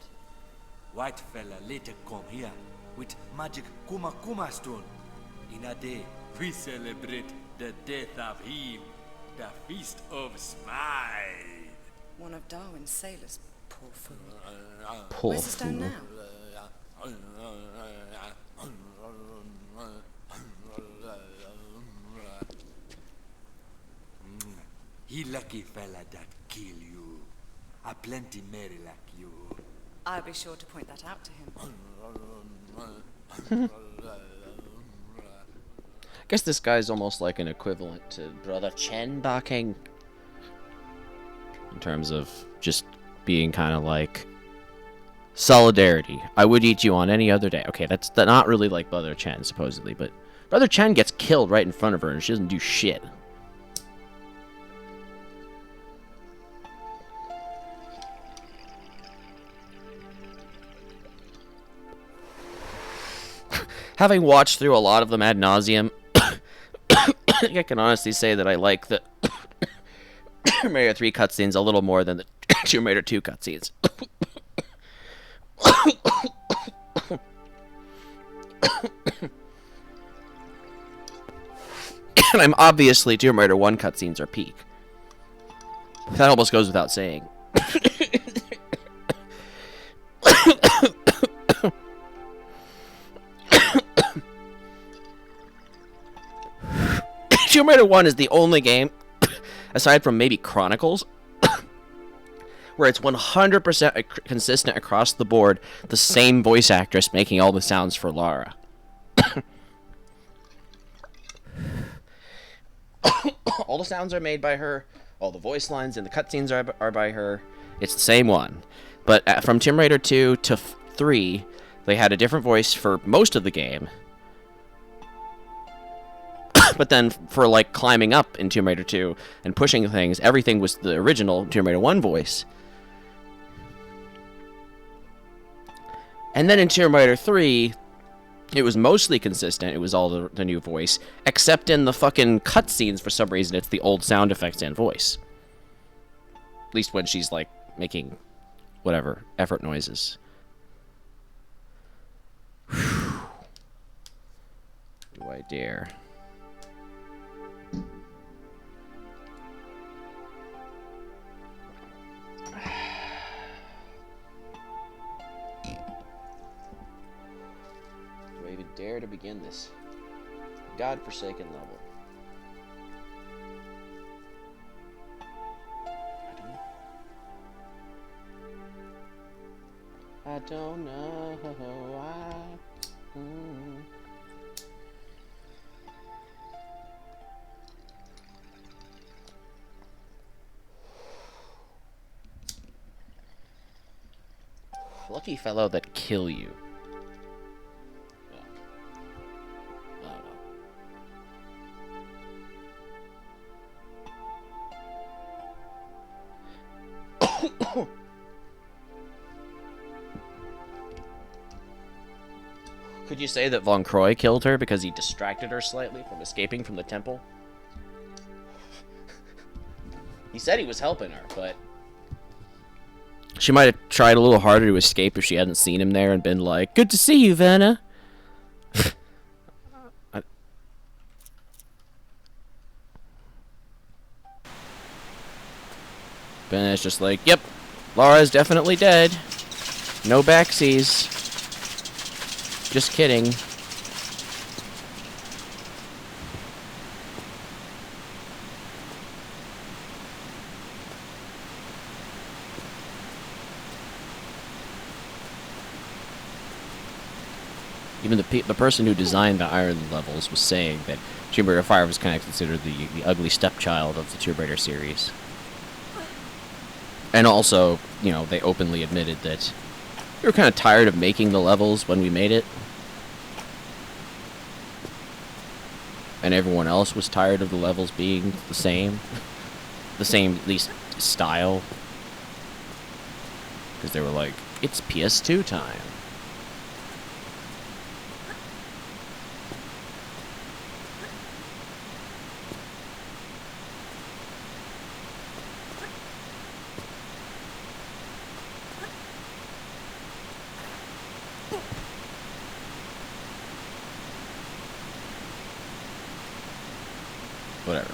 White fella later come here with magic Kuma stone. In a day, we celebrate the death of him. The Feast of Smile. One of Darwin's sailors. Poor fool. Poor Where's the stone fool. now? He lucky fella that kill you. A plenty merry like you. I'll be sure to point that out to him. I guess this guy's almost like an equivalent to Brother Chen barking. In terms of just being kind of like solidarity. I would eat you on any other day. Okay, that's not really like Brother Chen, supposedly, but Brother Chen gets killed right in front of her and she doesn't do shit. Having watched through a lot of them ad nauseum, I can honestly say that I like the Tomb Raider 3 cutscenes a little more than the Tomb Raider 2 cutscenes. And I'm obviously Tomb Raider 1 cutscenes are peak. That almost goes without saying. Tomb Raider 1 is the only game, aside from maybe Chronicles, where it's 100% consistent across the board, the same voice actress making all the sounds for Lara. All the sounds are made by her, all the voice lines and the cutscenes are by her. It's the same one. But from Tomb Raider 2 to 3, they had a different voice for most of the game. But then for like climbing up in Tomb Raider 2 and pushing things, everything was the original Tomb Raider 1 voice. And then in Tomb Raider 3, it was mostly consistent. It was all the new voice, except in the fucking cutscenes for some reason it's the old sound effects and voice. At least when she's like making whatever effort noises. Do I dare? Do I even dare to begin this godforsaken level? I don't know why. Lucky fellow that kill you. I don't know. Could you say that Von Croy killed her because he distracted her slightly from escaping from the temple? He said he was helping her, but she might have tried a little harder to escape if she hadn't seen him there and been like, "Good to see you, Vanna." Vanna's just like, "Yep, Lara's definitely dead. No backsies. Just kidding." Even the person who designed the iron levels was saying that Tomb Raider 5 was kind of considered the ugly stepchild of the Tomb Raider series. And also, you know, they openly admitted that we were kind of tired of making the levels when we made it. And everyone else was tired of the levels being the same. The same, at least, style. Because they were like, it's PS2 time. Whatever.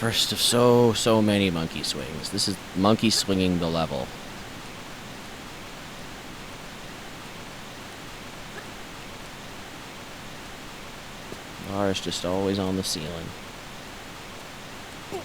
First of so many monkey swings. This is monkey swinging the level. Lara's just always on the ceiling. For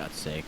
God's sake.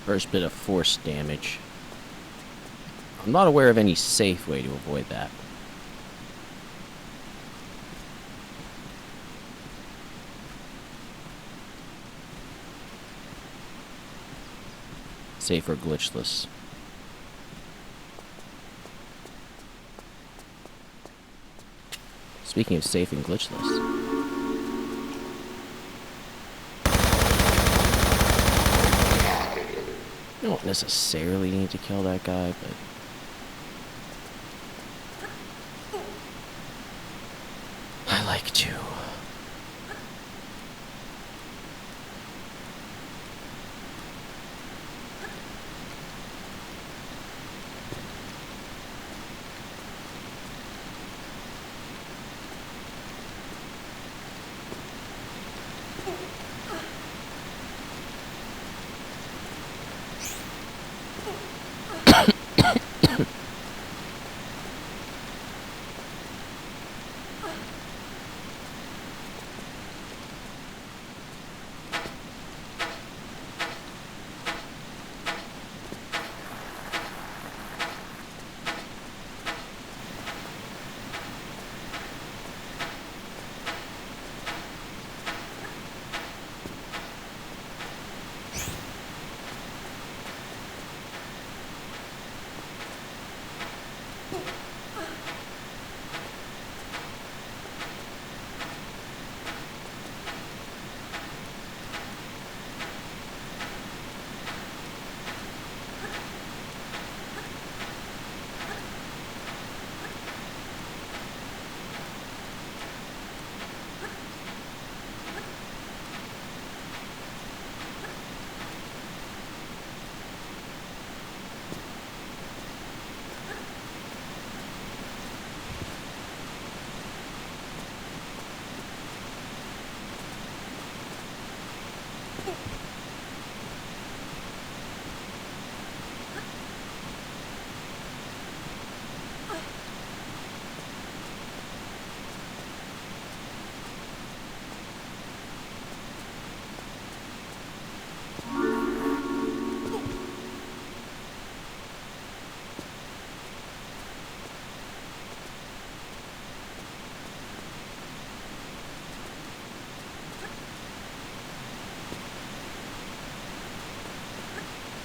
First bit of force damage. I'm not aware of any safe way to avoid that. Safe or glitchless. Speaking of safe and glitchless. You don't necessarily need to kill that guy, but... I like to.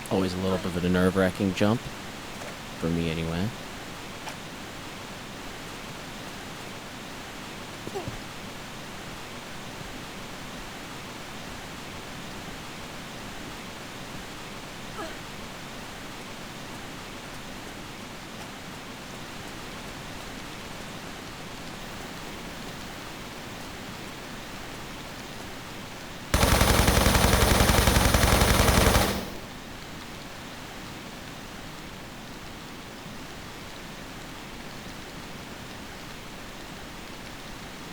Always a little bit of a nerve-wracking jump. For me, anyway.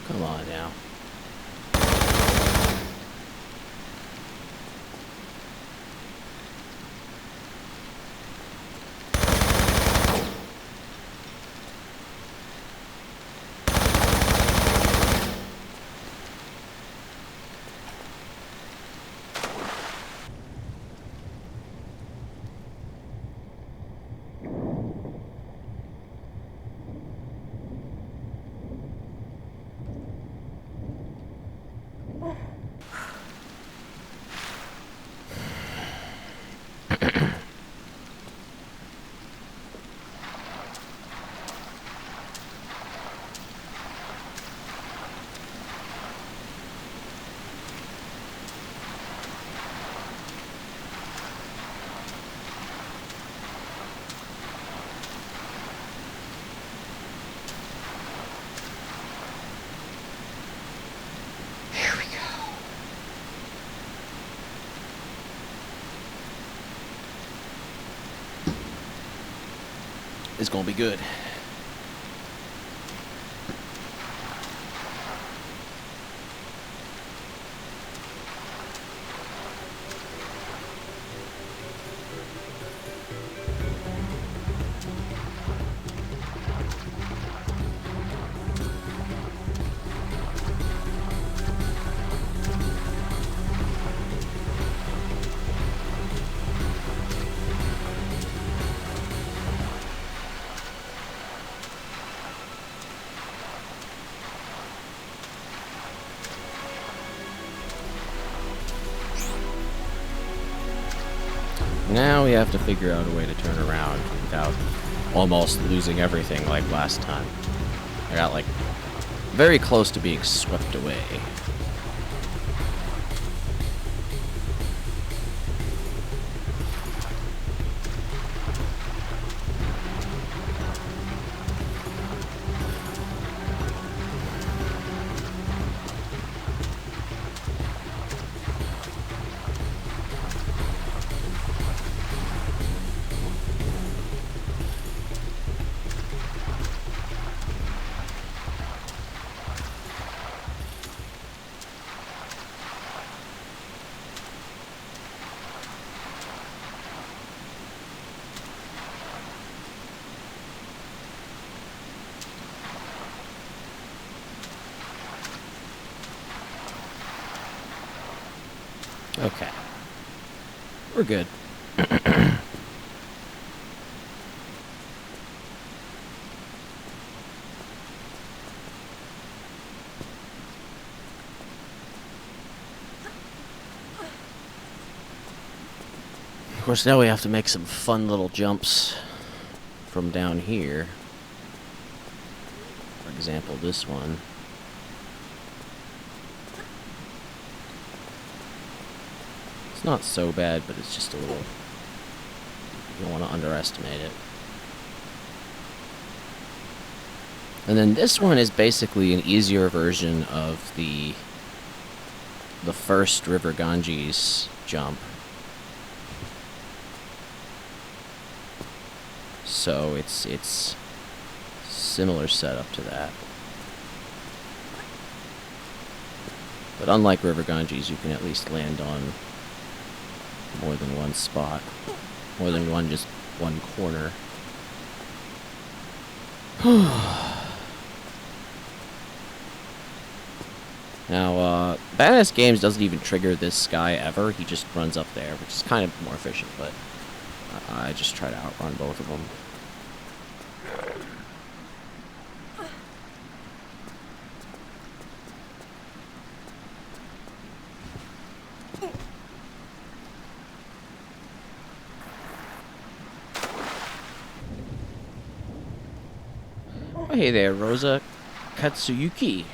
Come on now. It's gonna be good. Now we have to figure out a way to turn around without almost losing everything like last time. I got like very close to being swept away. Okay. We're good. Of course, now we have to make some fun little jumps from down here. For example, this one. It's not so bad, but it's just a little... You don't want to underestimate it. And then this one is basically an easier version of the first River Ganges jump. So it's similar setup to that. But unlike River Ganges, you can at least land on more than one spot. More than just one corner. Now, Badass Games doesn't even trigger this guy ever. He just runs up there, which is kind of more efficient, but I just try to outrun both of them. Oh, hey there, Rosa Katsuyuki.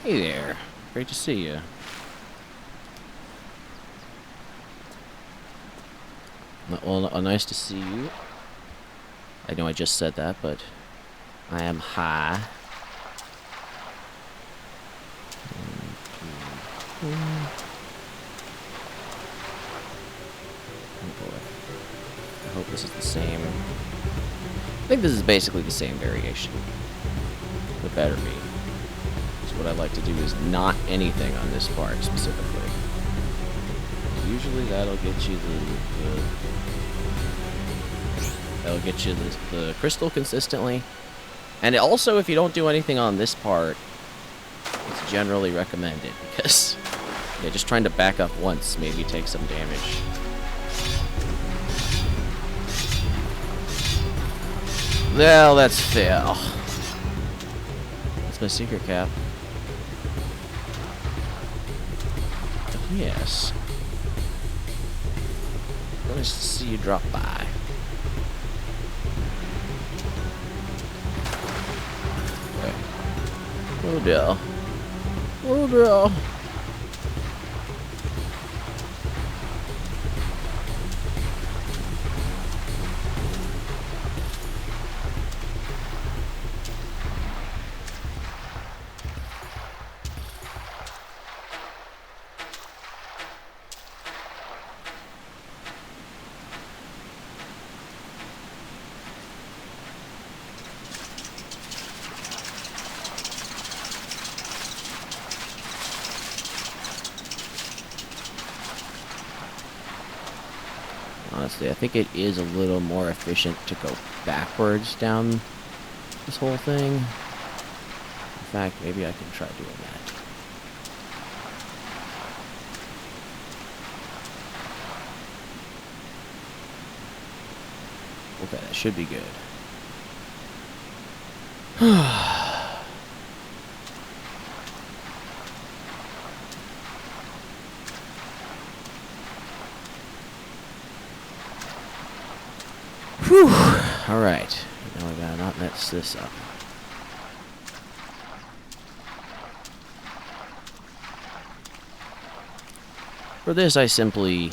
Hey there. Great to see you. Well, nice to see you. I know I just said that, but I am high. Oh boy. I hope this is the same. I think this is basically the same variation. It better be. So what I like to do is not anything on this part specifically. Usually that'll get you the crystal consistently. And also, if you don't do anything on this part, it's generally recommended, because yeah, just trying to back up once maybe take some damage. Well, that's fair. That's my secret cap. Yes. Nice to see you drop by. Okay. Oh dear. Oh dear. Honestly, I think it is a little more efficient to go backwards down this whole thing. In fact, maybe I can try doing that. Okay, that should be good. Whew. Alright. Now I gotta not mess this up. For this, I simply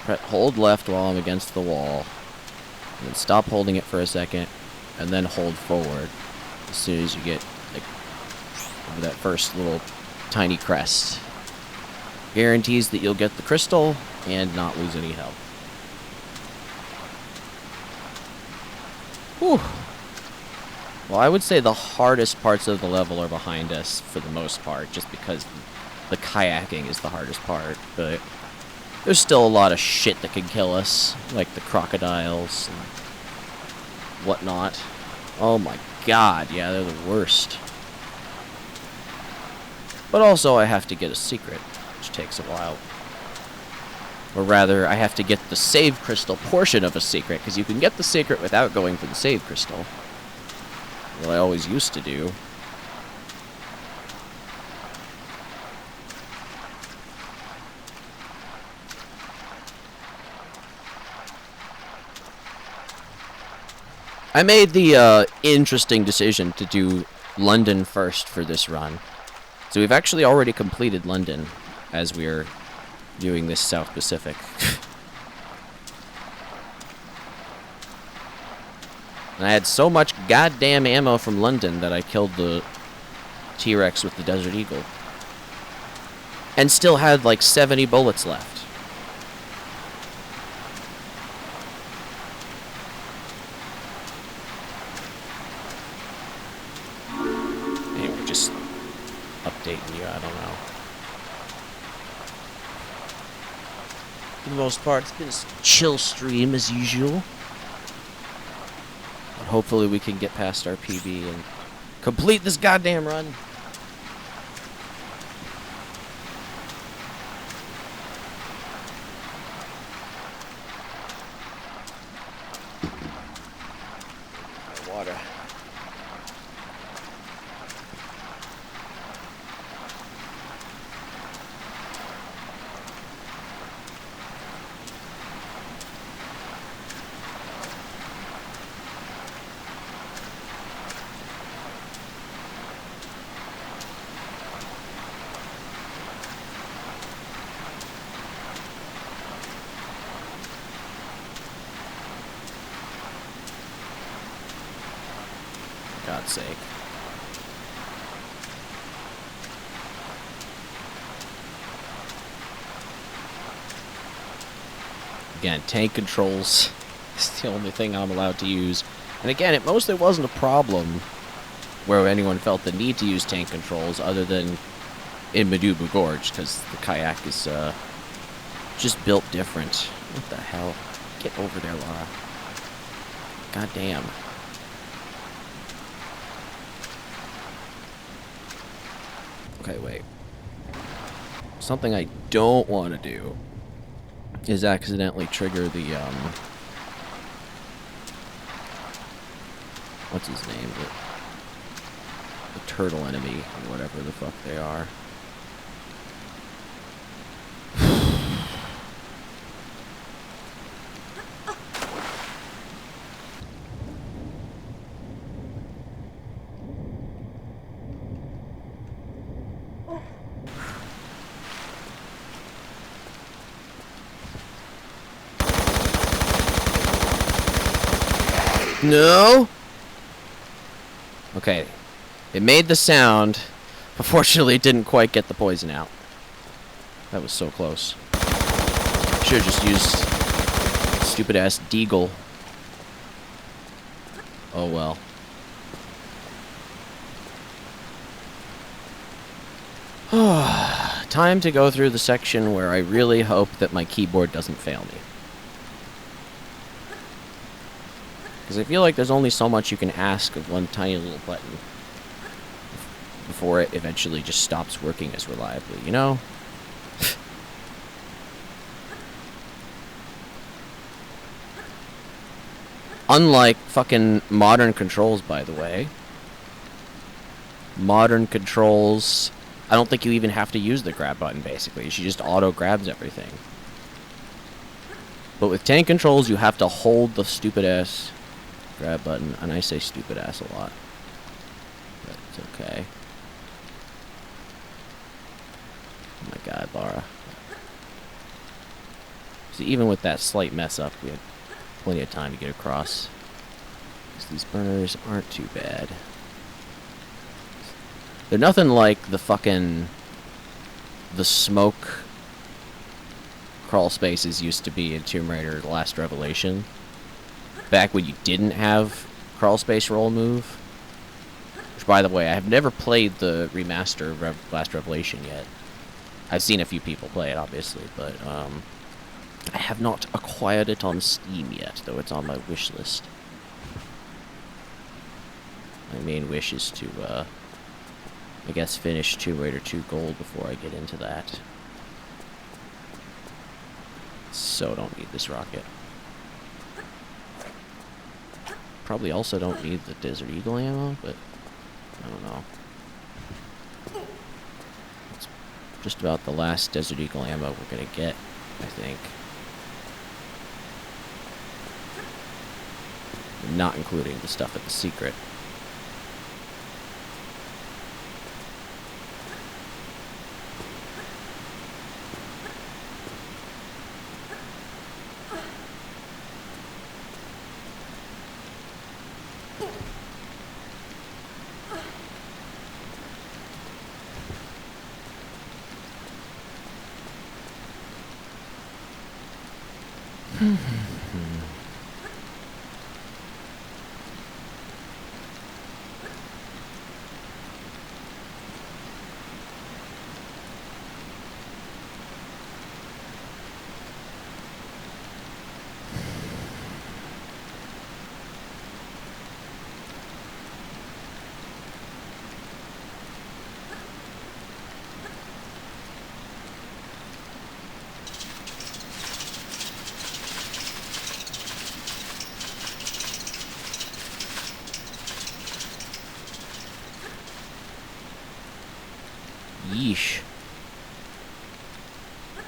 hold left while I'm against the wall, and then stop holding it for a second, and then hold forward as soon as you get like over that first little tiny crest. Guarantees that you'll get the crystal and not lose any health. Whew. Well, I would say the hardest parts of the level are behind us for the most part, just because the kayaking is the hardest part, but there's still a lot of shit that can kill us, like the crocodiles and whatnot. Oh my god, yeah, they're the worst. But also, I have to get a secret, which takes a while. Or rather, I have to get the save crystal portion of a secret, because you can get the secret without going for the save crystal. What I always used to do. I made the interesting decision to do London first for this run. So we've actually already completed London as we're doing this South Pacific. And I had so much goddamn ammo from London that I killed the T-Rex with the Desert Eagle. And still had like 70 bullets left. Anyway, just updating you, I don't know. For the most part, it's been a chill stream as usual. But hopefully we can get past our PB and complete this goddamn run. Water. For God's sake. Again, tank controls is the only thing I'm allowed to use. And again, it mostly wasn't a problem where anyone felt the need to use tank controls other than in Madubu Gorge, because the kayak is just built different. What the hell? Get over there, Laura. God damn. Okay, wait. Something I don't want to do is accidentally trigger the, what's his name? The turtle enemy, or whatever the fuck they are. No? Okay. It made the sound. Unfortunately, it didn't quite get the poison out. That was so close. Should've just used stupid-ass deagle. Oh well. Time to go through the section where I really hope that my keyboard doesn't fail me. Because I feel like there's only so much you can ask of one tiny little button before it eventually just stops working as reliably, you know? Unlike fucking modern controls, by the way. Modern controls, I don't think you even have to use the grab button, basically. She just auto-grabs everything. But with tank controls, you have to hold the stupid-ass grab button, and I say stupid ass a lot, but it's okay. my god, Laura. See, even with that slight mess up, we had plenty of time to get across. Because these burners aren't too bad. They're nothing like the smoke crawl spaces used to be in Tomb Raider: The Last Revelation. Back when you didn't have crawl space roll move. Which, by the way, I have never played the remaster of Last Revelation yet. I've seen a few people play it, obviously, but I have not acquired it on Steam yet, though it's on my wish list. My main wish is to, I guess, finish Tomb Raider 2 Gold before I get into that. So don't need this rocket. Probably also don't need the Desert Eagle ammo, but I don't know. It's just about the last Desert Eagle ammo we're gonna get, I think. Not including the stuff at the secret. Yeesh.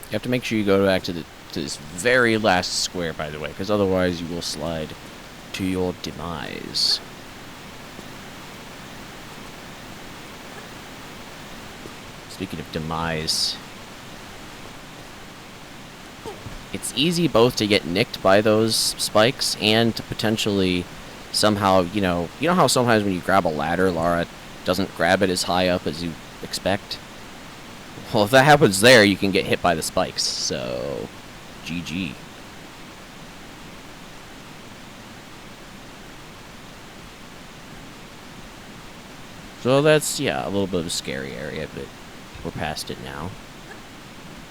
You have to make sure you go back to this very last square, by the way, because otherwise you will slide to your demise. Speaking of demise, it's easy both to get nicked by those spikes and to potentially somehow, you know how sometimes when you grab a ladder, Lara doesn't grab it as high up as you expect? Well, if that happens there, you can get hit by the spikes, so GG. So that's, yeah, a little bit of a scary area, but we're past it now.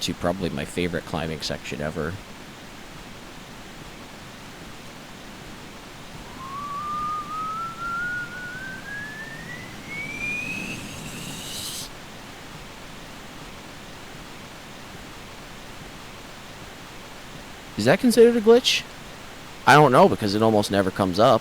To probably my favorite climbing section ever. Is that considered a glitch? I don't know, because it almost never comes up.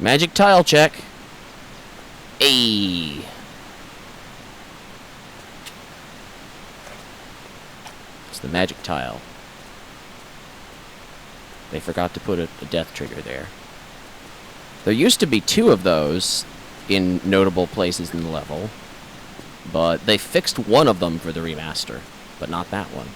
Magic tile check. Ayy. It's the magic tile. They forgot to put a death trigger there. There used to be 2 of those in notable places in the level, but they fixed one of them for the remaster, but not that one.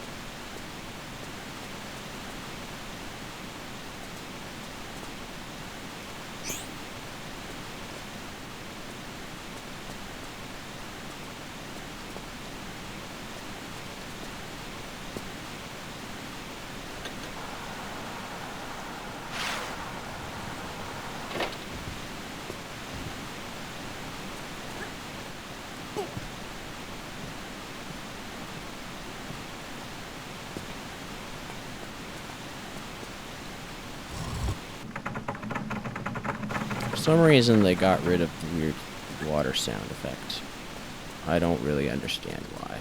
some reason they got rid of the weird water sound effect. I don't really understand why.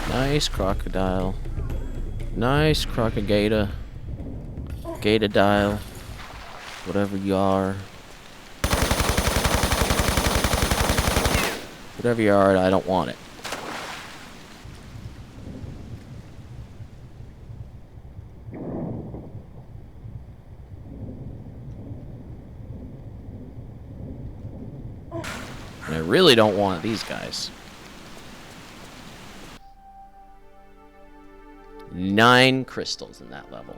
Nice crocodile. Nice crocodile. Gatodile. Whatever you are. Whatever you are, I don't want it. And I really don't want these guys. 9 crystals in that level.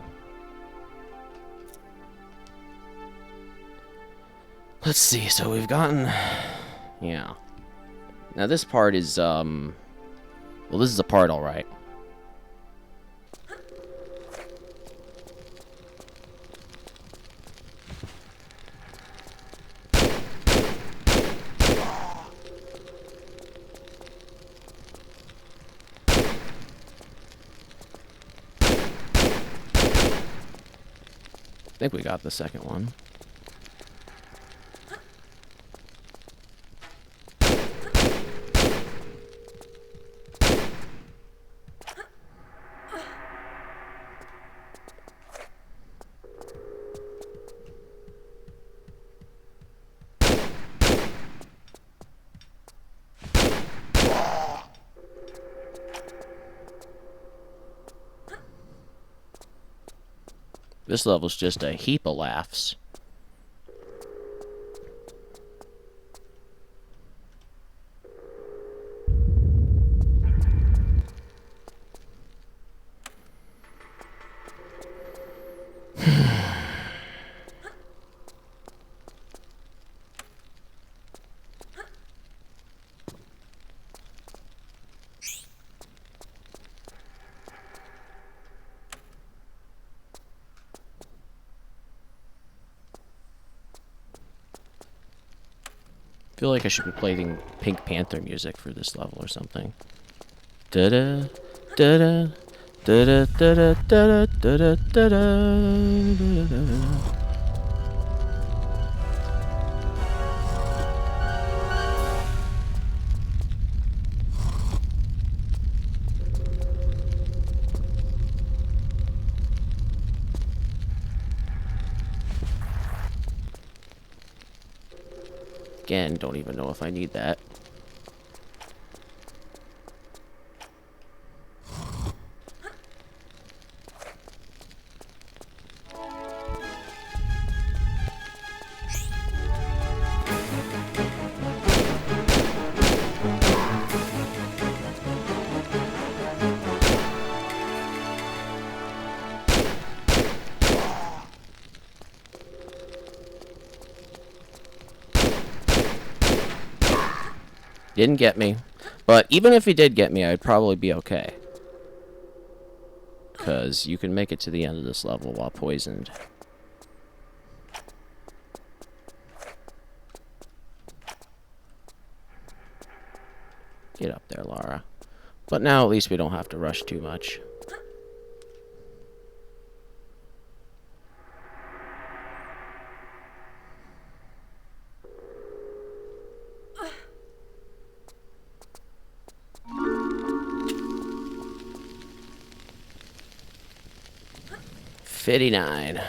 Let's see, so we've gotten... Yeah. Now this part is, well, this is a part, alright. I think we got the second one. This level's just a heap of laughs. I feel like I should be playing Pink Panther music for this level or something. Da-da, da-da, da-da, da-da, da-da, da-da, da-da, da-da. Again, don't even know if I need that. Didn't get me. But even if he did get me, I'd probably be okay. Because you can make it to the end of this level while poisoned. Get up there, Lara. But now at least we don't have to rush too much. $59.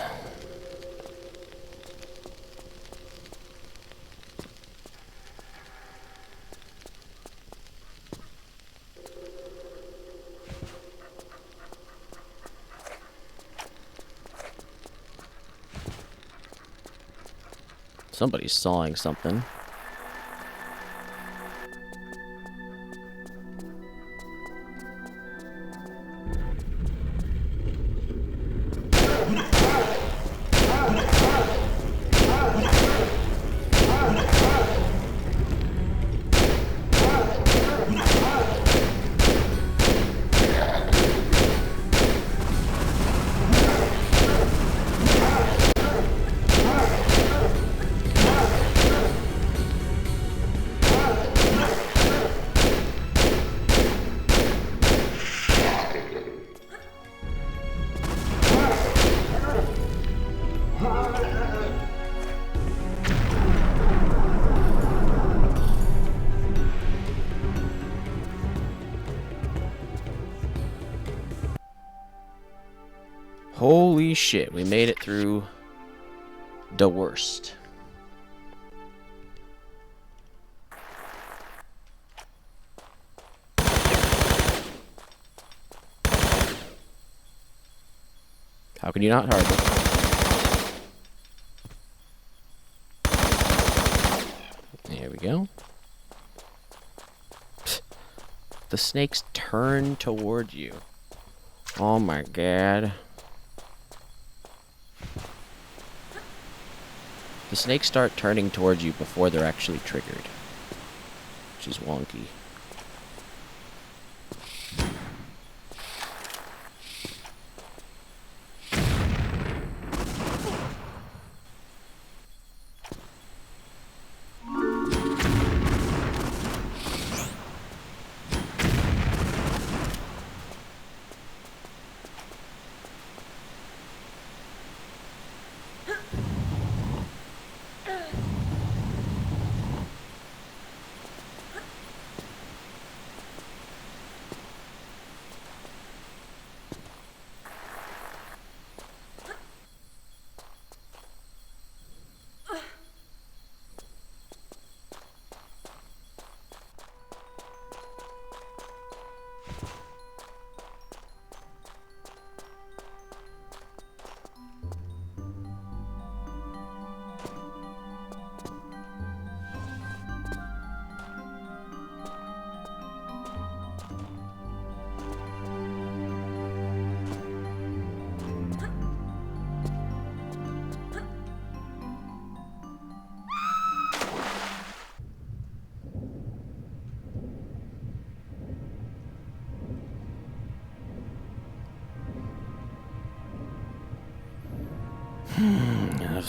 Somebody's sawing something. Holy shit, we made it through the worst. How can you not harbor? There we go. The snakes turn toward you. Oh my god. The snakes start turning towards you before they're actually triggered, which is wonky.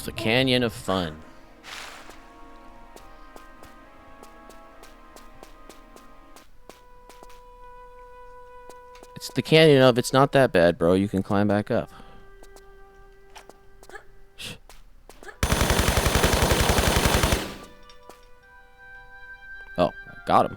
That's the Canyon of Fun. It's the Canyon of it's not that bad, bro. You can climb back up. Oh, I got him.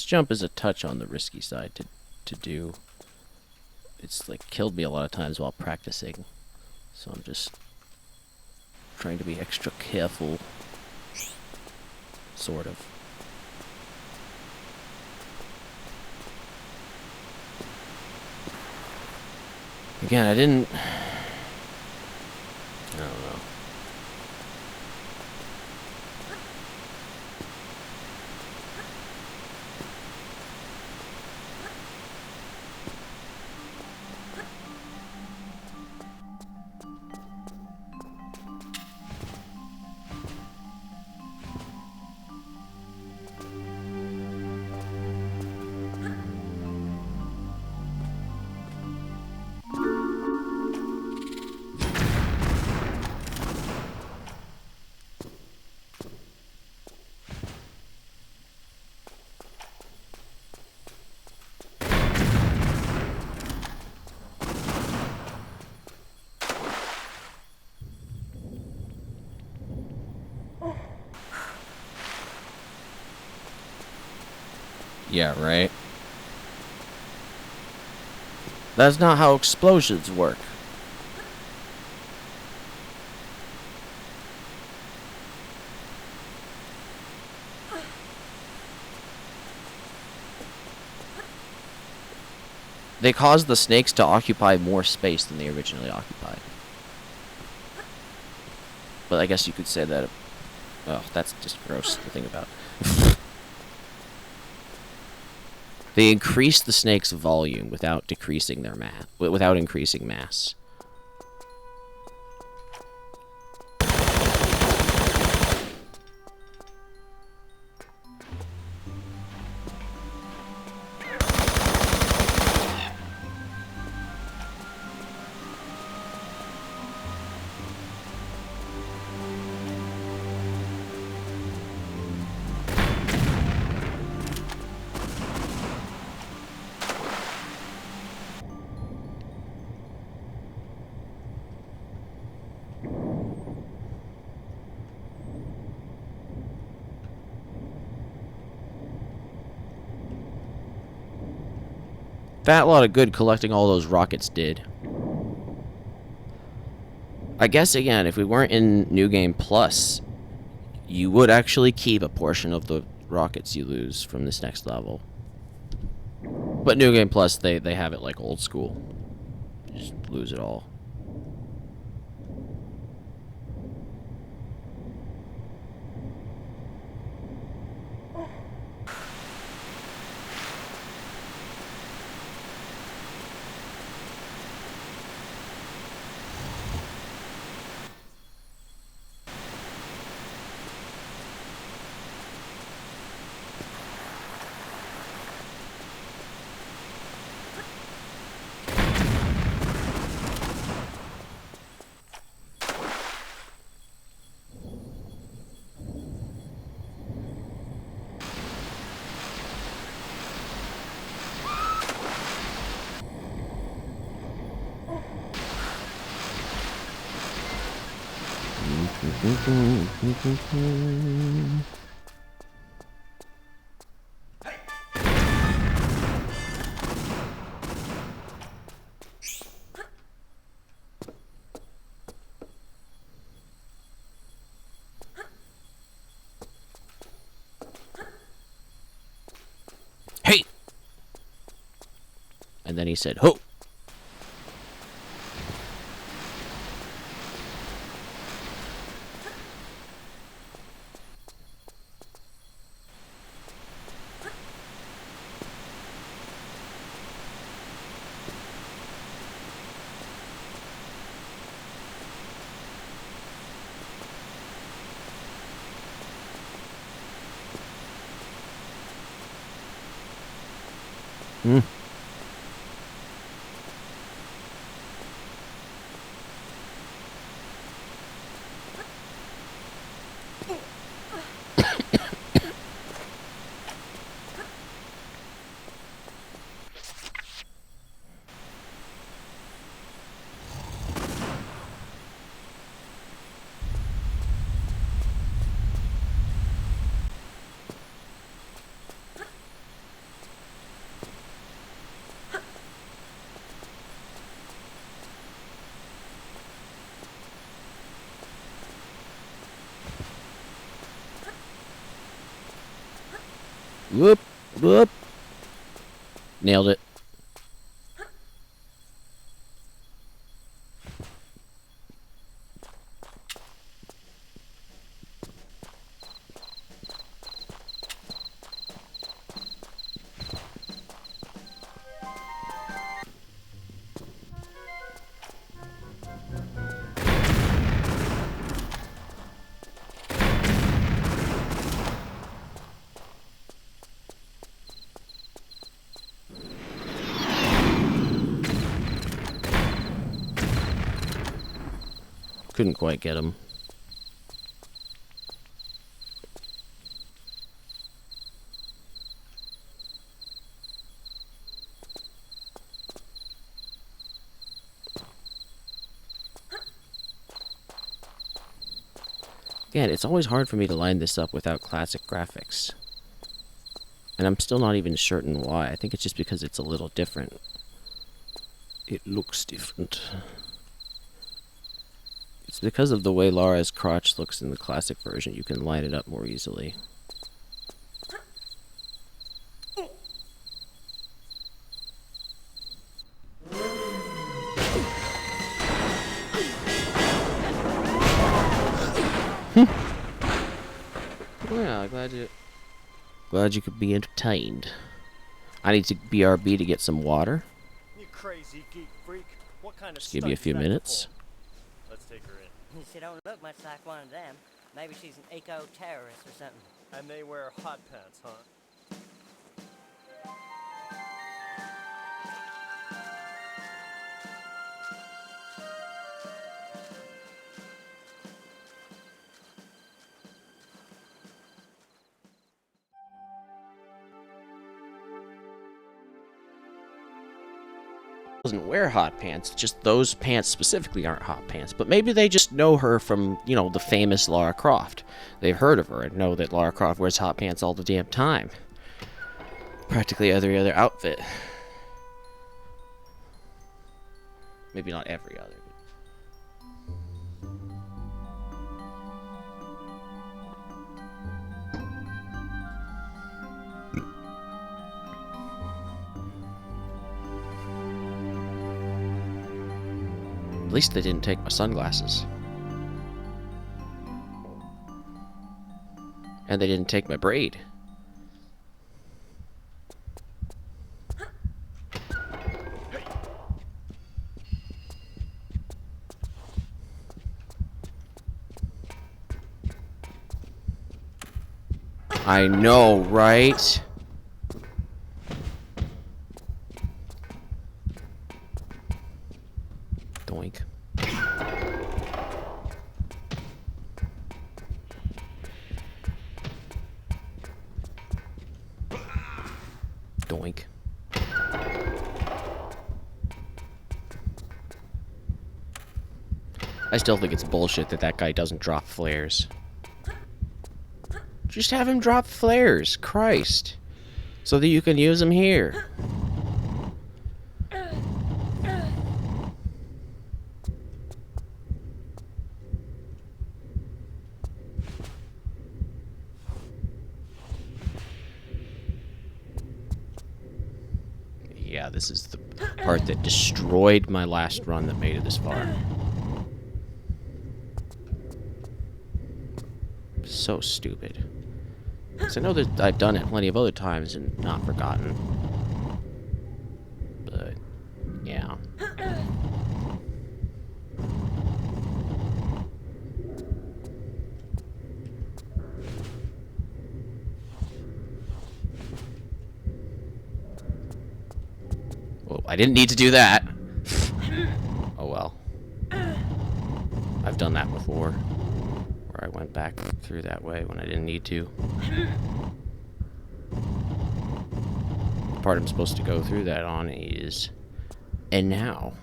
jump is a touch on the risky side to do. It's like killed me a lot of times while practicing. So I'm just trying to be extra careful. Sort of. Again, I don't know. Yeah, right? That's not how explosions work. They cause the snakes to occupy more space than they originally occupied. But I guess you could say that... Oh, that's just gross to think about. They increase the snake's volume without decreasing their mass, without increasing mass. That lot of good collecting all those rockets did. I guess, again, if we weren't in New Game Plus, you would actually keep a portion of the rockets you lose from this next level. But New Game Plus, they have it like old school. You just lose it all. Hey! And then he said, ho! Hmm. Whoop, whoop. Nailed it. Couldn't quite get him. Again, it's always hard for me to line this up without classic graphics. And I'm still not even certain why. I think it's just because it's a little different. It looks different. It's because of the way Lara's crotch looks in the classic version. You can line it up more easily. Well, glad you could be entertained. I need to BRB to get some water. You crazy geek freak. What kind of Just give you a few minutes. Let's take her in. She don't look much like one of them. Maybe she's an eco-terrorist or something. And they wear hot pants, huh? Doesn't wear hot pants, just those pants specifically aren't hot pants. But maybe they just know her from, you know, the famous Lara Croft. They've heard of her and know that Lara Croft wears hot pants all the damn time. Practically every other outfit. Maybe not every other. At least they didn't take my sunglasses. And they didn't take my braid. I know, right? Doink. Doink. I still think it's bullshit that that guy doesn't drop flares. Just have him drop flares, Christ. So that you can use them here. Yeah, this is the part that destroyed my last run that made it this far. So stupid. Because I know that I've done it plenty of other times and not forgotten. But, yeah. Well, I didn't need to do that. Oh well. I've done that before. Where I went back through that way when I didn't need to. The part I'm supposed to go through that on is... And now.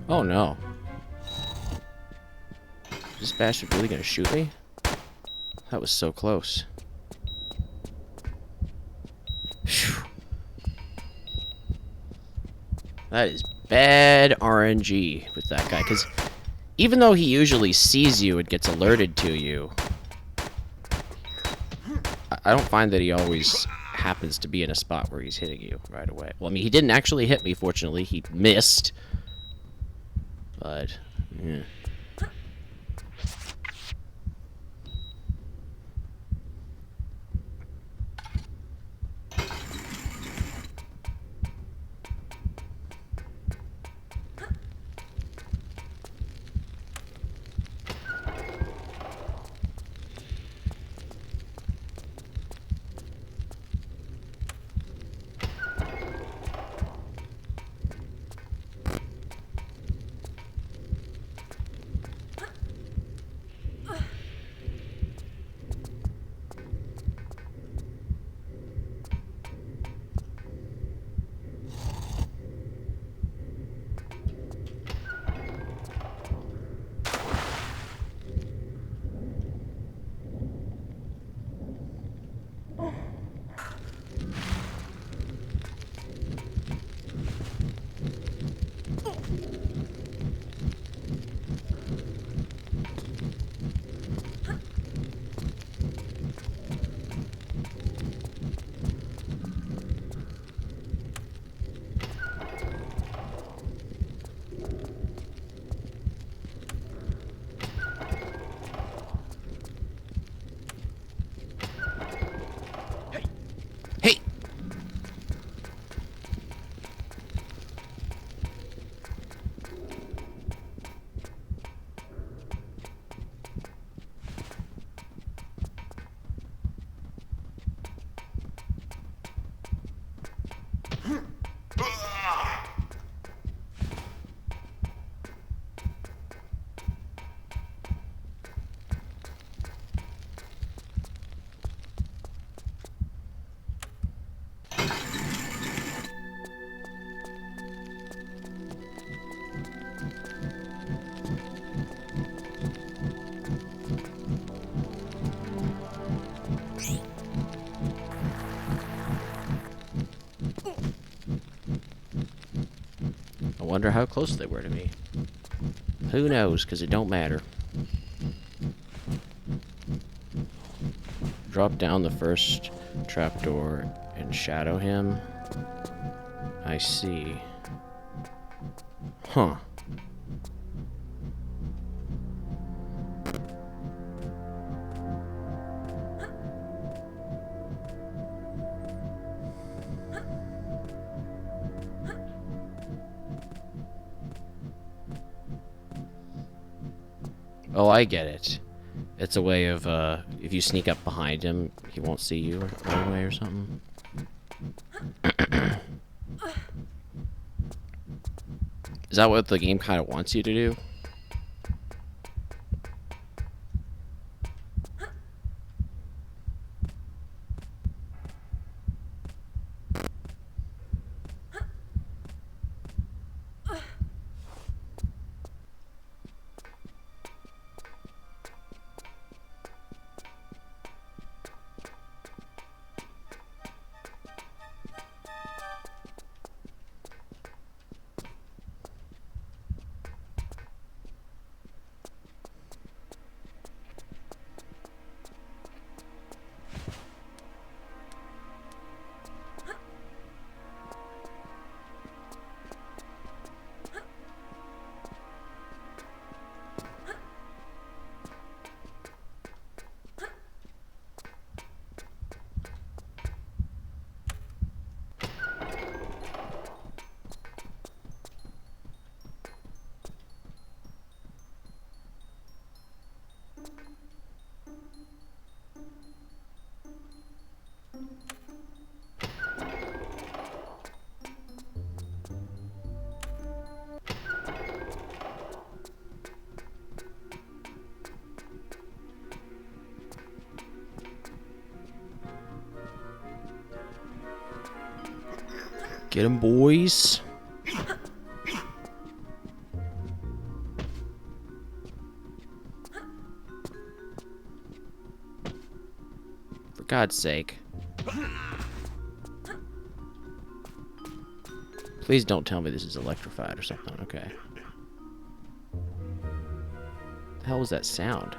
Oh no. Is this bastard really gonna shoot me? That was so close. Phew. That is bad RNG with that guy, because even though he usually sees you and gets alerted to you, I don't find that he always happens to be in a spot where he's hitting you right away. Well, I mean, he didn't actually hit me, fortunately. He missed. But, yeah. Hey! I wonder how close they were to me. Who knows, because it don't matter. Drop down the first trapdoor and shadow him. I see. Huh. Oh, I get it. It's a way of, if you sneak up behind him, he won't see you right away or something. Is that what the game kind of wants you to do? Get him, boys. God's sake. Please don't tell me this is electrified or something. Okay. The hell was that sound?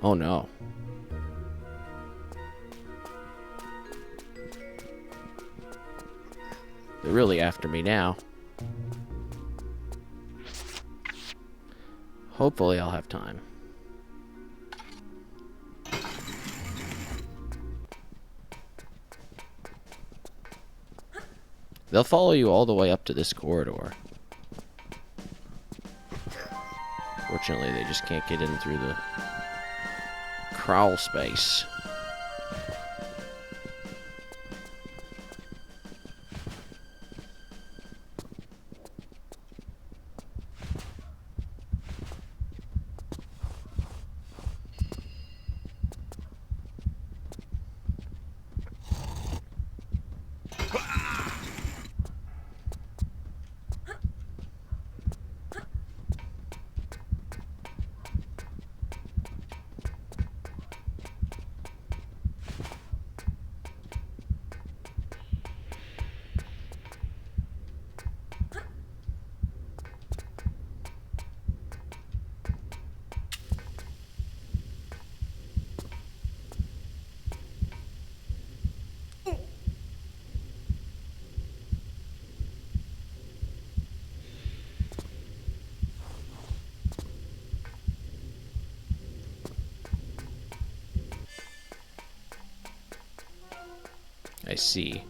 Oh no. They're really after me now. Hopefully I'll have time. They'll follow you all the way up to this corridor. Fortunately, they just can't get in through the crawl space. I see.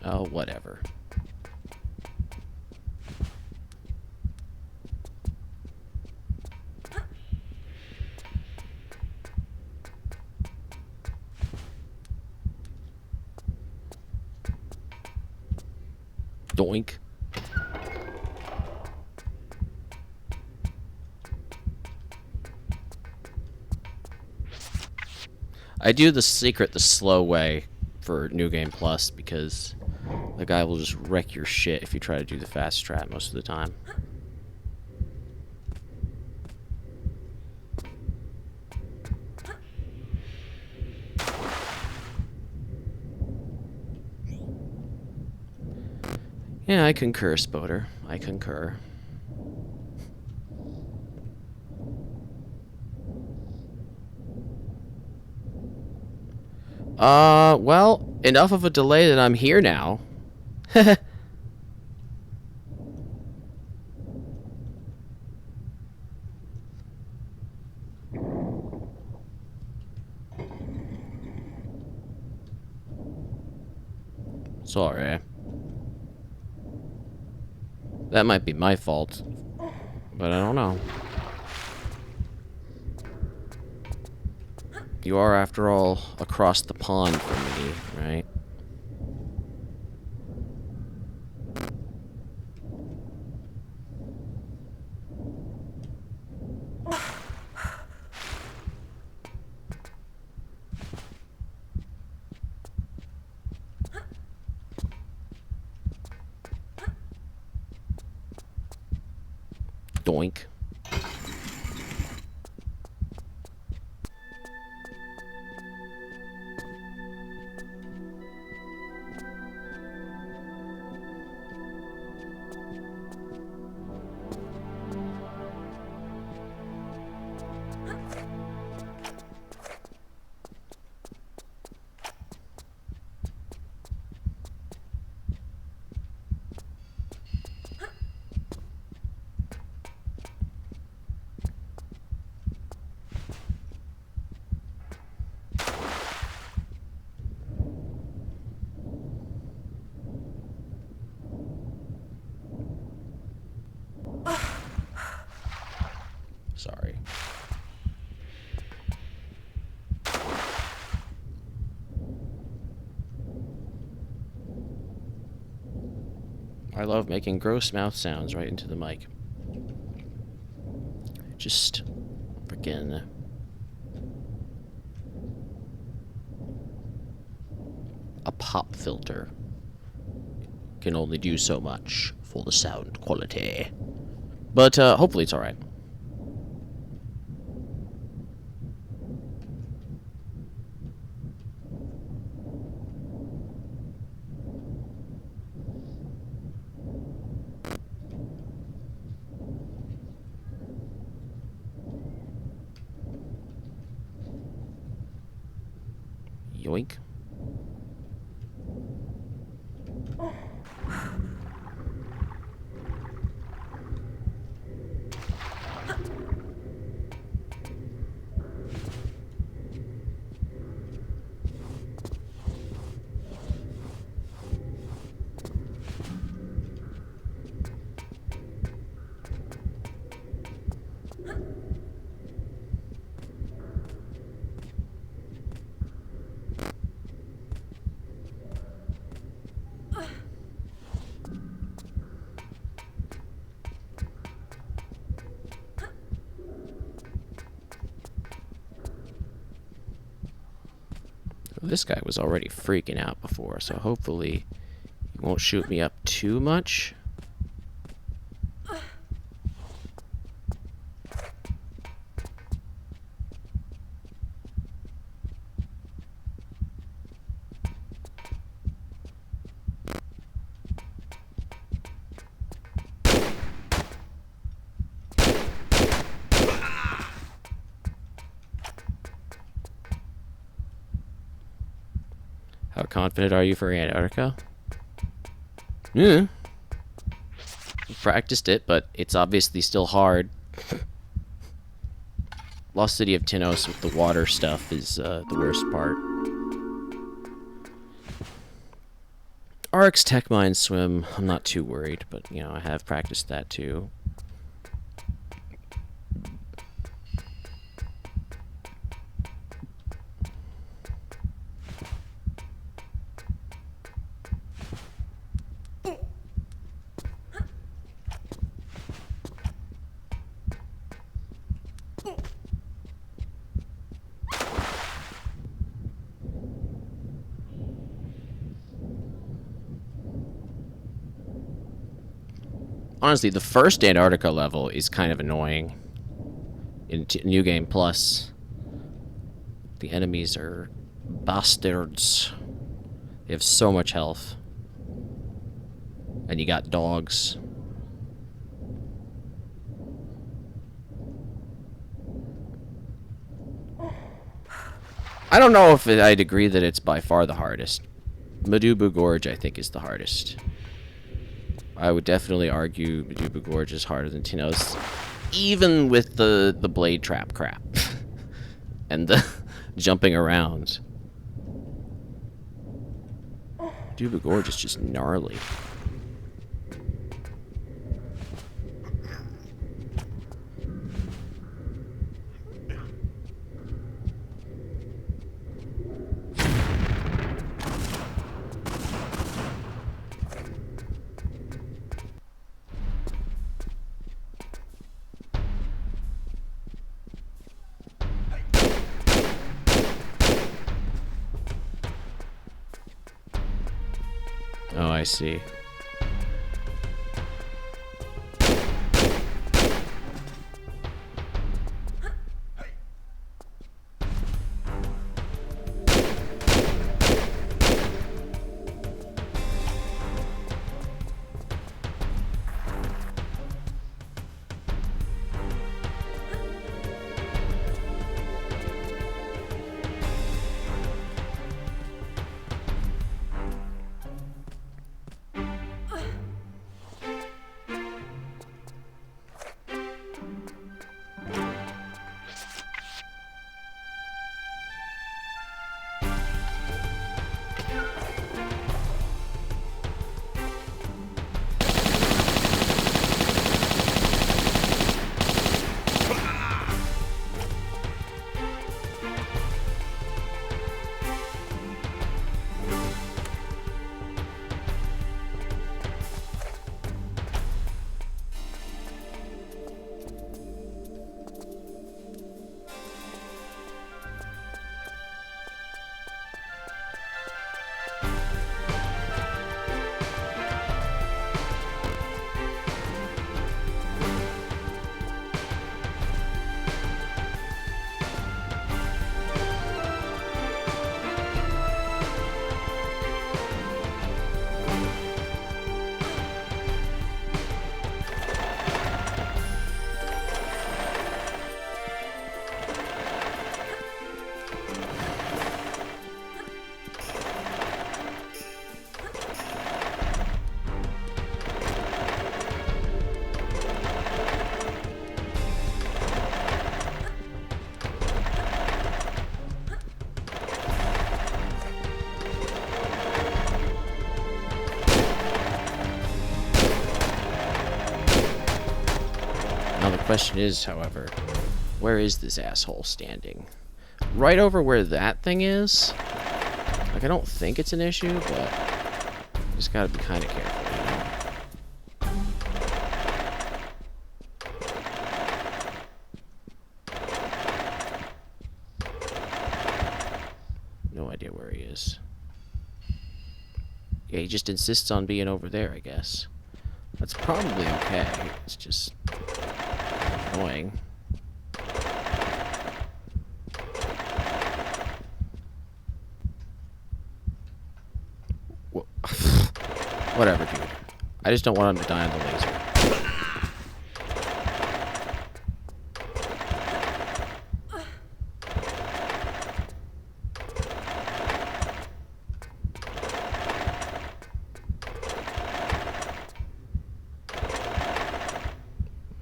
Oh, whatever. Doink. I do the secret the slow way for New Game Plus because the guy will just wreck your shit if you try to do the fast strat most of the time. Yeah, I concur, Spoder. I concur. Well, enough of a delay that I'm here now. Sorry. That might be my fault, but I don't know. You are, after all, across the pond from me, right? Doink. I love making gross mouth sounds right into the mic. Just freaking a pop filter can only do so much for the sound quality. But hopefully it's alright. Yoink. This guy was already freaking out before, so hopefully he won't shoot me up too much. How confident are you for Antarctica? Yeah. Practiced it, but it's obviously still hard. Lost City of Tinos with the water stuff is the worst part. Arc's Tech Mine Swim, I'm not too worried, but, you know, I have practiced that too. Honestly, the first Antarctica level is kind of annoying. In New Game Plus, the enemies are bastards. They have so much health. And you got dogs. I don't know if I'd agree that it's by far the hardest. Madubu Gorge, I think, is the hardest. I would definitely argue Madubu Gorge is harder than Tinos, even with the blade trap crap and the jumping around. Madubu Gorge is just gnarly. Oh, I see. Question is, however, where is this asshole standing? Right over where that thing is? Like, I don't think it's an issue, but just gotta be kind of careful, you know? No idea where he is. Yeah, he just insists on being over there, I guess. That's probably okay. It's just annoying. Whatever, dude. I just don't want him to die on the laser.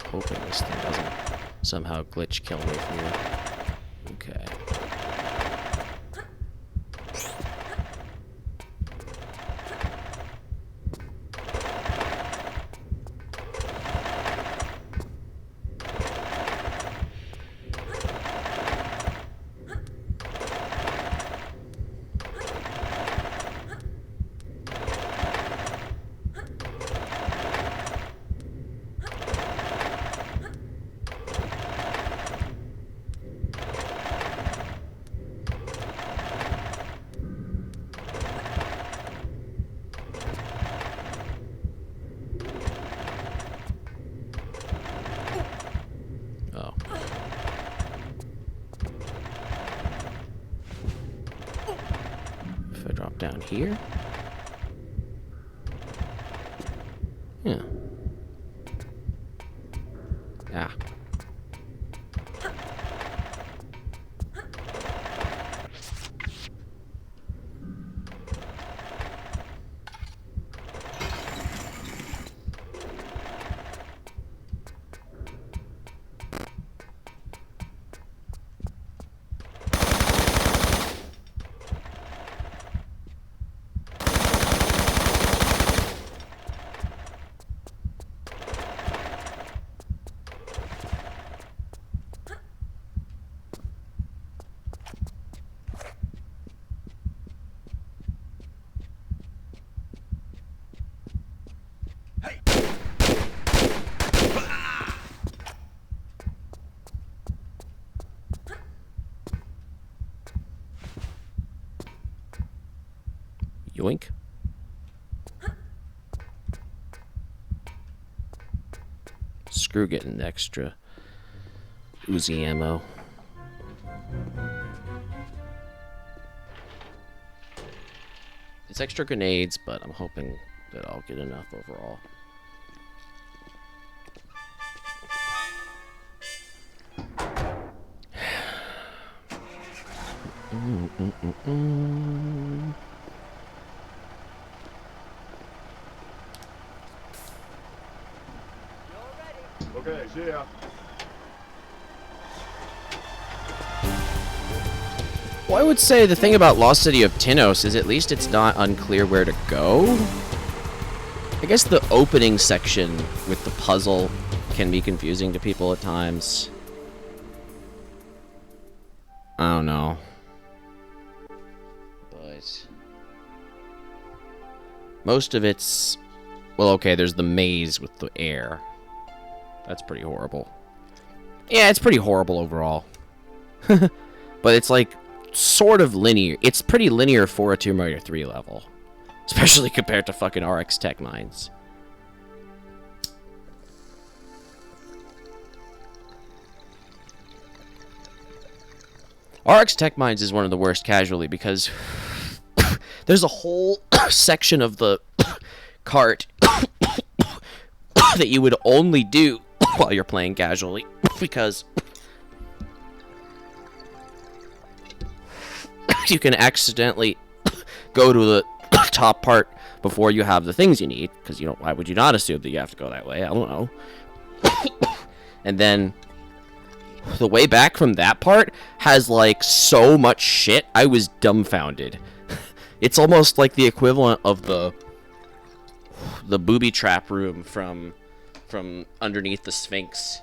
Hoping this thing doesn't somehow glitch kill me here. Okay. Oh. If I drop down here? Yeah. Ah. Yoink. Screw getting extra Uzi ammo. It's extra grenades, but I'm hoping that I'll get enough overall. Okay, see ya. Well, I would say the thing about Lost City of Tinos is at least it's not unclear where to go. I guess the opening section with the puzzle can be confusing to people at times. I don't know. But most of it's... Well, okay, there's the maze with the air. That's pretty horrible. Yeah, it's pretty horrible overall. But it's like sort of linear. It's pretty linear for a Tomb Raider 3 level. Especially compared to fucking RX Tech Mines. RX Tech Mines is one of the worst casually because there's a whole section of the cart that you would only do while you're playing casually because you can accidentally go to the top part before you have the things you need because you know why would you not assume that you have to go that way? I don't know. And then the way back from that part has like so much shit. I was dumbfounded. It's almost like the equivalent of the booby trap room from underneath the Sphinx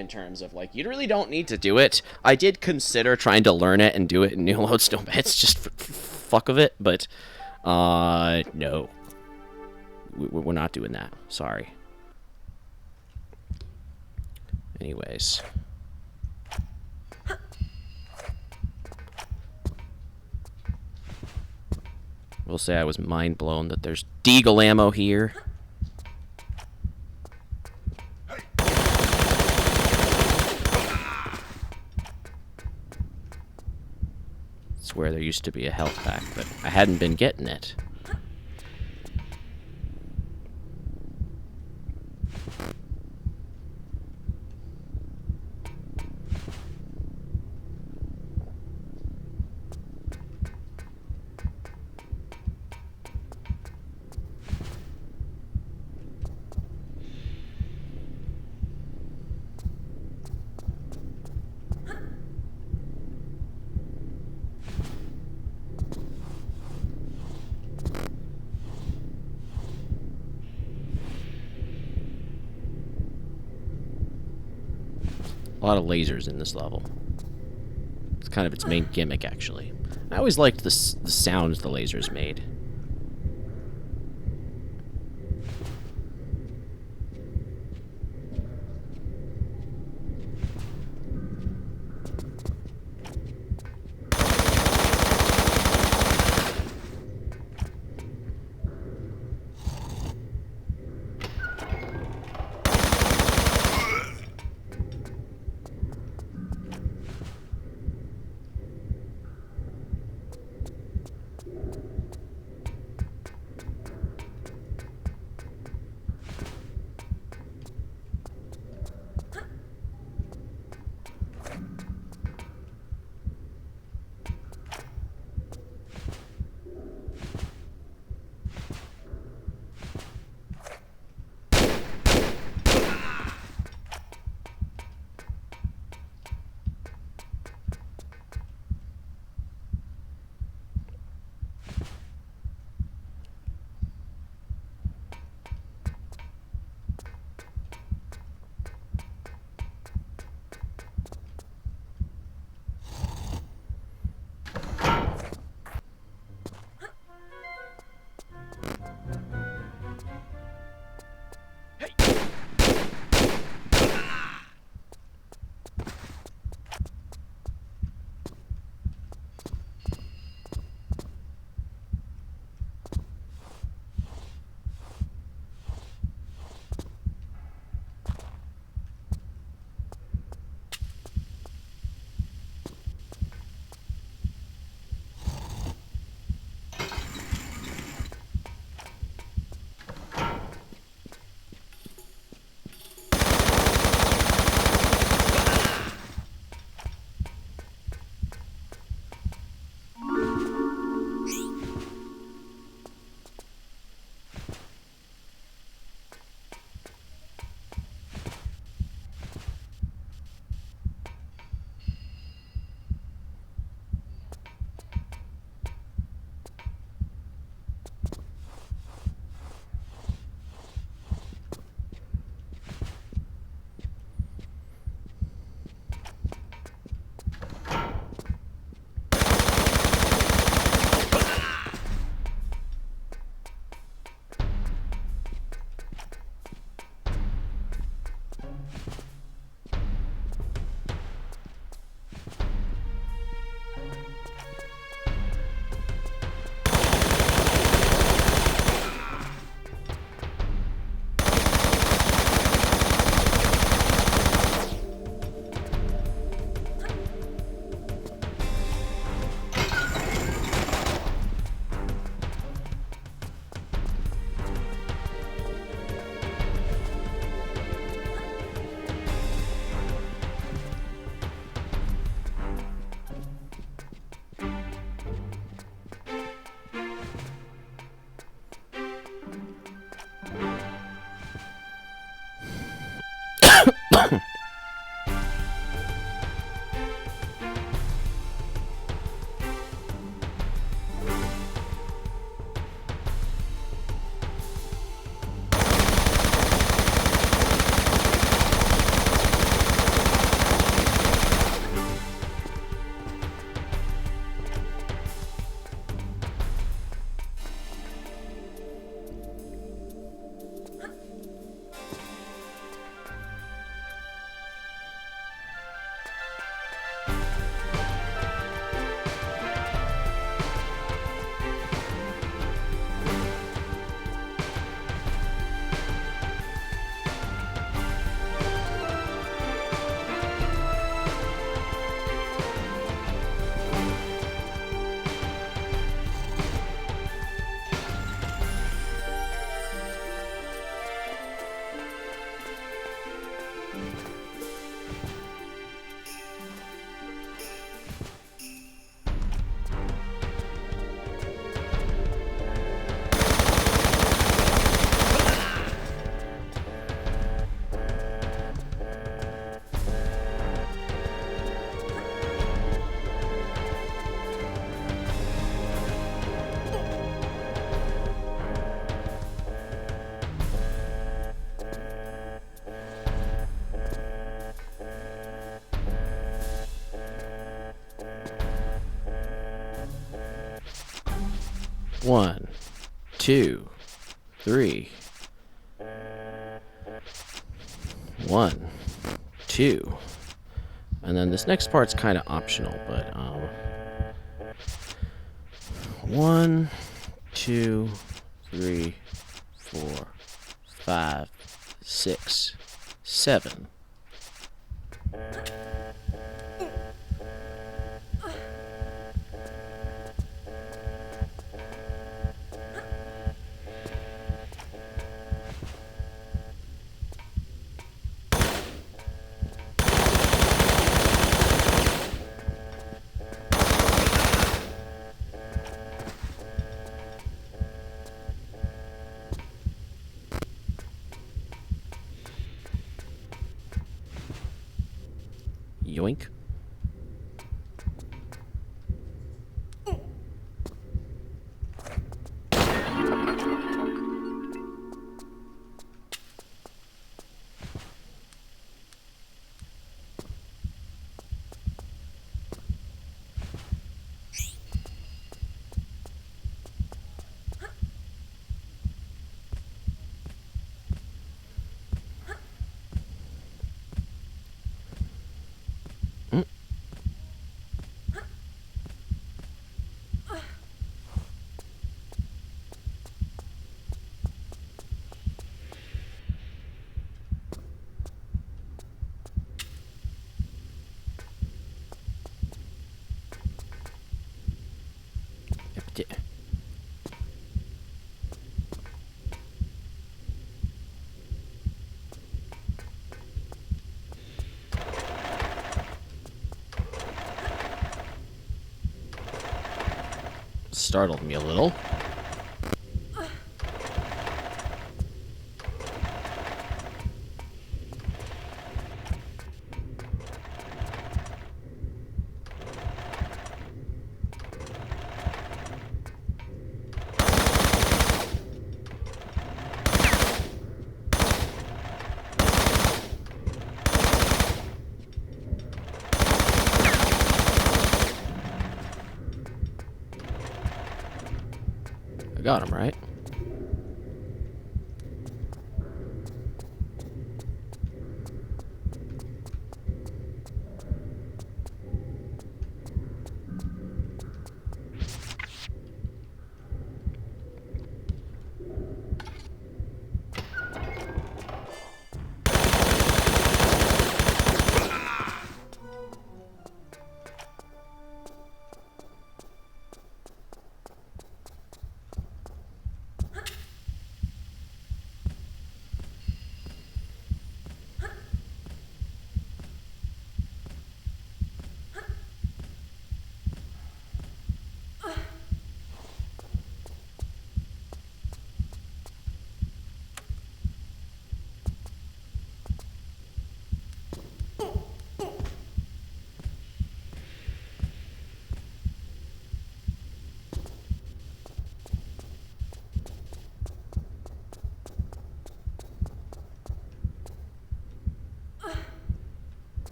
in terms of, like, you really don't need to do it. I did consider trying to learn it and do it in New Loads Nomads just for fuck of it, but, no. We're not doing that. Sorry. Anyways. Will say I was mind blown that there's deagle ammo here. Swear there used to be a health pack, but I hadn't been getting it. A lot of lasers in this level. It's kind of its main gimmick, actually. I always liked the sounds the lasers made. 1, 2, 3. 1, 2. And then this next part's kind of optional, but 1, 2, 3, 4, 5, 6, 7. Yoink. Startled me a little. I got him, right?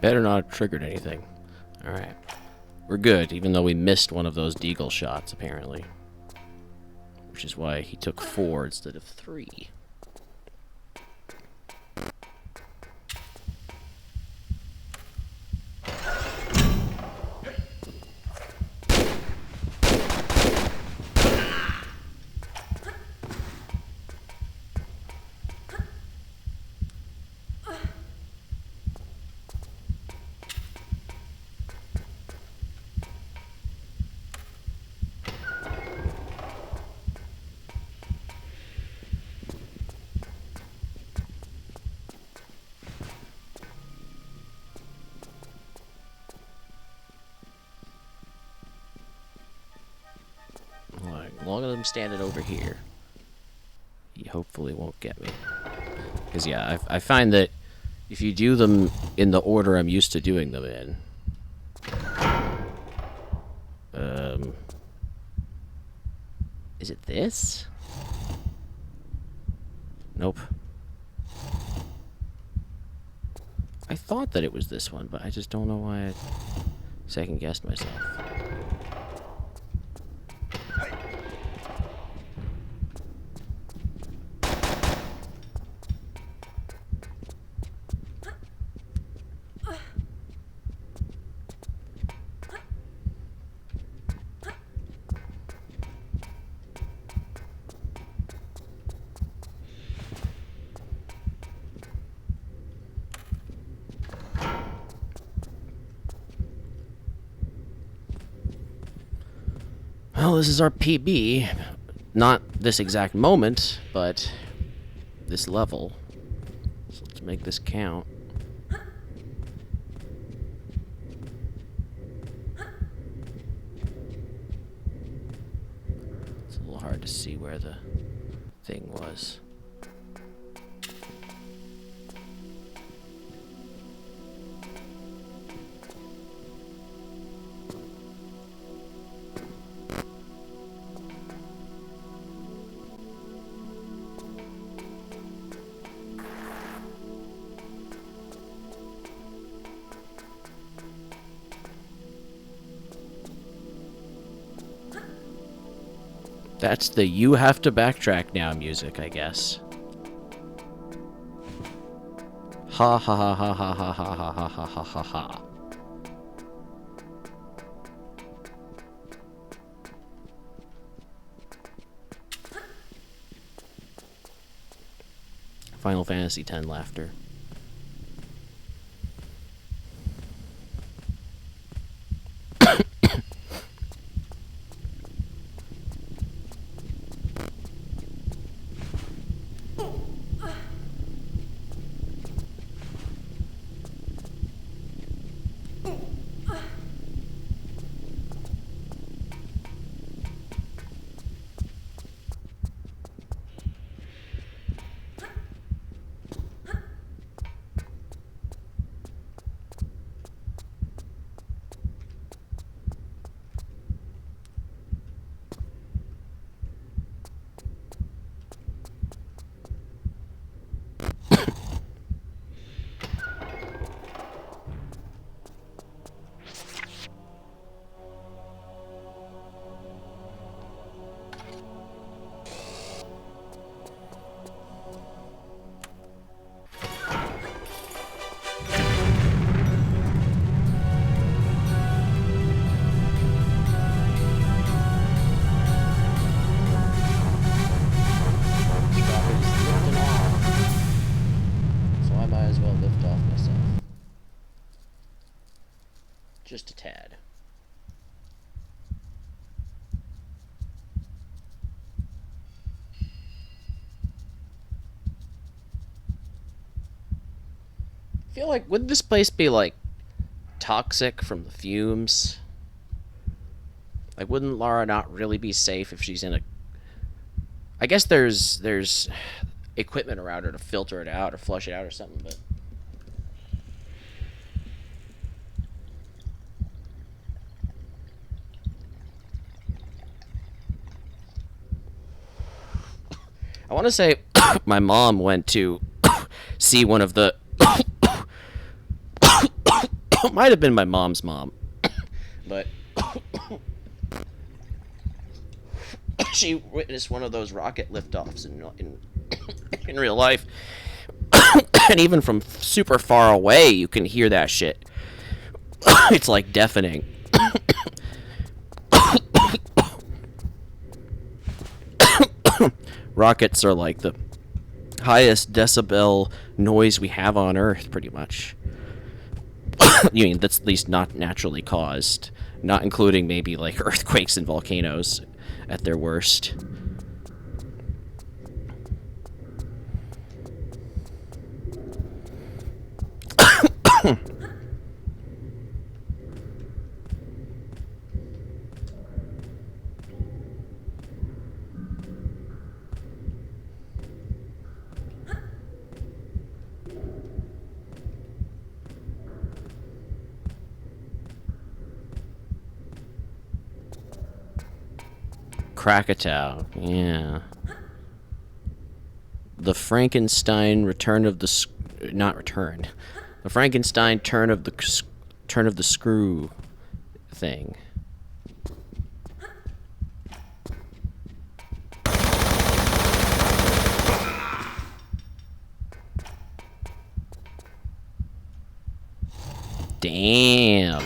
Better not have triggered anything. Alright. We're good, even though we missed one of those deagle shots, apparently. which is why he took 4 instead of 3. As long as I'm standing over here, he hopefully won't get me. Because, yeah, I find that if you do them in the order I'm used to doing them in, is it this? Nope. I thought that it was this one, but I just don't know why I second-guessed myself. Well, this is our PB. Not this exact moment, but this level. So let's make this count. It's a little hard to see where the thing was. That's the you have to backtrack now music, I guess. Ha ha ha ha ha ha ha ha ha ha ha ha ha. Final Fantasy X laughter. Just a tad. I feel like, would this place be, like, toxic from the fumes? Like, wouldn't Lara not really be safe if she's in a... I guess there's equipment around her to filter it out or flush it out or something, but... I want to say my mom went to see one of the... Might have been my mom's mom. But... actually witnessed one of those rocket liftoffs in real life. And even from super far away, you can hear that shit. It's like deafening. Rockets are like the highest decibel noise we have on Earth, pretty much. You mean that's at least not naturally caused, not including maybe like earthquakes and volcanoes at their worst. Krakatoa, yeah. The Frankenstein return of the not return. The Frankenstein turn of the screw thing. Damn.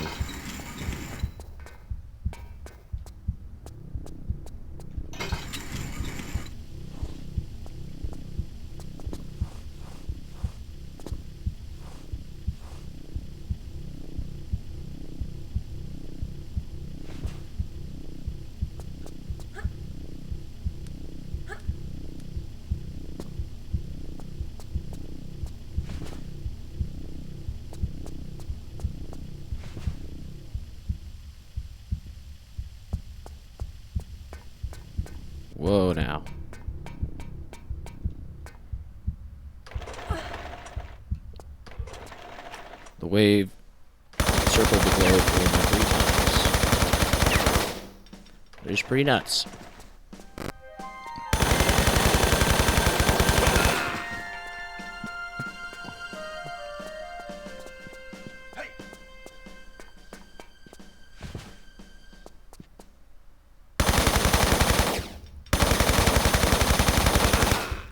Whoa, now. The wave circled the globe more than 3 times. It is pretty nuts.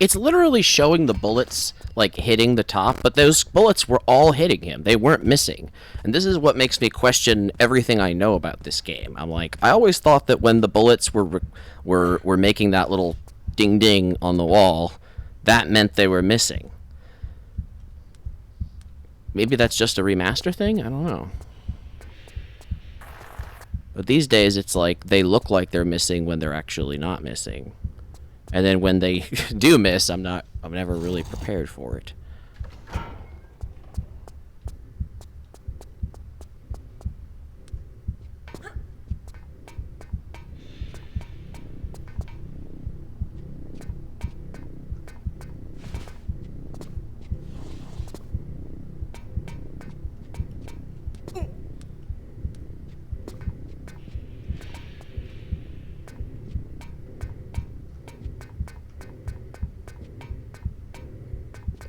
It's literally showing the bullets, like, hitting the top, but those bullets were all hitting him. They weren't missing. And this is what makes me question everything I know about this game. I'm like, I always thought that when the bullets were making that little ding-ding on the wall, that meant they were missing. Maybe that's just a remaster thing? I don't know. But these days, it's like, they look like they're missing when they're actually not missing. And then when they do miss, I'm never really prepared for it.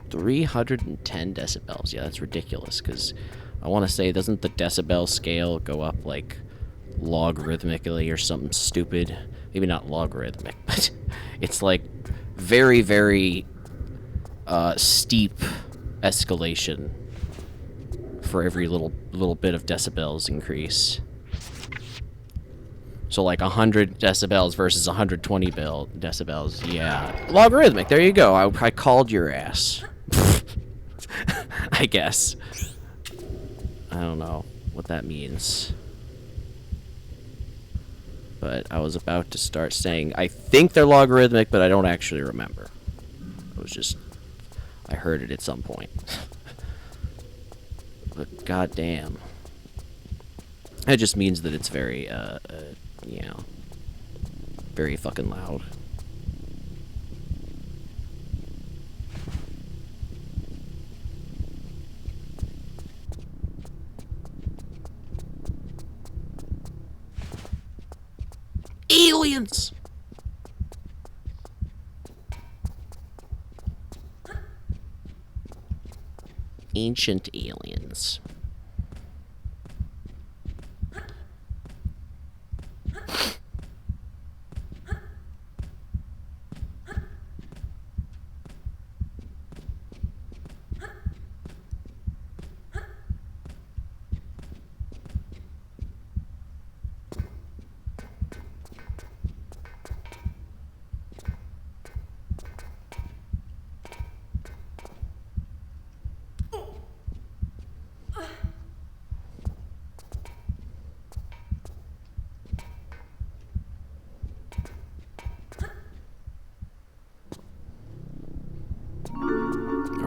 .310 decibels. Yeah, that's ridiculous, because I want to say, doesn't the decibel scale go up, like, logarithmically or something stupid? Maybe not logarithmic, but it's, like, very, very steep escalation for every little bit of decibels increase. So, like, 100 decibels versus 120 decibels. Yeah. Logarithmic, there you go. I called your ass. I guess. I don't know what that means. But I was about to start saying, I think they're logarithmic, but I don't actually remember. It was just, I heard it at some point. But goddamn. It just means that it's very, you know, very fucking loud. Aliens! Ancient aliens.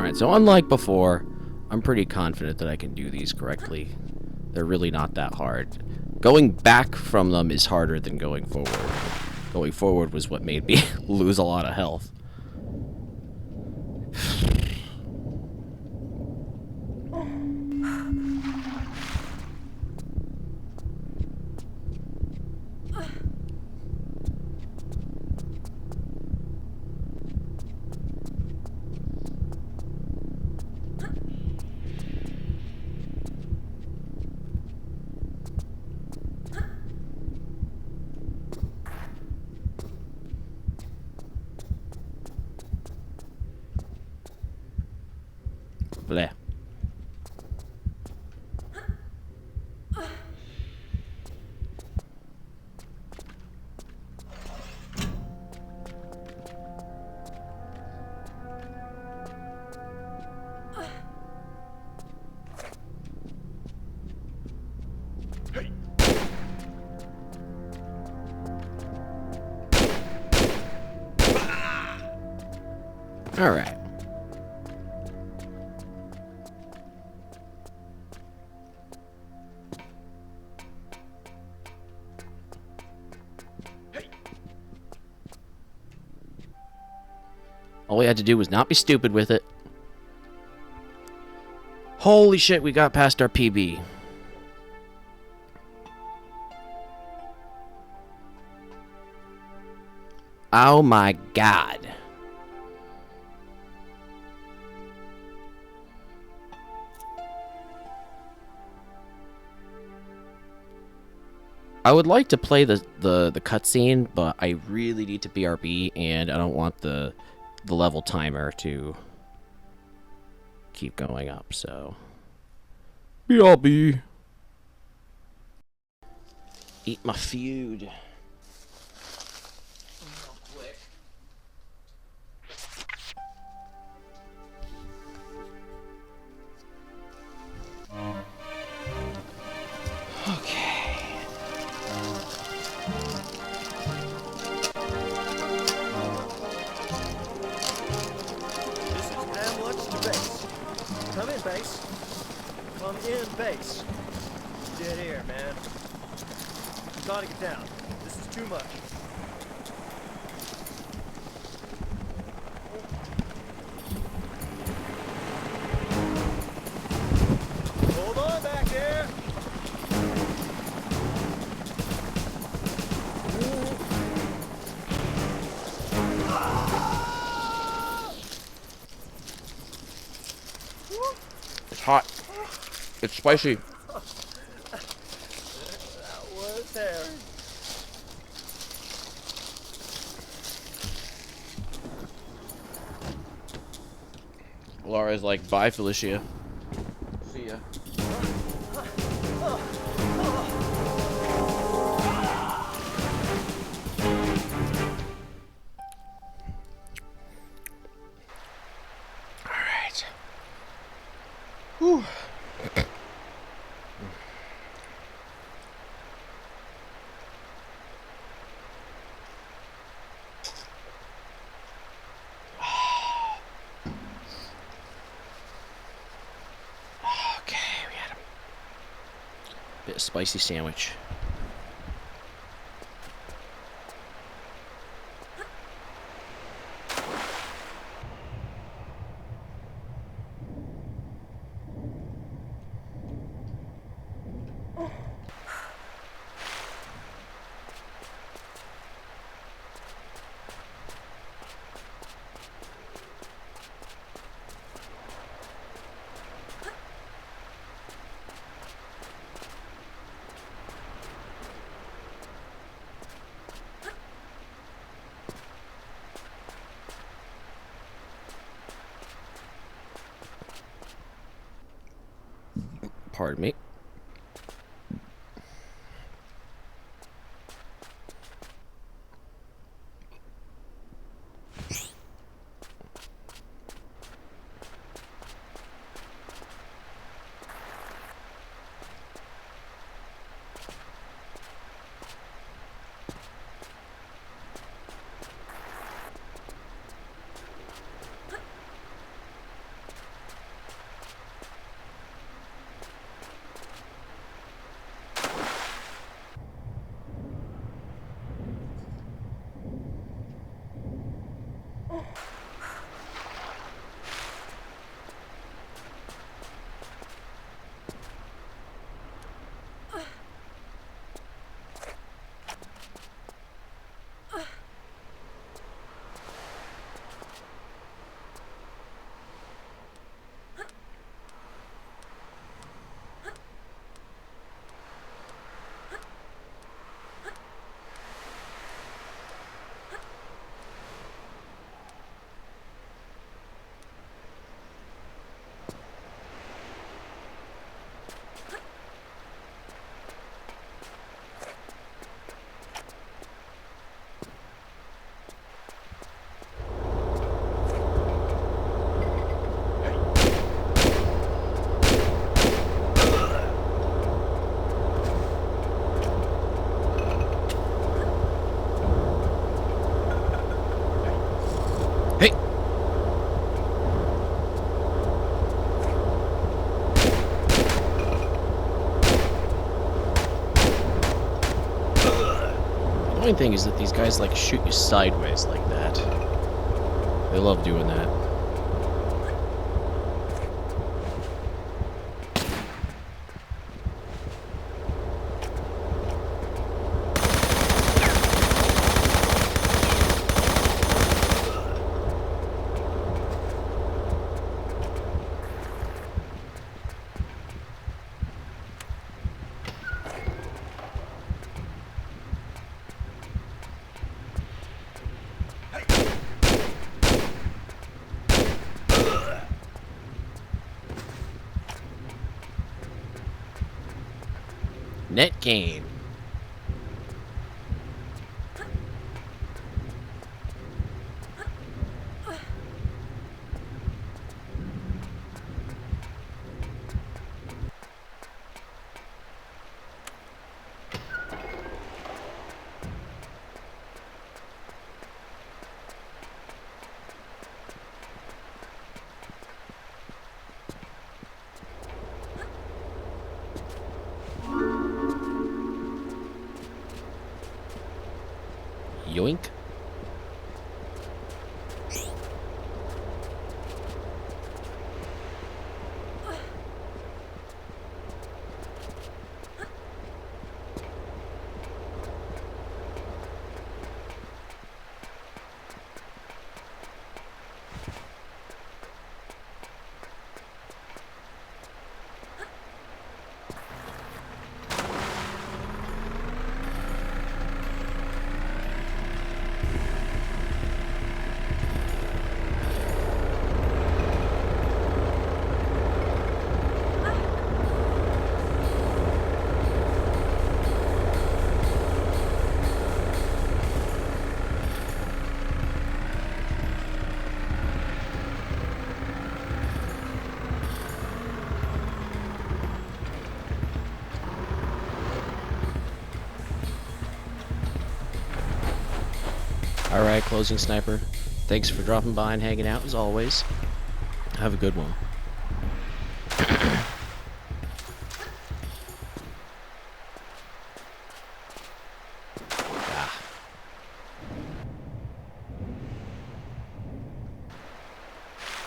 Alright, so unlike before, I'm pretty confident that I can do these correctly. They're really not that hard. Going back from them is harder than going forward. Going forward was what made me lose a lot of health. Bleh. All right. All we had to do was not be stupid with it. Holy shit, we got past our PB. Oh my god. I would like to play the cutscene, but I really need to BRB, and I don't want the level timer to keep going up, so... BRB. Eat my feud. Come in, base. Come in, base. Dead air, man. You gotta get down. This is too much. Hold on back there. It's hot. It's spicy. That was hairy. Laura's like, bye, Felicia. See ya. Alright. Whew. Bit of spicy sandwich. Pardon me. The annoying thing is that these guys like shoot you sideways like that. They love doing that. Net gain. Yoink. Alright, closing sniper. Thanks for dropping by and hanging out as always. Have a good one.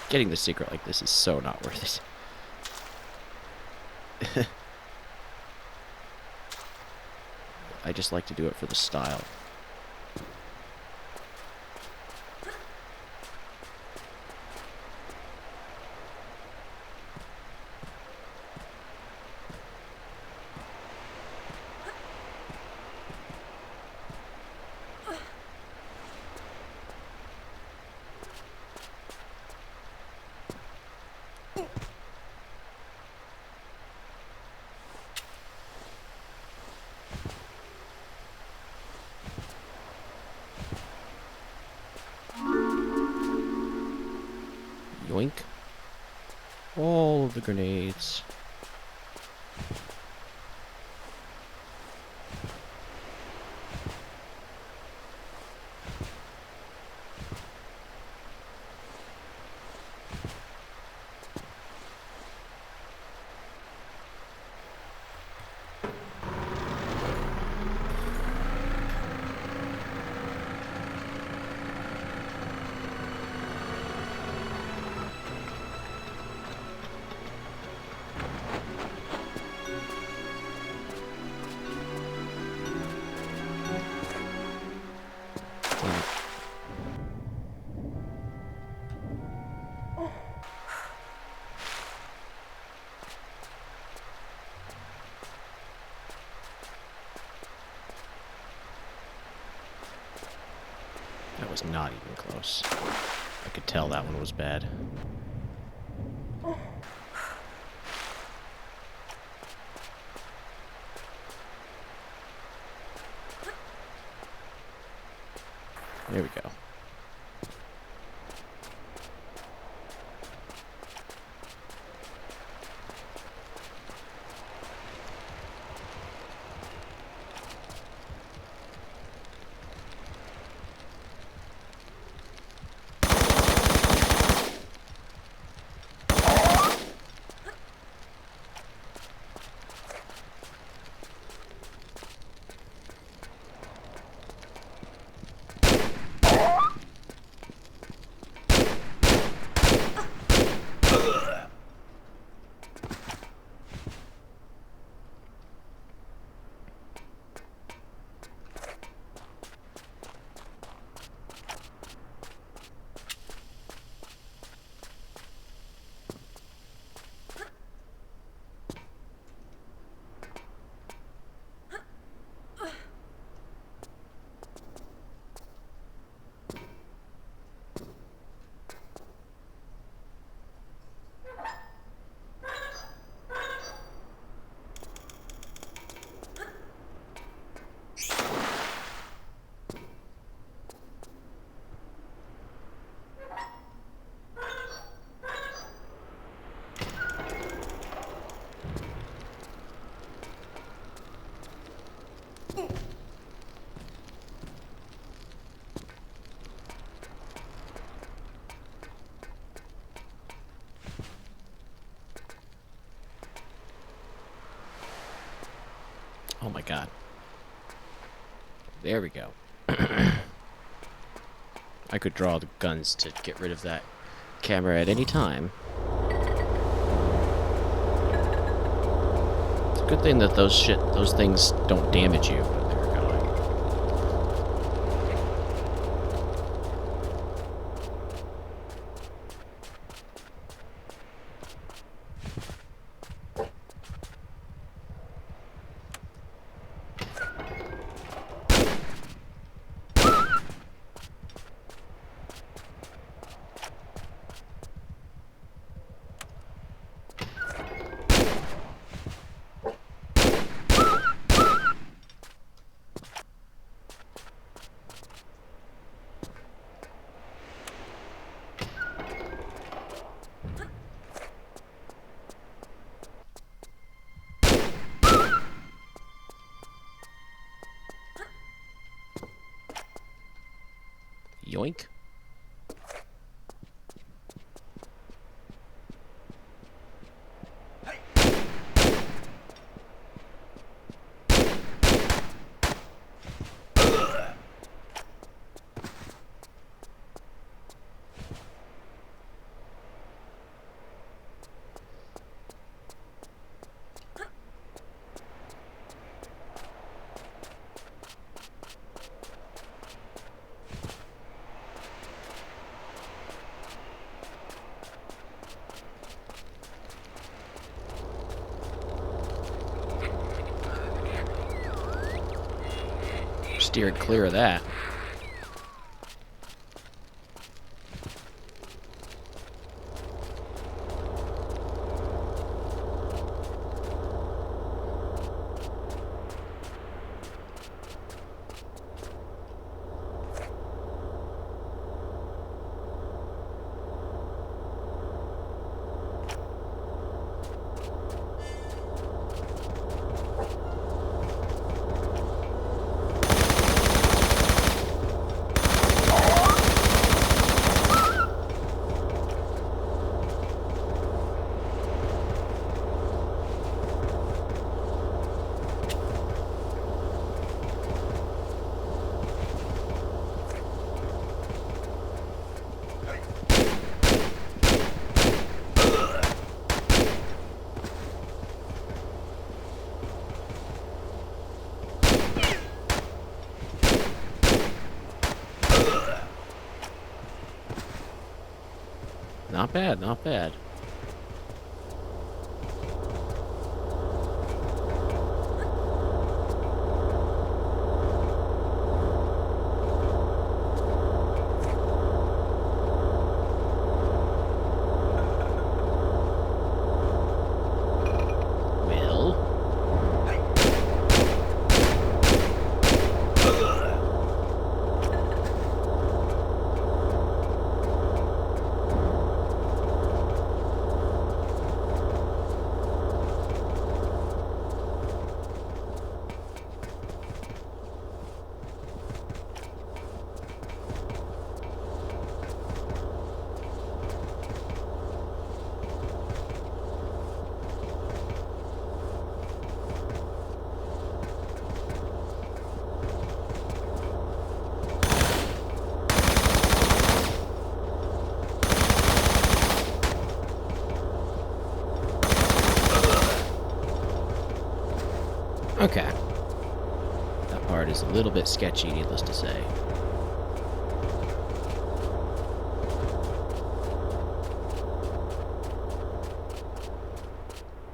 Getting the secret like this is so not worth it. I just like to do it for the style. Yoink. All of the grenades. was not even close. I could tell that one was bad. There we go. Oh my god. There we go. I could draw the guns to get rid of that camera at any time. It's a good thing that those things don't damage you when they're going. Yoink. Steered clear of that. Not bad, not bad. Okay. That part is a little bit sketchy, needless to say.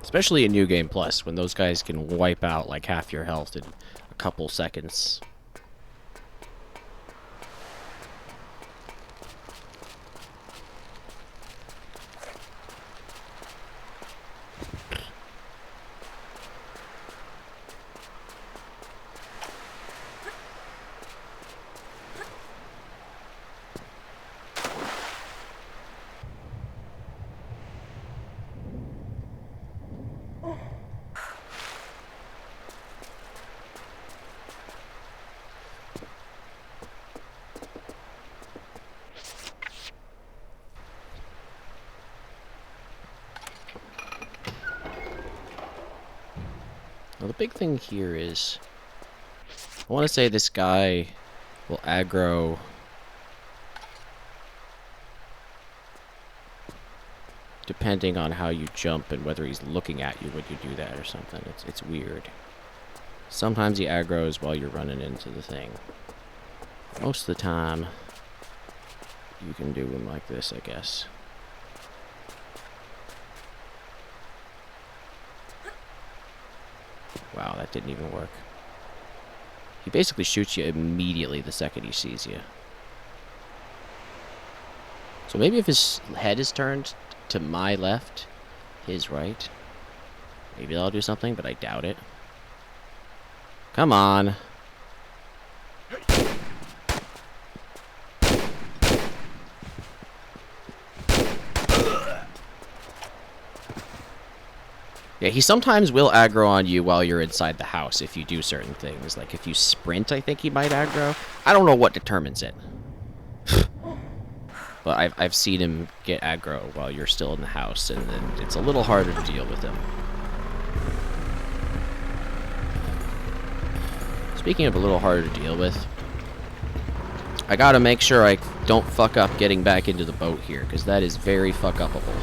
Especially in New Game Plus, when those guys can wipe out like half your health in a couple seconds. Well, the big thing here is, I want to say this guy will aggro depending on how you jump and whether he's looking at you when you do that or something. It's weird. Sometimes he aggroes while you're running into the thing. Most of the time, you can do him like this, I guess. Wow, that didn't even work. He basically shoots you immediately the second he sees you. So maybe if his head is turned to my left, his right, maybe that'll do something, but I doubt it. Come on. Yeah, he sometimes will aggro on you while you're inside the house if you do certain things. Like if you sprint, I think he might aggro. I don't know what determines it. But I've seen him get aggro while you're still in the house, and then it's a little harder to deal with him. Speaking of a little harder to deal with, I gotta make sure I don't fuck up getting back into the boat here, because that is very fuck-upable.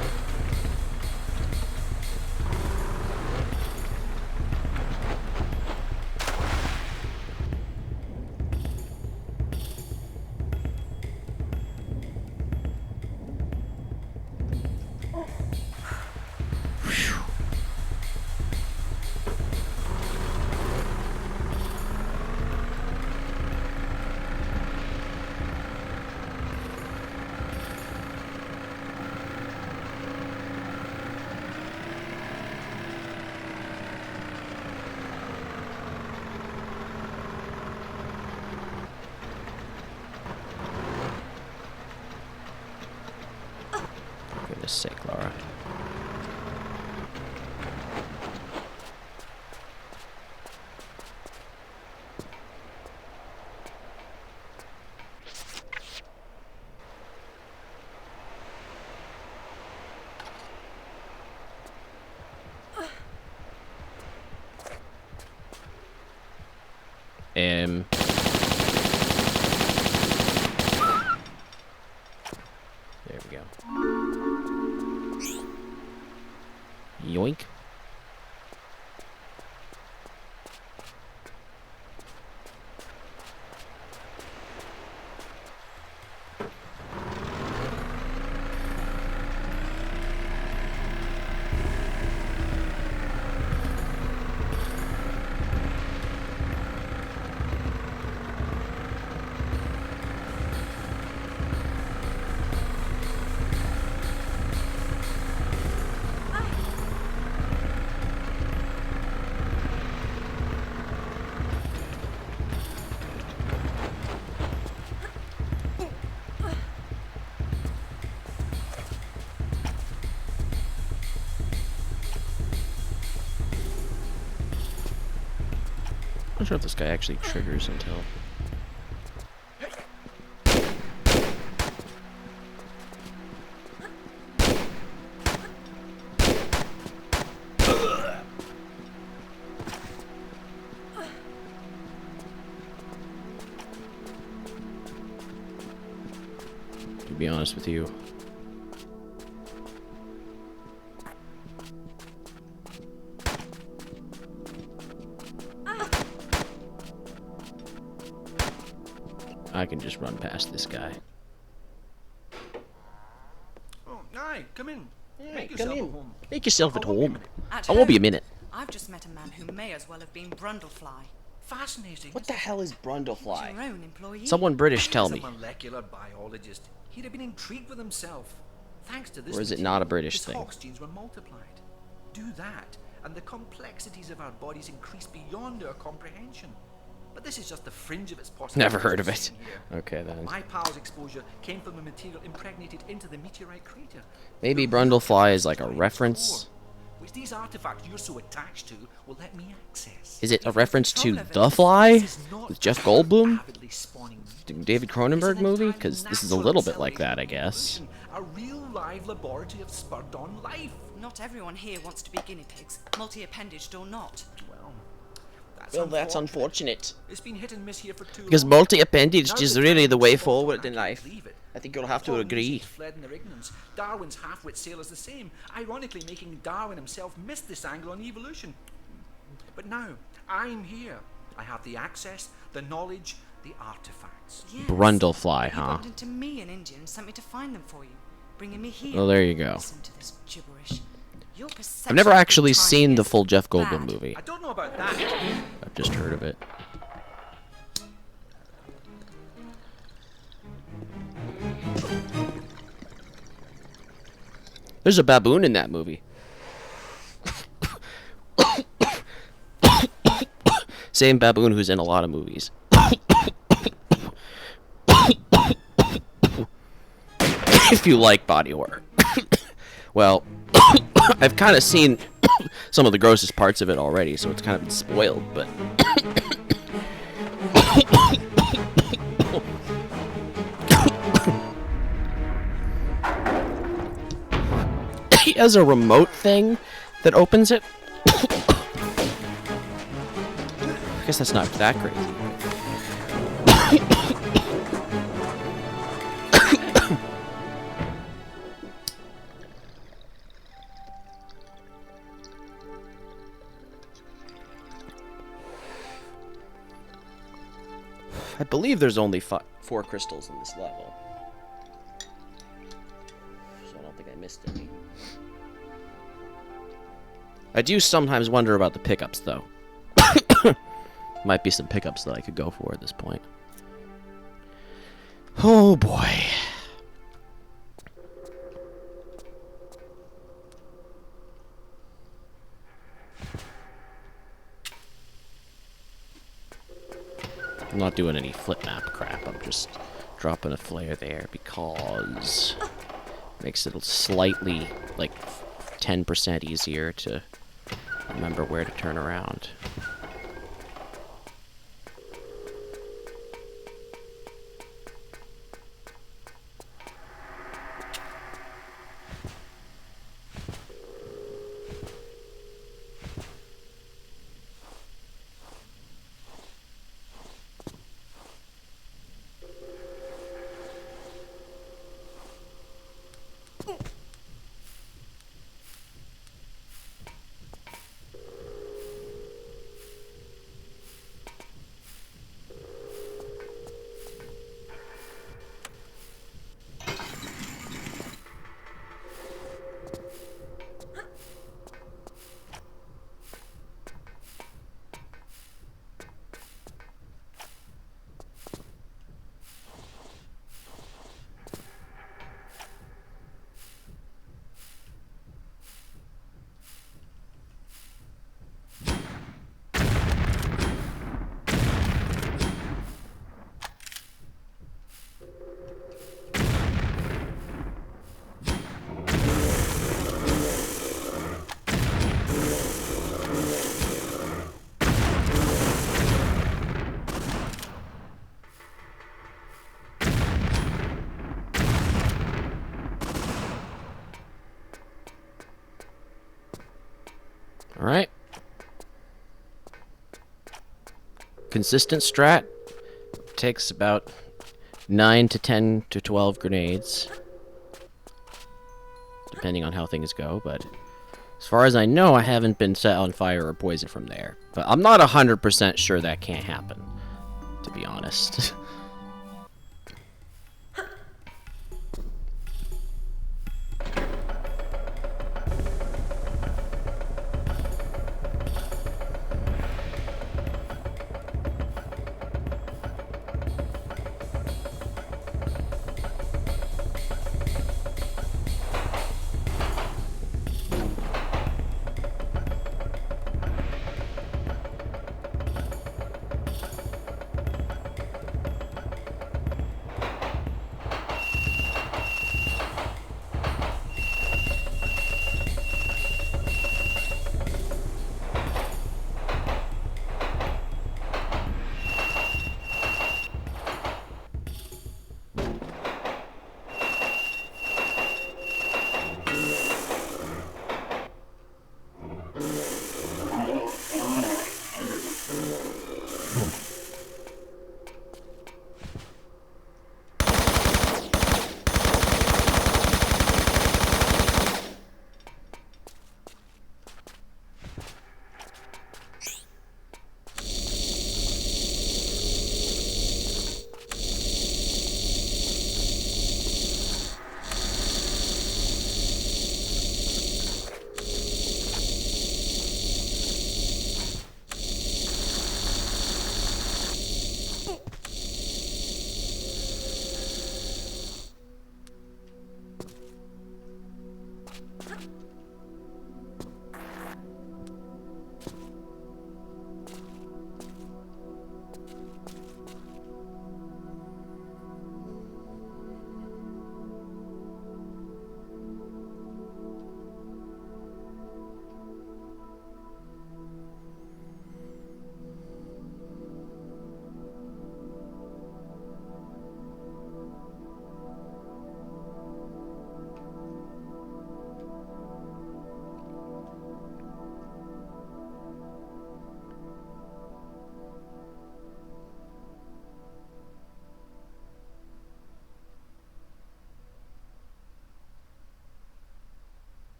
Goodness sake, Laura. There we go. Yoink. I'm not sure if this guy actually triggers until... To be honest with you. can just run past this guy. Oh, aye, come in. Hey, Make come yourself in. at home. Make yourself at I won't be a home. minute. At I won't be a home? minute. I've just met a man who may as well have been Brundlefly. Fascinating. What the hell is Your Brundlefly? own employee. Someone British tell As me. a molecular biologist, he'd have been intrigued with himself. Thanks to this Or is it material, not a British his thing? Hox genes were multiplied. Do that, and the complexities of our bodies increase beyond our comprehension. But this is just the fringe of its possibilities. Never heard of we're it. seeing here. Okay, then. My pal's exposure came from a material impregnated into the meteorite crater. Maybe The real Brundlefly is like a core, reference. which these artifacts you're so attached to will let me access. Is it a reference to control of it. The Fly? This is not With Jeff Goldblum? avidly spawning David Cronenberg movie? Because this is a little bit like that, I guess. A real live laboratory of spurred on life. Not everyone here wants to be guinea pigs, multi-appendaged or not. Well, that's unfortunate. It's been hit and miss here for too Because long. multi-appendage Now is the really time the to way spot forward for in I life. can't believe it. I think you'll have to Polynesians agree. fled in their ignorance. Darwin's half-wit sailors the same, ironically making Darwin himself miss this angle on evolution. But now, I'm here. I have the access, the knowledge, the artifacts. Yes. Brundlefly, You huh? bumped into me in India and sent me to find them for you, bringing me here. Well, there you go. Listen to this gibberish. Your I've never perception of actually good timing seen the is full Jeff Goldblum bad. movie. I don't know about that. I've just heard of it. There's a baboon in that movie. Same baboon who's in a lot of movies. If you like body horror. Well, I've kind of seen some of the grossest parts of it already, so it's kind of been spoiled, but... He has a remote thing that opens it. I guess that's not that crazy. I believe there's only 4 crystals in this level. So I don't think I missed any. I do sometimes wonder about the pickups, though. Might be some pickups that I could go for at this point. Oh boy. I'm not doing any flip map crap. I'm just dropping a flare there because it makes it slightly, like, 10% easier to remember where to turn around. Alright. Consistent strat. Takes about 9 to 10 to 12 grenades. Depending on how things go, but as far as I know, I haven't been set on fire or poisoned from there. But I'm not 100% sure that can't happen, to be honest.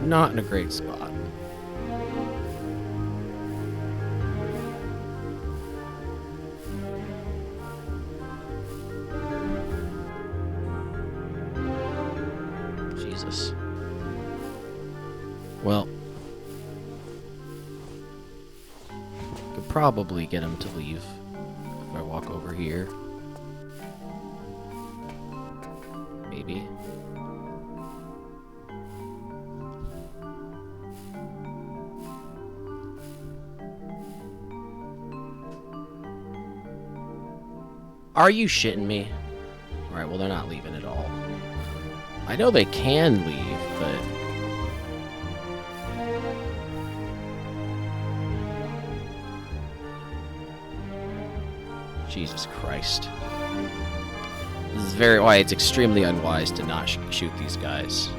not in a great spot. Jesus. Well, could probably get him to leave if I walk over here. Maybe. Are you shitting me? Alright, well, they're not leaving at all. I know they can leave, but... Jesus Christ. This is very why it's extremely unwise to not shoot these guys.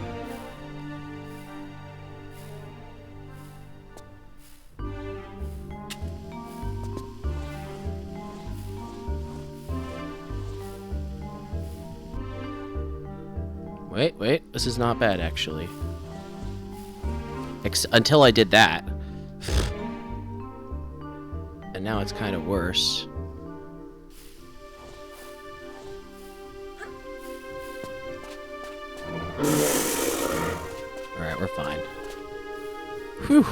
Wait, this is not bad, actually. Until I did that. And now it's kind of worse. Alright, we're fine. Whew.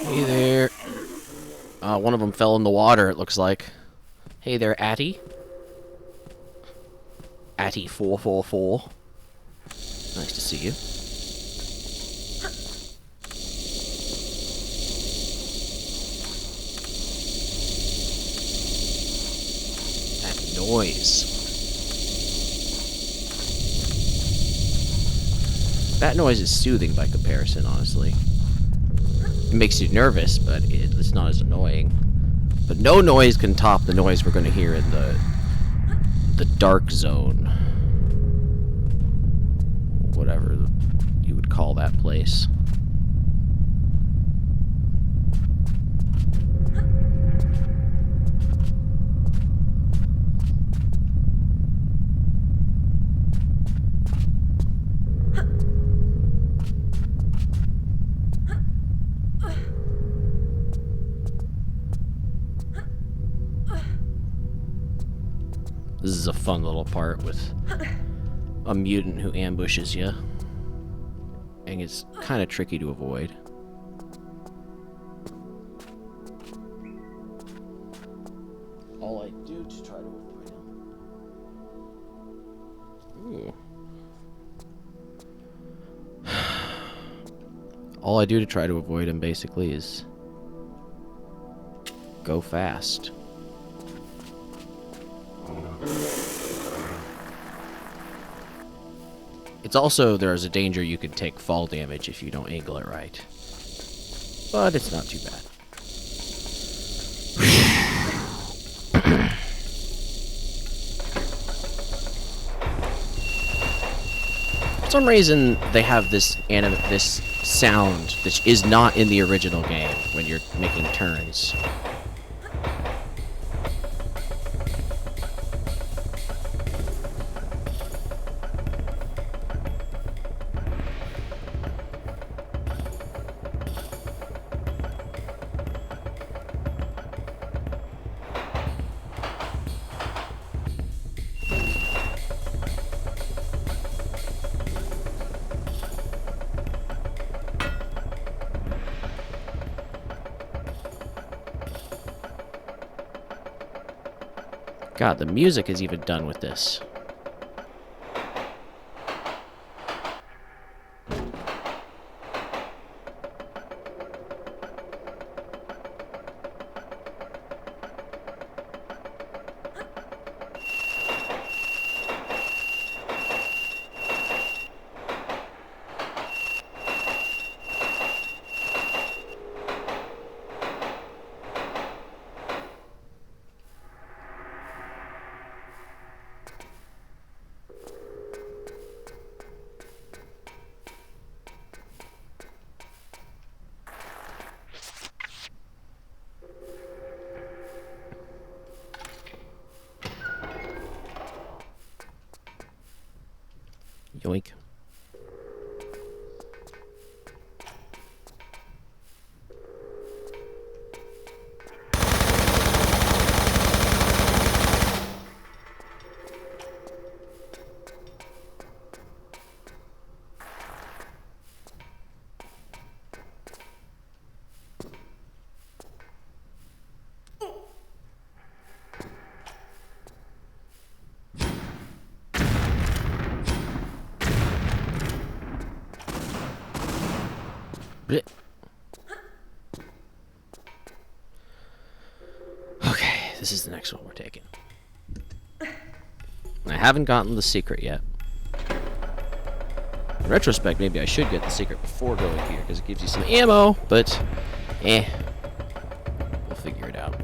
Hey there. One of them fell in the water, it looks like. Hey there, Atty. Atty444. Nice to see you. That noise. That noise is soothing by comparison, honestly. It makes you nervous, but it's not as annoying. But no noise can top the noise we're going to hear in the dark zone. Whatever you would call that place. This is a fun little part with a mutant who ambushes you. And it's kind of tricky to avoid. All I do to try to avoid him. Ooh. All I do to try to avoid him basically is go fast. It's also, there's a danger you could take fall damage if you don't angle it right. But it's not too bad. For some reason, they have this sound that is not in the original game when you're making turns. God, the music is even done with this. Yoink. Blech. Okay, this is the next one we're taking. I haven't gotten the secret yet. In retrospect, maybe I should get the secret before going here, because it gives you some ammo, but, we'll figure it out.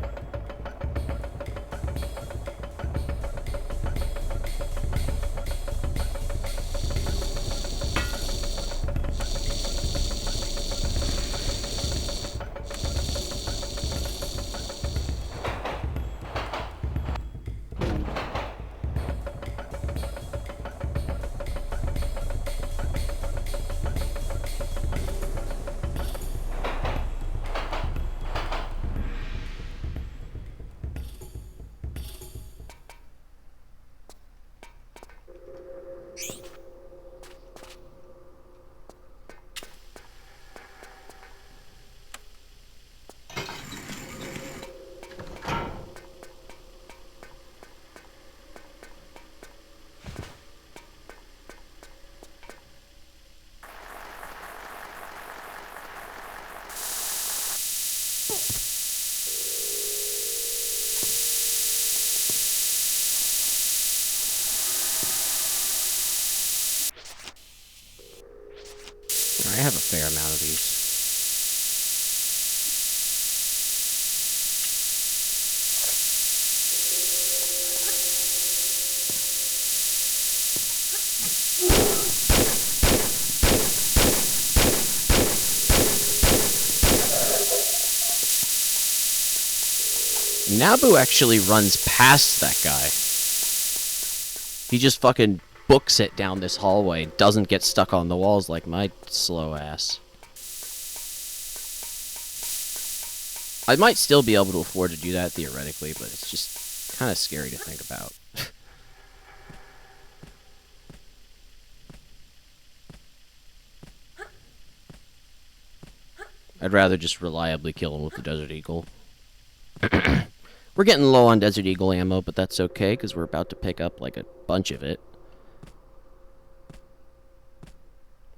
I have a fair amount of these. Nabu actually runs past that guy. He just fucking books it down this hallway, doesn't get stuck on the walls like my slow ass. I might still be able to afford to do that theoretically, but it's just kind of scary to think about. I'd rather just reliably kill him with the Desert Eagle. We're getting low on Desert Eagle ammo, but that's okay, because we're about to pick up, like, a bunch of it.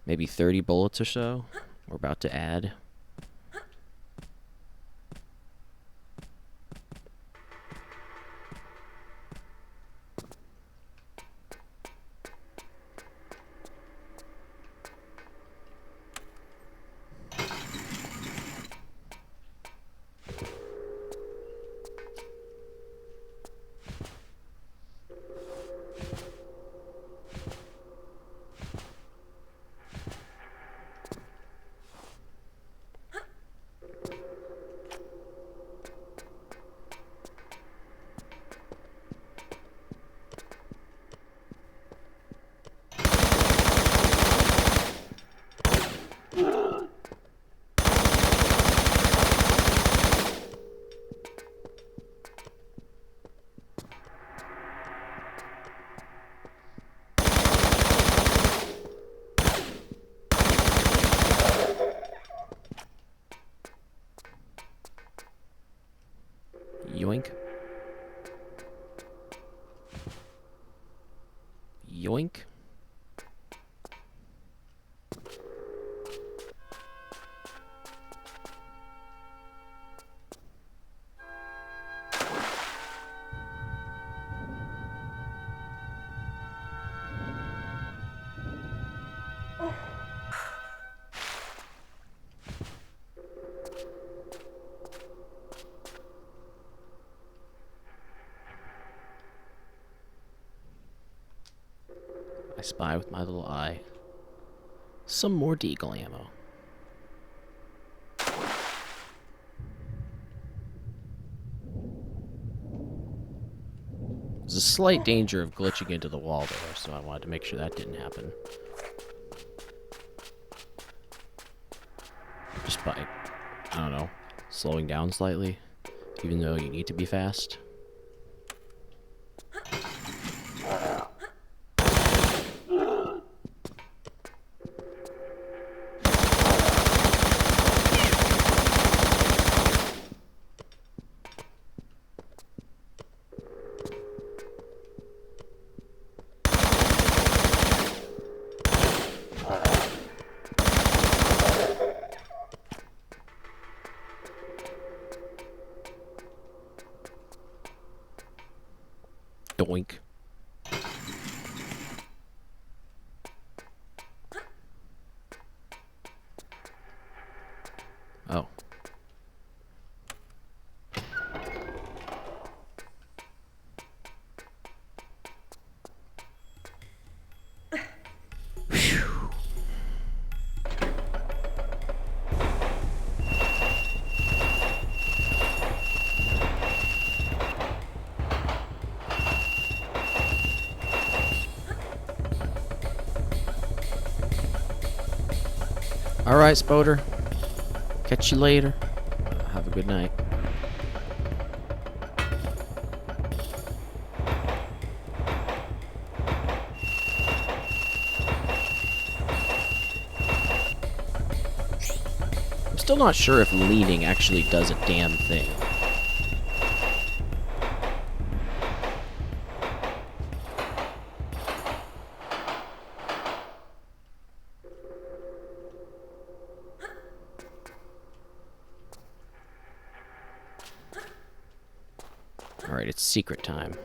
Maybe 30 bullets or so. We're about to add. Yoink. Yoink. I spy with my little eye. Some more Deagle ammo. There's a slight danger of glitching into the wall there, so I wanted to make sure that didn't happen. Just by, I don't know, slowing down slightly, even though you need to be fast. Doink. Oh. Alright, Spoder. Catch you later. Have a good night. I'm still not sure if leaning actually does a damn thing. Alright, it's secret time.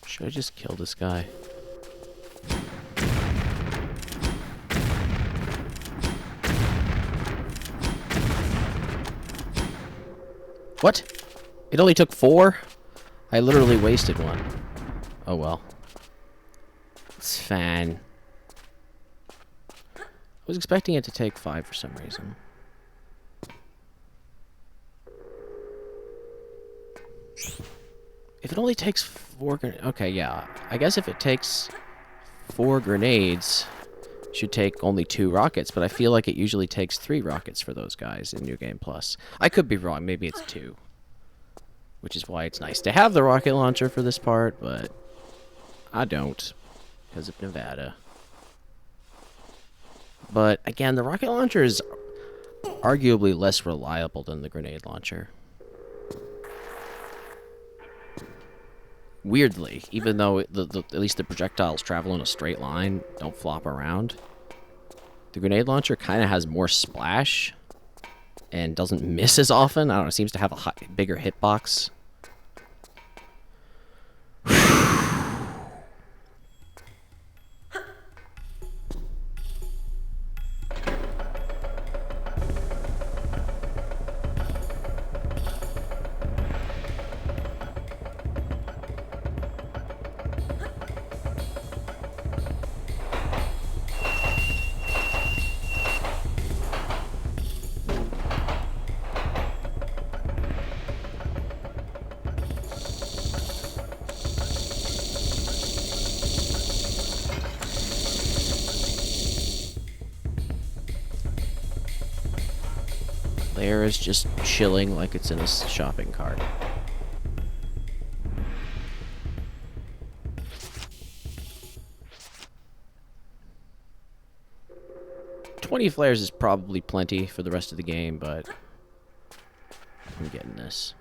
Should I just kill this guy? What? It only took 4? I literally wasted one. Oh well. It's fine. I was expecting it to take 5 for some reason. If it only takes 4 grenades... Okay, yeah. I guess if it takes 4 grenades, it should take only 2 rockets, but I feel like it usually takes 3 rockets for those guys in New Game Plus. I could be wrong. Maybe it's 2. Which is why it's nice to have the rocket launcher for this part, but I don't, because of Nevada. But, again, the rocket launcher is arguably less reliable than the grenade launcher. Weirdly, even though at least the projectiles travel in a straight line, don't flop around, the grenade launcher kind of has more splash and doesn't miss as often. I don't know, it seems to have a bigger hitbox. Claire is just chilling like it's in a shopping cart. $20 flares is probably plenty for the rest of the game, but I'm getting this.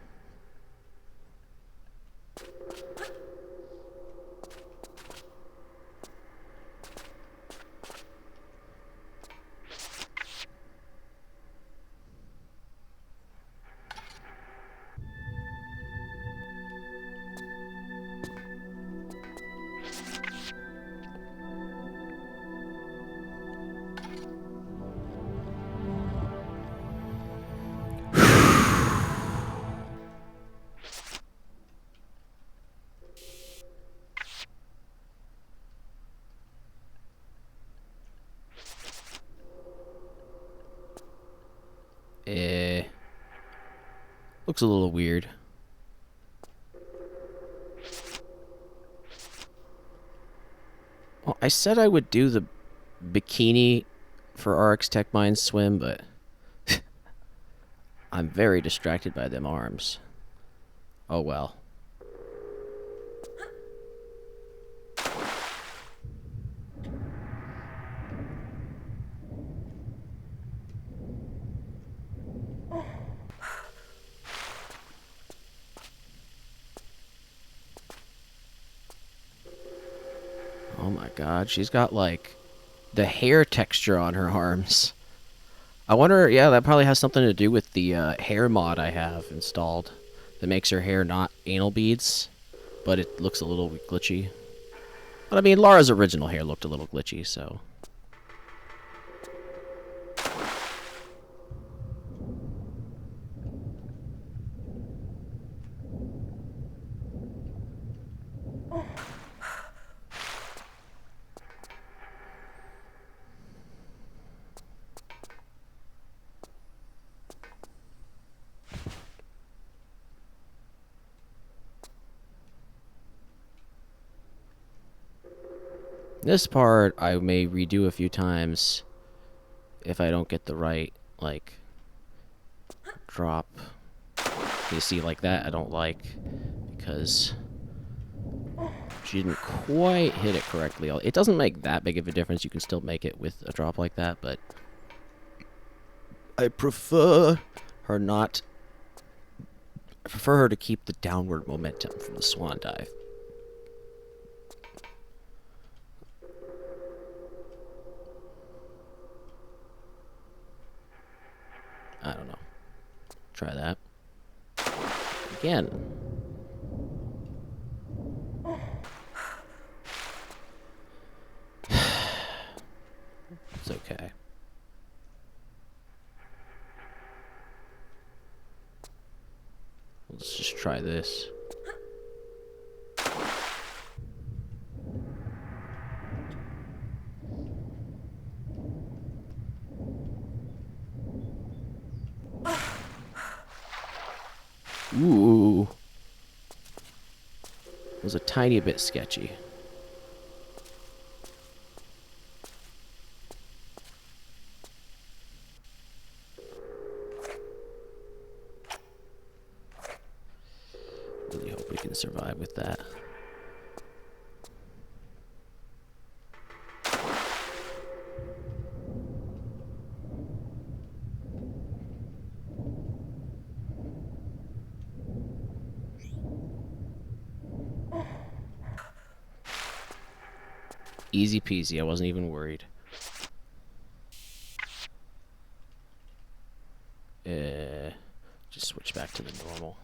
Looks a little weird. Well, I said I would do the bikini for RX Tech Mine swim, but I'm very distracted by them arms. Oh well. Oh my god, she's got like the hair texture on her arms. I wonder, yeah, that probably has something to do with the hair mod I have installed that makes her hair not anal beads, but it looks a little glitchy. But I mean, Laura's original hair looked a little glitchy, so. This part I may redo a few times if I don't get the right, like, drop. You see, like that I don't like, because she didn't quite hit it correctly. It doesn't make that big of a difference. You can still make it with a drop like that, but I prefer her not... I prefer her to keep the downward momentum from the swan dive. I don't know. Try that. Again. It's okay. Let's just try this. Ooh. It was a tiny bit sketchy. Really hope we can survive with that. Easy peasy, I wasn't even worried. Just switch back to the normal.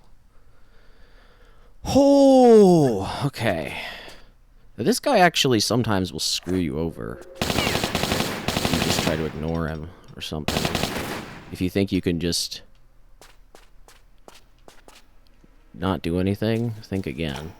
Oh, okay. Now, this guy actually sometimes will screw you over. You just try to ignore him or something. If you think you can just not do anything, think again.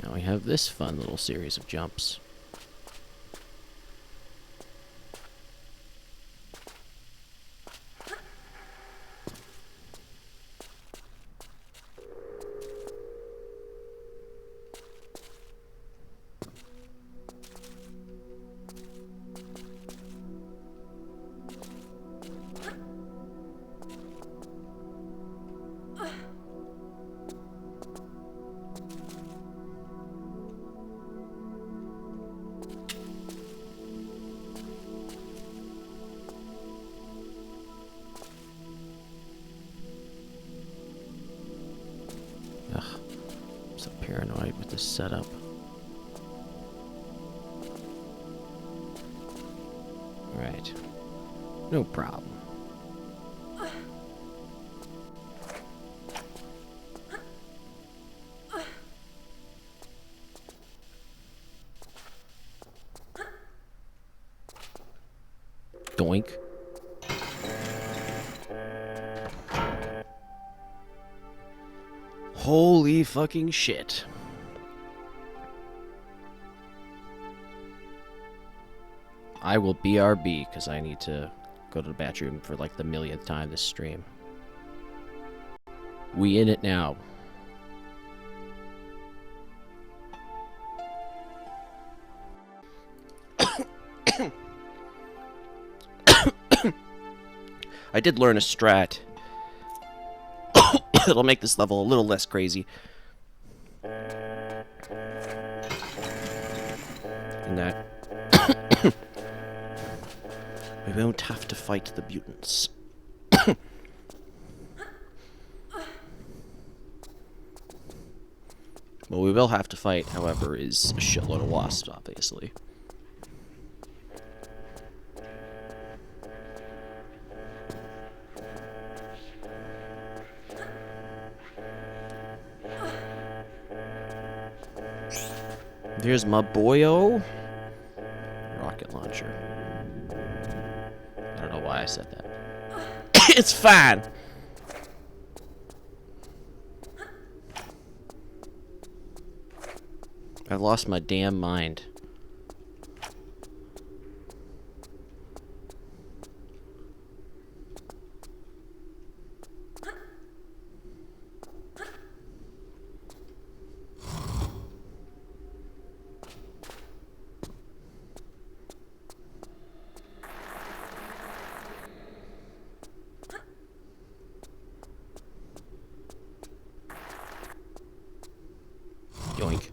Now we have this fun little series of jumps. Ugh, I'm so paranoid with this setup. No problem. Doink. Holy fucking shit. I will BRB because I need to go to the bathroom for like the millionth time this stream. We in it now. I did learn a strat. It'll make this level a little less crazy. And that we won't have to fight the mutants. What we will have to fight, however, is a shitload of wasps, obviously. Here's my boyo. Rocket launcher. I don't know why I said that. It's fine! I've lost my damn mind. Yoink.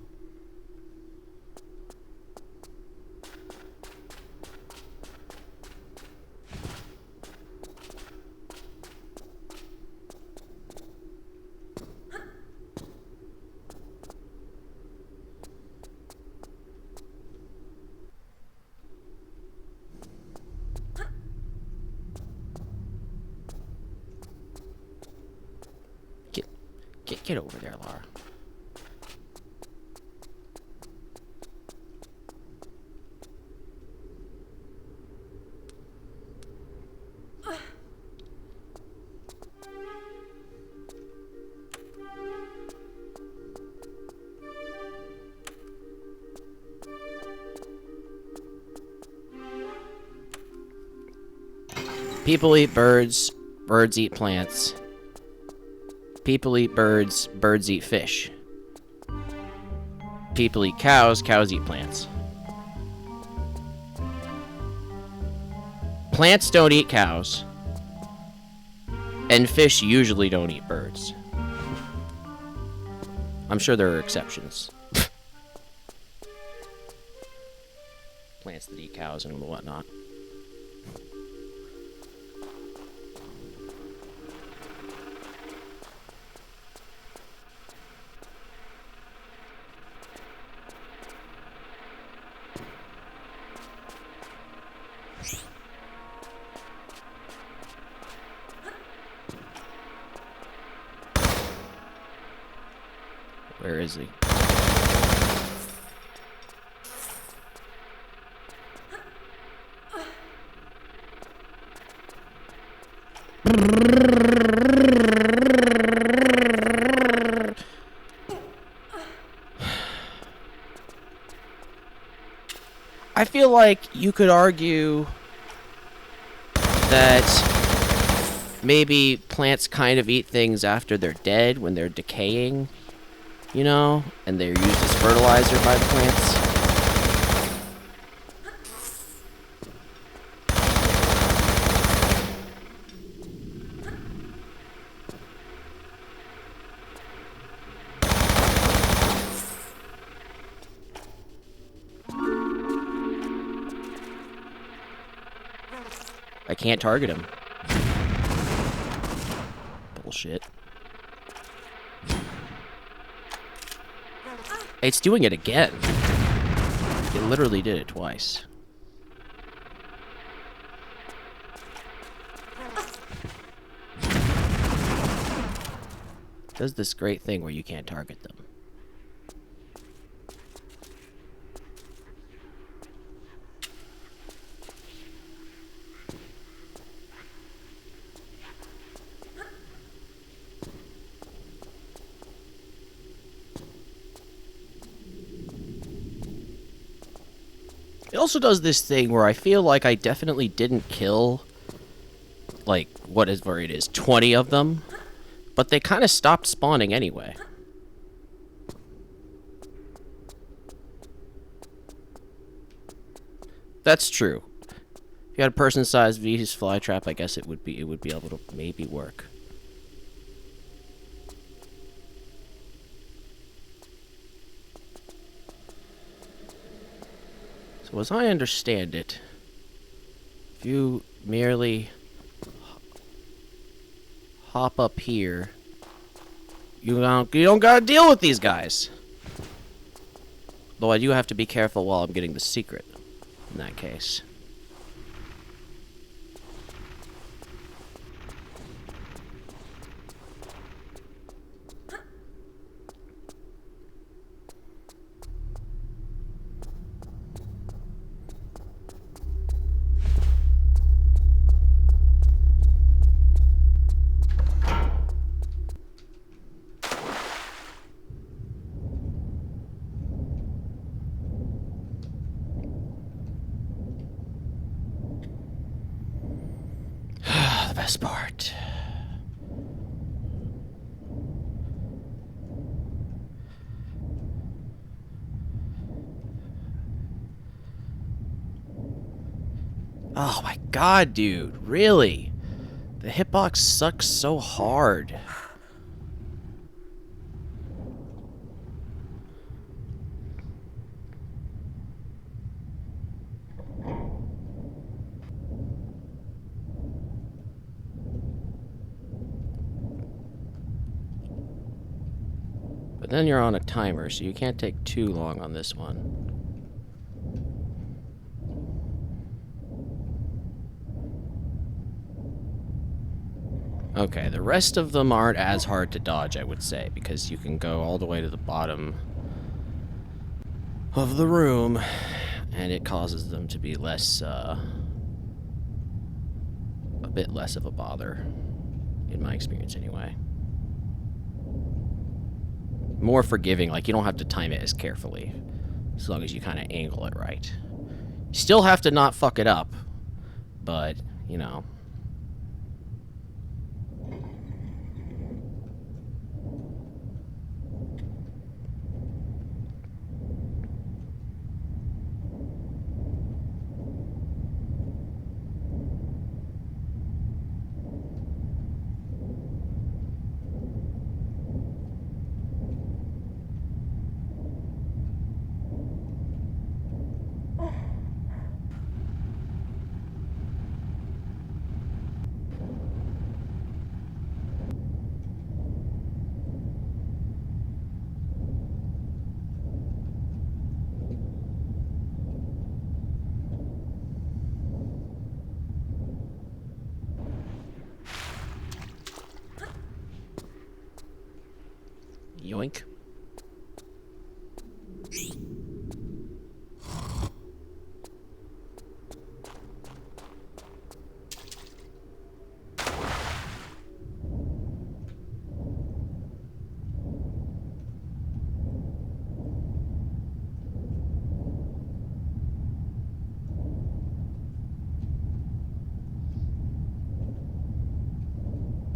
Get over there, Lara. People eat birds, birds eat plants. People eat birds, birds eat fish. People eat cows, cows eat plants. Plants don't eat cows. And fish usually don't eat birds. I'm sure there are exceptions. Plants that eat cows and whatnot. Where is he? I feel like you could argue that maybe plants kind of eat things after they're dead when they're decaying. You know, and they're used as fertilizer by the plants. I can't target him. Bullshit. It's doing it again. It literally did it twice. does this great thing where you can't target them. It also does this thing where I feel like I definitely didn't kill, like, whatever it is, 20 of them, but they kind of stopped spawning anyway. That's true. If you had a person-sized V's flytrap, I guess it would be able to maybe work. So as I understand it, if you merely hop up here, you don't gotta deal with these guys. Though I do have to be careful while I'm getting the secret in that case. The best part. Oh my god, dude. Really? The hitbox sucks so hard. But then you're on a timer, so you can't take too long on this one. Okay, the rest of them aren't as hard to dodge, I would say, because you can go all the way to the bottom of the room, and it causes them to be less, a bit less of a bother, in my experience anyway. More forgiving, like you don't have to time it as carefully, as long as you kind of angle it right. You still have to not fuck it up, but, you know. Yoink.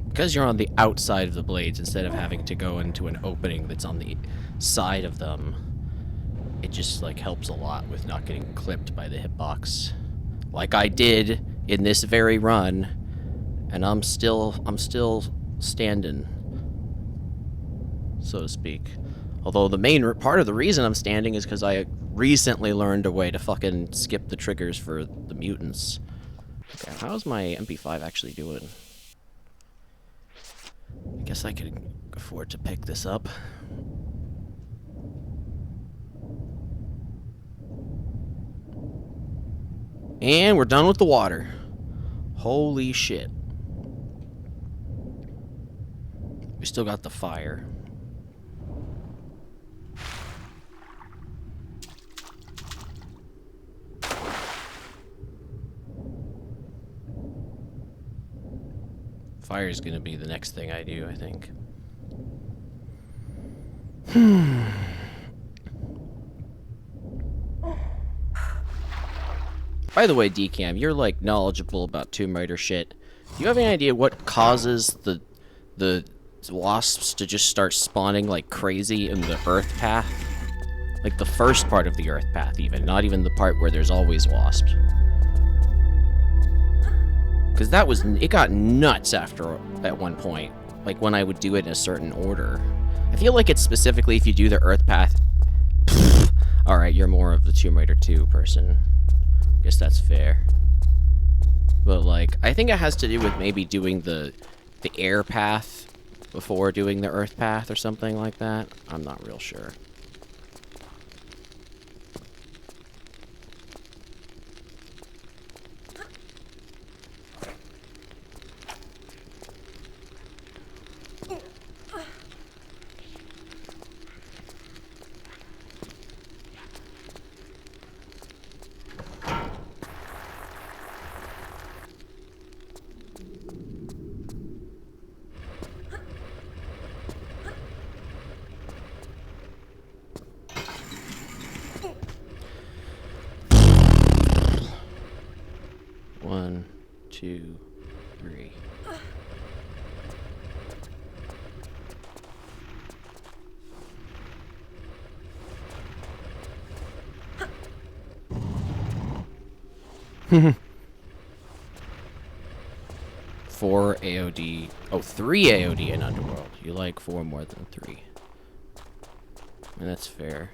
Because you're on the outside of the blades instead of having to go into an opening that's on the side of them, it just like helps a lot with not getting clipped by the hitbox, like I did in this very run, and I'm still standing, so to speak. Although the main part of the reason I'm standing is because I recently learned a way to fucking skip the triggers for the mutants. Okay, how's my MP5 actually doing? I guess I could afford to pick this up. And we're done with the water. Holy shit. still got the fire. Fire is gonna be the next thing I do, I think. By the way, Decam, you're like knowledgeable about Tomb Raider shit. Do you have any idea what causes the wasps to just start spawning like crazy in the Earth path? Like the first part of the Earth path, even, not even the part where there's always wasps. Because it got nuts at one point, like when I would do it in a certain order. I feel like it's specifically if you do the Earth path. Alright, you're more of the Tomb Raider 2 person. Guess that's fair. But like, I think it has to do with maybe doing the air path before doing the Earth path or something like that. I'm not real sure. One, two, three. Four AOD. Oh, 3 AOD in Underworld. You like 4 more than 3. And that's fair.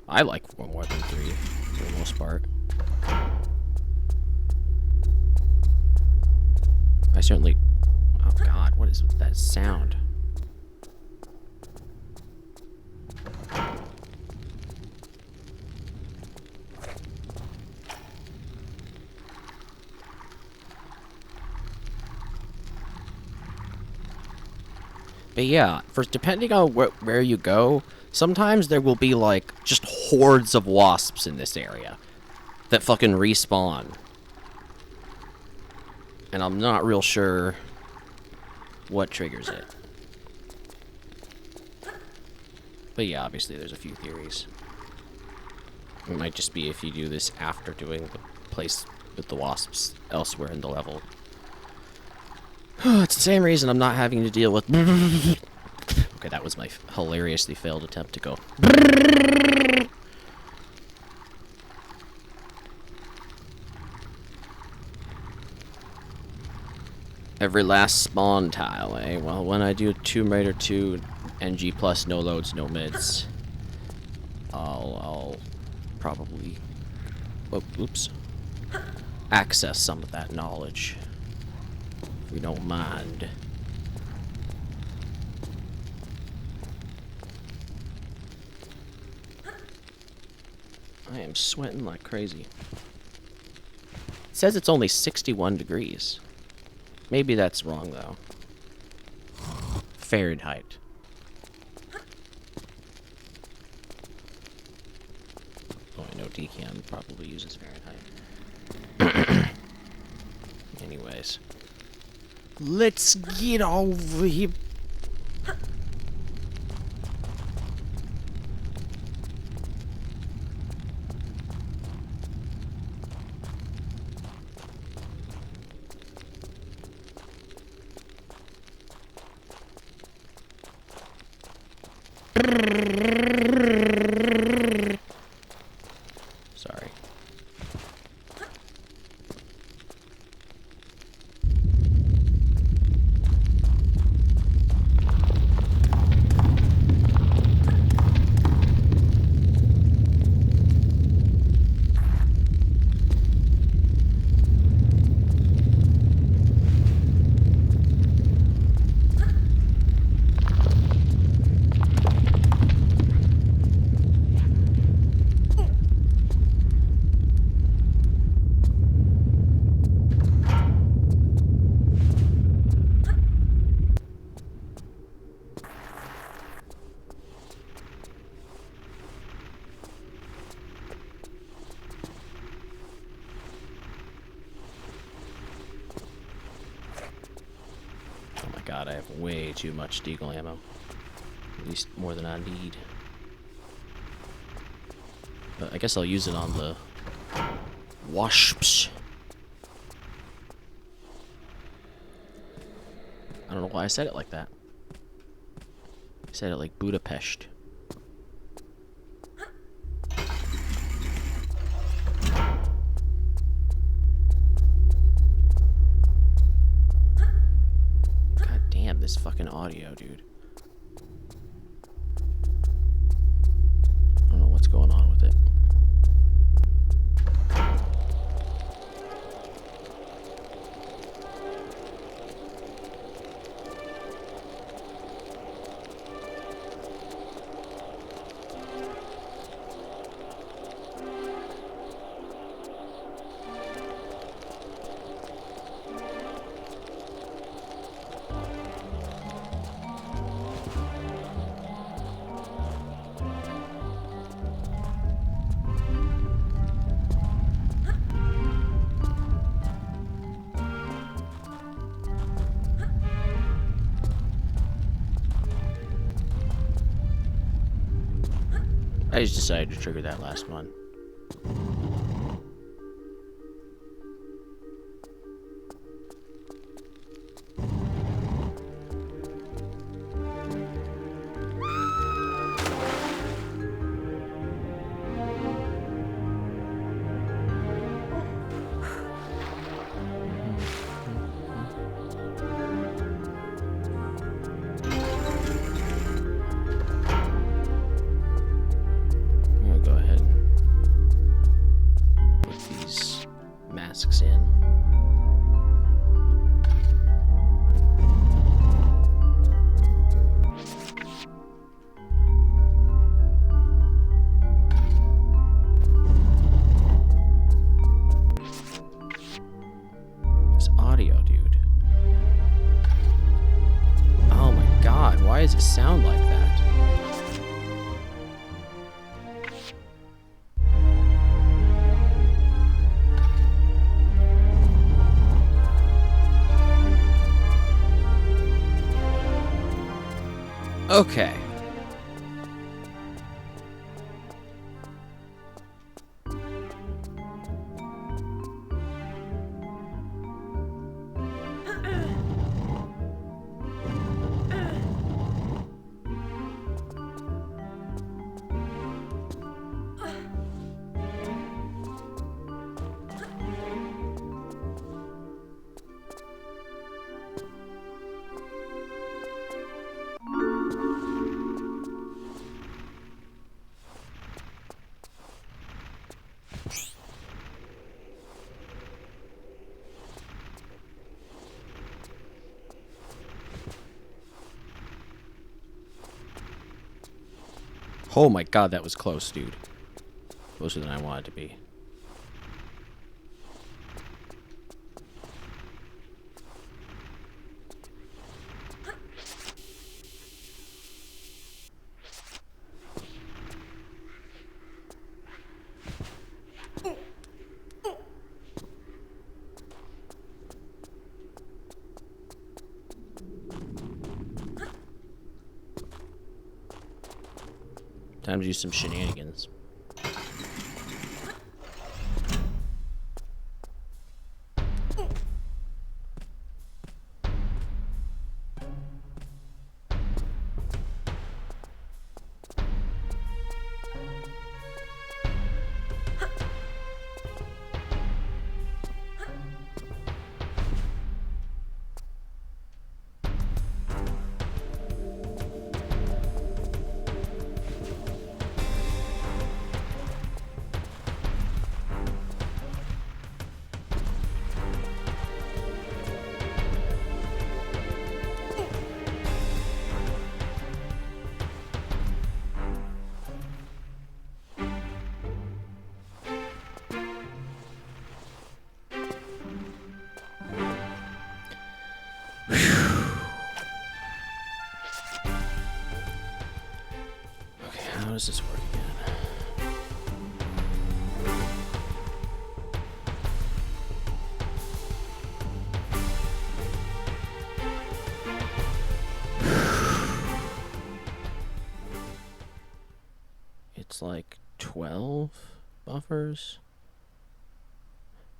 I like 4 more than 3, for the most part. I certainly... Oh god, what is with that sound? But yeah, depending on where you go, sometimes there will be like just hordes of wasps in this area that fucking respawn. And I'm not real sure what triggers it. But yeah, obviously there's a few theories. It might just be if you do this after doing the place with the wasps elsewhere in the level. It's the same reason I'm not having to deal with... Okay, that was my hilariously failed attempt to go... Every last spawn tile, eh? Well, when I do Tomb Raider 2 NG plus no loads, no mids, I'll probably... Oh, oops. Access some of that knowledge. If you don't mind. I am sweating like crazy. It says it's only 61 degrees. Maybe that's wrong, though. Fahrenheit. Oh, I know Decam probably uses Fahrenheit. Anyways. Let's get over here. Sorry. god, I have way too much deagle ammo. At least more than I need. But I guess I'll use it on the wasps. I don't know why I said it like that. I said it like Budapest. God damn, this fucking audio, dude. I don't know what's going on with it. I just decided to trigger that last one. Masks in. This audio, dude. Oh my god, why does it sound like that? Okay. Oh my god, that was close, dude. Closer than I wanted to be. Time to do some shenanigans. How does this work again? looks like 12 buffers.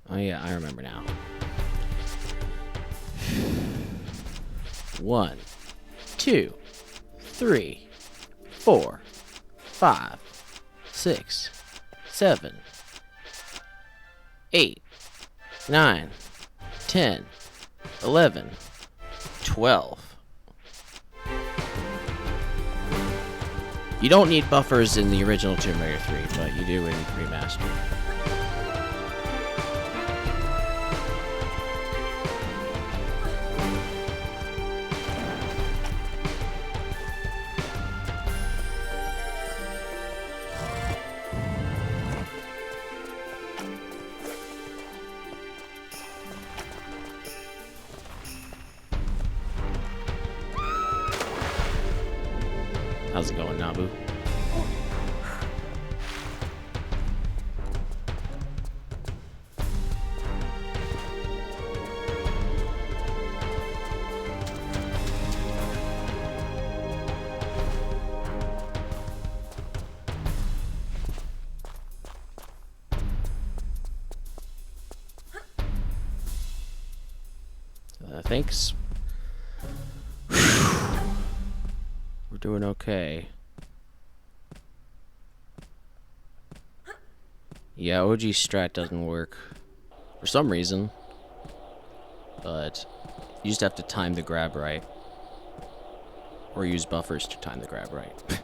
Oh yeah, I remember now. 1, 2, 3, 4, 5, 6, 7, 8, 9, 10, 11, 12. You don't need buffers in the original Tomb Raider 3, but you do in Remastered. How's it going, Nabu? Thanks. We're doing okay. Yeah, OG strat doesn't work for some reason, but you just have to time the grab right, or use buffers to time the grab right.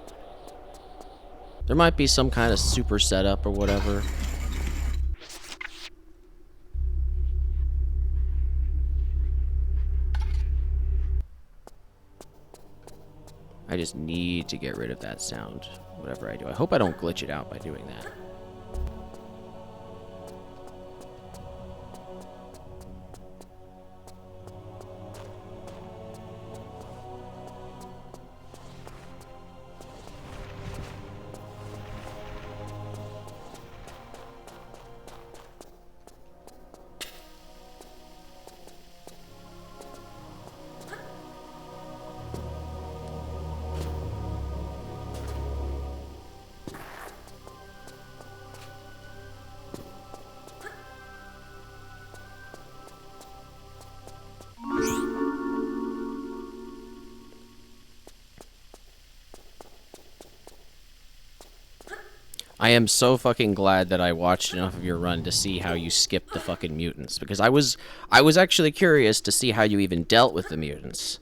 There might be some kind of super setup or whatever. I just need to get rid of that sound, whatever I do. I hope I don't glitch it out by doing that. I am so fucking glad that I watched enough of your run to see how you skipped the fucking mutants, because I was actually curious to see how you even dealt with the mutants,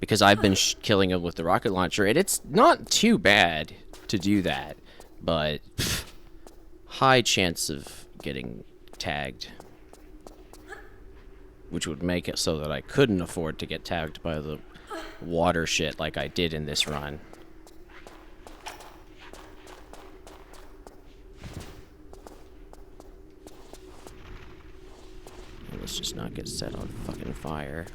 because I've been killing them with the rocket launcher, and it's not too bad to do that, but high chance of getting tagged, which would make it so that I couldn't afford to get tagged by the water shit like I did in this run. Let's just not get set on fucking fire.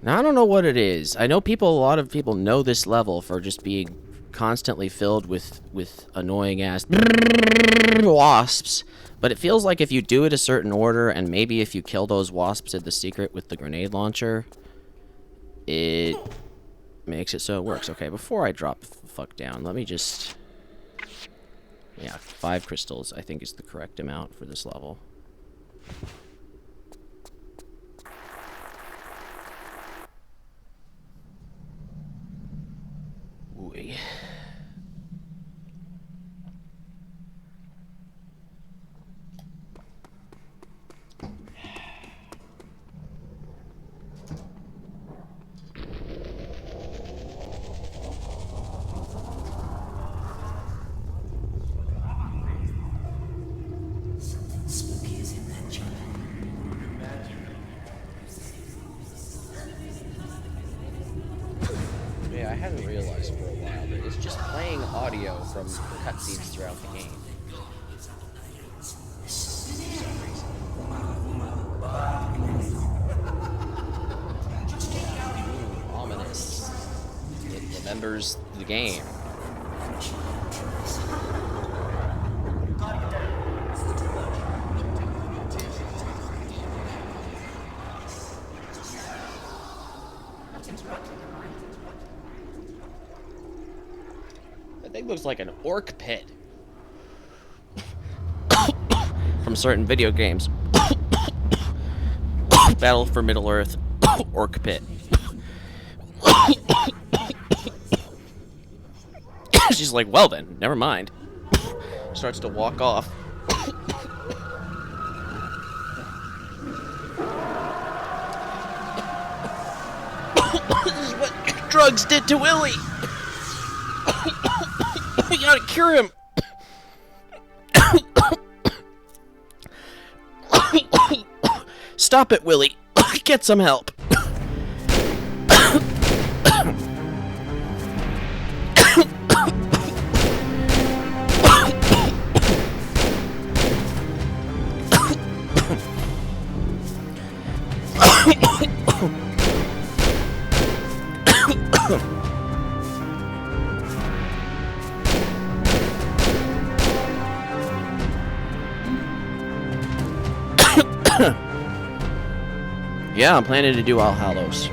Now, I don't know what it is. I know a lot of people know this level for just being constantly filled with annoying-ass wasps, but it feels like if you do it a certain order, and maybe if you kill those wasps at the secret with the grenade launcher, it makes it so it works. Okay, before I drop the fuck down, let me just... Yeah, 5 crystals, I think, is the correct amount for this level. Ooh. Yeah, I hadn't realized for a while that it's just playing audio from the cutscenes throughout the game. For some reason. Ooh, ominous. It remembers the game. looks like an orc pit. From certain video games. Battle for Middle-earth. Orc pit. She's like, well then, never mind. Starts to walk off. This is what drugs did to Willie. We gotta cure him. Stop it, Willie. Get some help. Yeah, I'm planning to do All Hallows.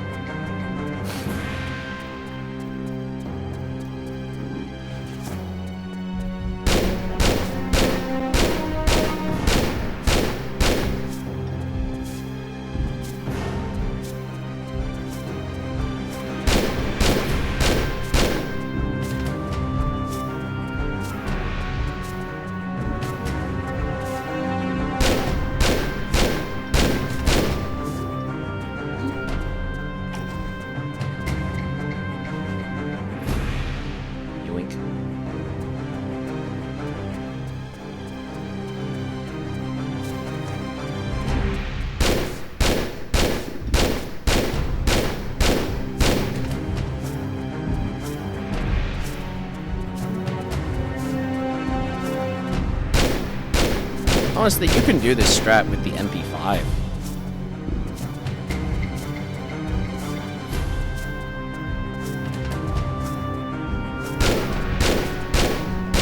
Honestly, you can do this strat with the MP5.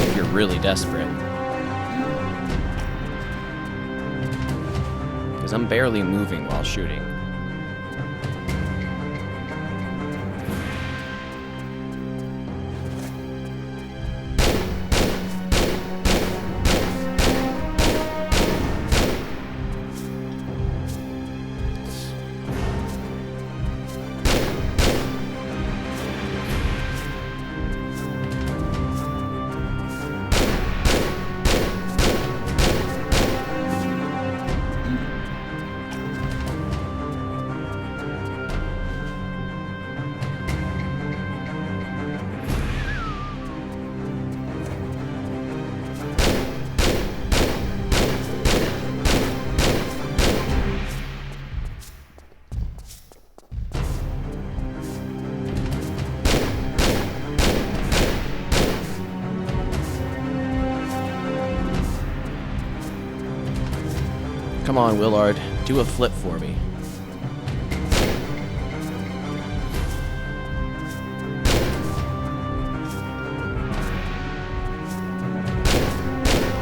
If you're really desperate. Because I'm barely moving while shooting. Come on, Willard. Do a flip for me.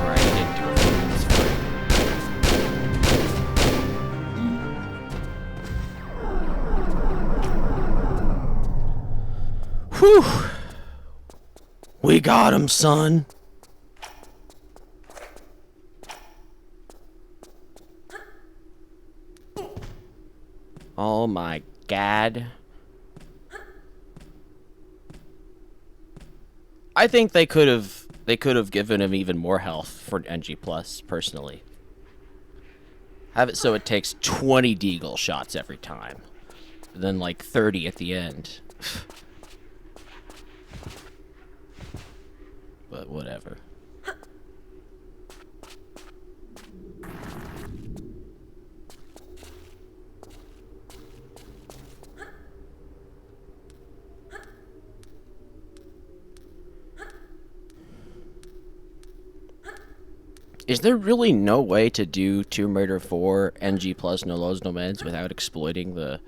Alright, he didn't do a flip. That's fine. Whew! We got him, son. Oh my god. I think they could have given him even more health for NG Plus, personally. Have it so it takes 20 deagle shots every time. Then like 30 at the end. But whatever. Is there really no way to do Tomb Raider 4 NG plus no lows no meds without exploiting the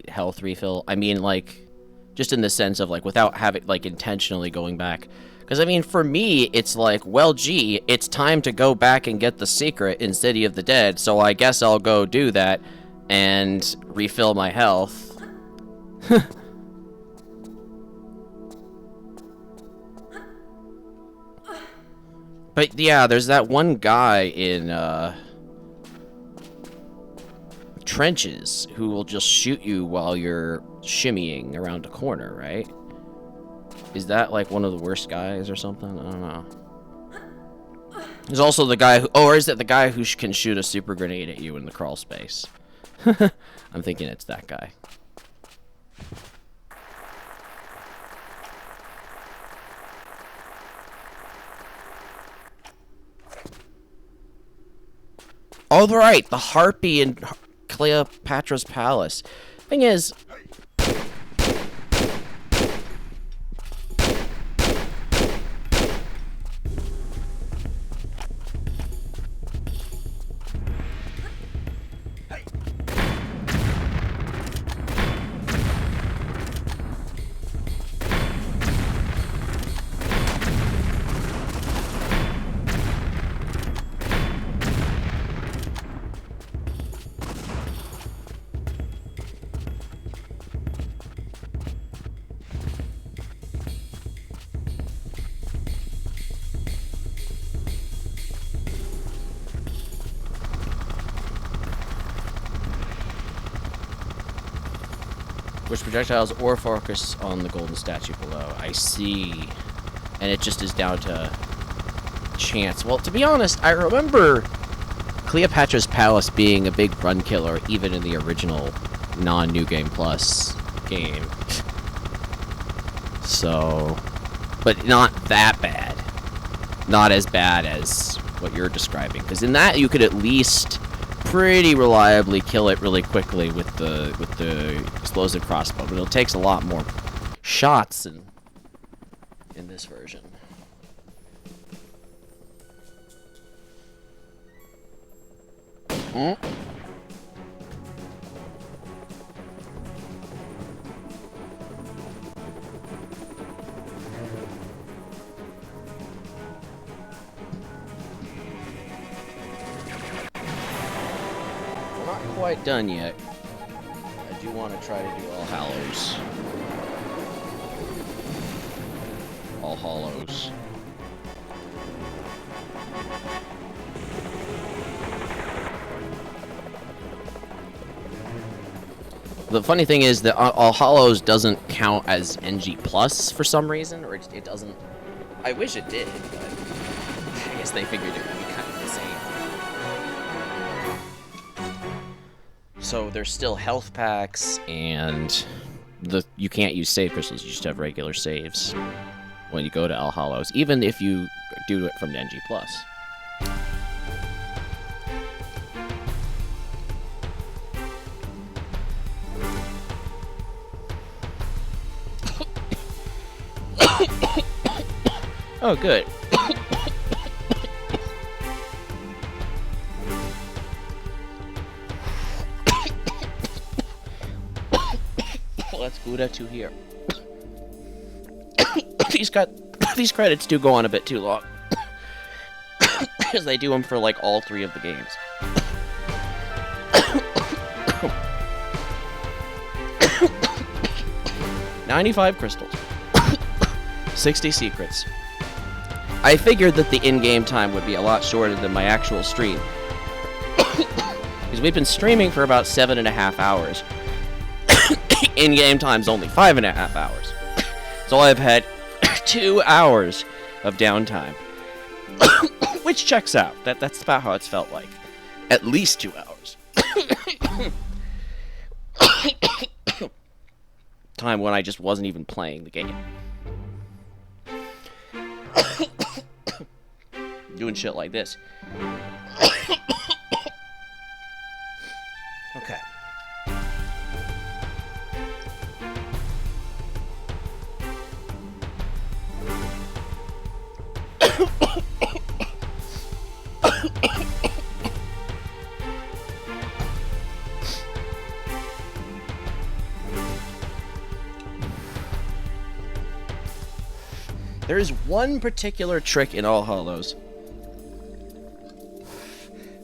health refill? I mean, like, just in the sense of like without having like intentionally going back. Because I mean, for me, it's like, well, gee, it's time to go back and get the secret in City of the Dead, so I guess I'll go do that and refill my health. But yeah, there's that one guy in trenches who will just shoot you while you're shimmying around a corner, right? Is that like one of the worst guys or something? I don't know. There's also the guy who, or is it the guy who can shoot a super grenade at you in the crawl space? I'm thinking it's that guy. Oh, right, the harpy in Cleopatra's palace. Thing is, which projectiles or focus on the golden statue below. I see. And it just is down to chance. Well, to be honest, I remember Cleopatra's Palace being a big run killer even in the original non-New Game Plus game. So, but not that bad. Not as bad as what you're describing. Because in that, you could at least pretty reliably kill it really quickly with the explosive crossbow, but it takes a lot more shots in this version. Hmm? Not quite done yet. I do want to try to do All Hallows. All Hallows. The funny thing is that All Hallows doesn't count as NG Plus for some reason, or it doesn't. I wish it did, but I guess they figured it would be kind of the same. So there's still health packs, and you can't use save crystals. You just have regular saves when you go to All Hallows, even if you do it from NG Plus. Oh, good. Let's Buddha to here. These credits do go on a bit too long. Because they do them for like all 3 of the games. 95 crystals. 60 secrets. I figured that the in-game time would be a lot shorter than my actual stream. Because we've been streaming for about 7.5 hours. In-game time's only 5.5 hours. So I've had 2 hours of downtime. Which checks out. That's about how it's felt like. At least 2 hours. Time when I just wasn't even playing the game. Doing shit like this. Okay. There is one particular trick in All Hallows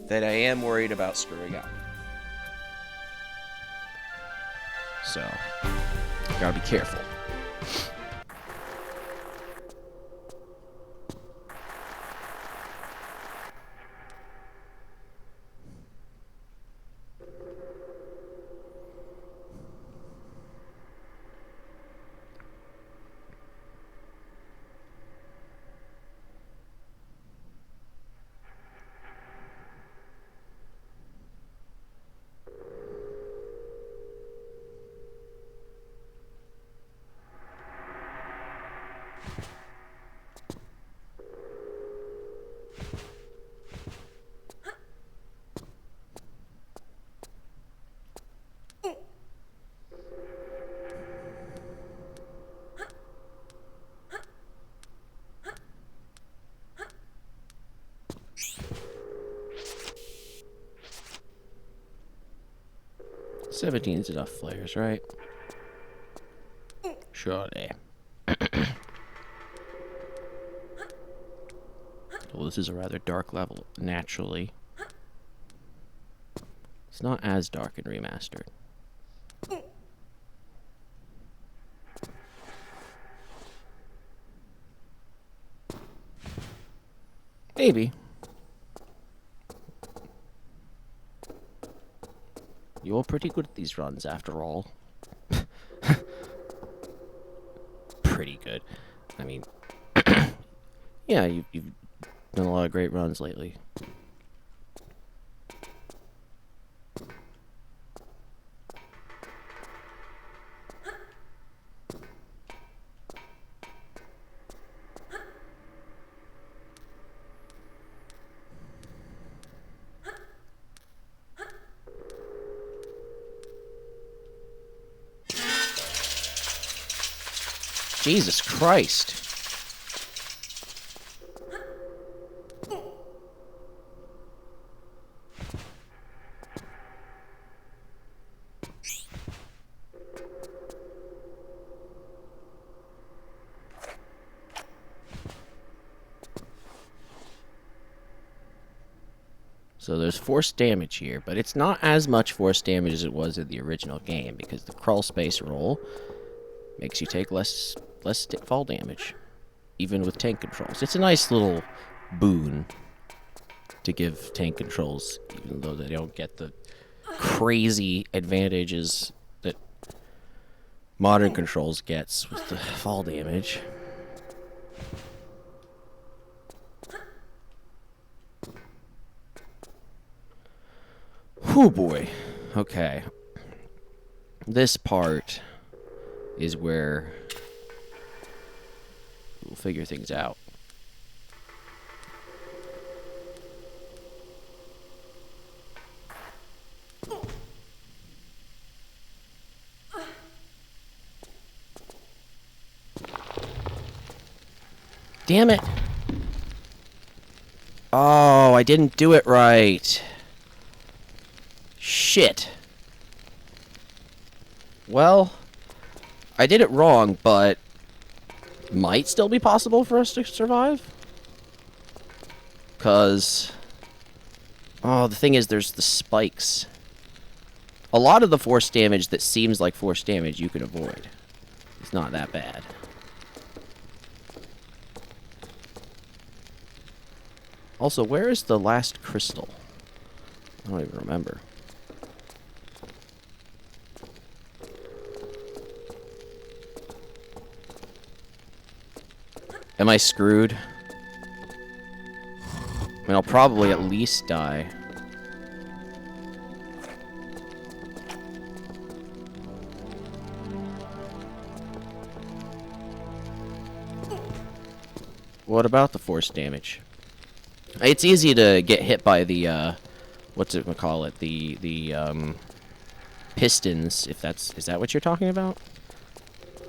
that I am worried about screwing up. So, gotta be careful. 17's enough flares, right? Surely. Well, this is a rather dark level, naturally. It's not as dark in remastered. Maybe. You're pretty good at these runs, after all. Pretty good. I mean, yeah, you've done a lot of great runs lately. Jesus Christ. So there's force damage here, but it's not as much force damage as it was in the original game, because the crawl space roll makes you take less fall damage, even with tank controls. It's a nice little boon to give tank controls, even though they don't get the crazy advantages that modern controls gets with the fall damage. Whew, boy. Okay. This part is where we'll figure things out. Damn it! Oh, I didn't do it right. Shit. Well, I did it wrong, but might still be possible for us to survive. Because, oh, the thing is, there's the spikes. A lot of the force damage that seems like force damage you can avoid. It's not that bad. Also, where is the last crystal? I don't even remember. Am I screwed? I mean, I'll probably at least die. What about the force damage? It's easy to get hit by the, what's it call it? The pistons, if that's, is that what you're talking about?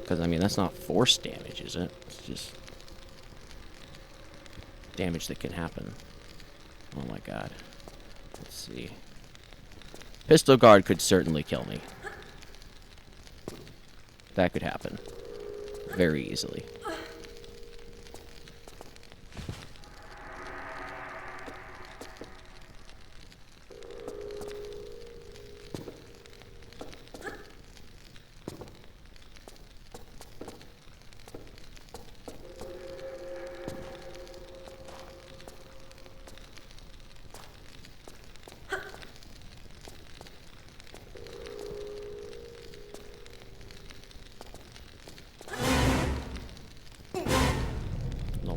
Because, I mean, that's not force damage, is it? It's just damage that can happen. Oh my god. Let's see. Pistol guard could certainly kill me. That could happen. Very easily.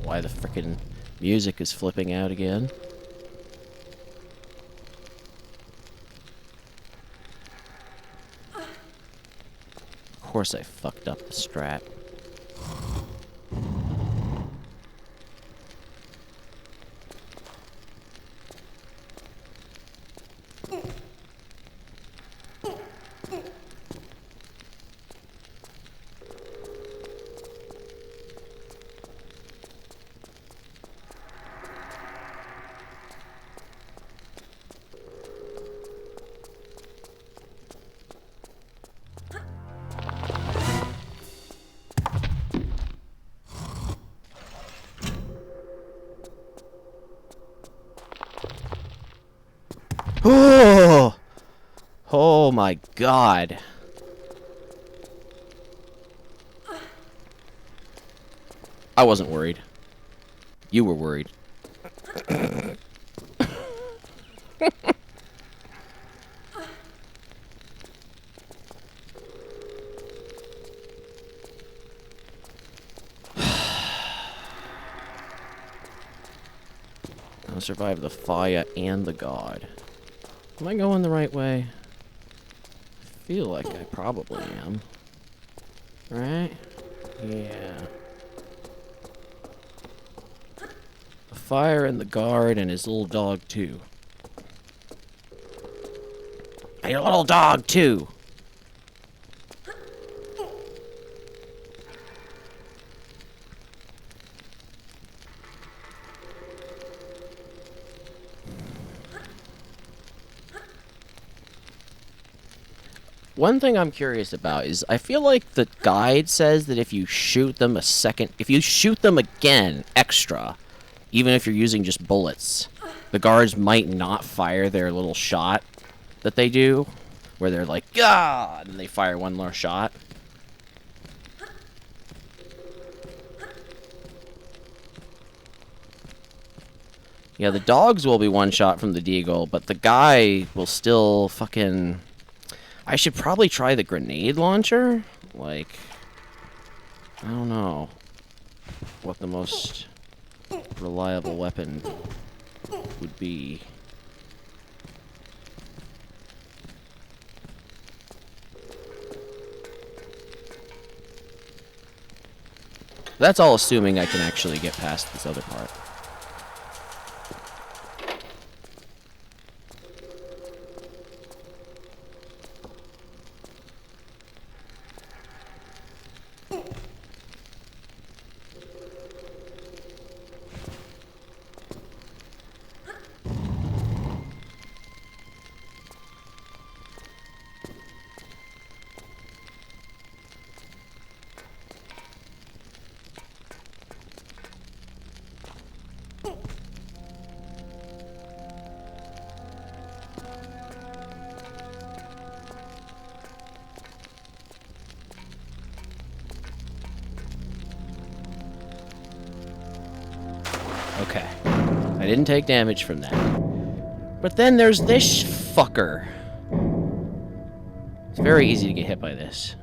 Why the frickin' music is flipping out again. Of course I fucked up the strat. Oh my god. I wasn't worried. You were worried. I'll survive the fire and the god. Am I going the right way? I feel like I probably am. Right? Yeah. The fire and the guard and his little dog too. And your little dog too! One thing I'm curious about is I feel like the guide says that if you shoot them if you shoot them again extra, even if you're using just bullets, the guards might not fire their little shot that they do, where they're like, God, and they fire one more shot. Yeah, the dogs will be one shot from the deagle, but the guy will still fucking... I should probably try the grenade launcher. Like, I don't know what the most reliable weapon would be. That's all assuming I can actually get past this other part. Okay. I didn't take damage from that. But then there's this fucker. It's very easy to get hit by this.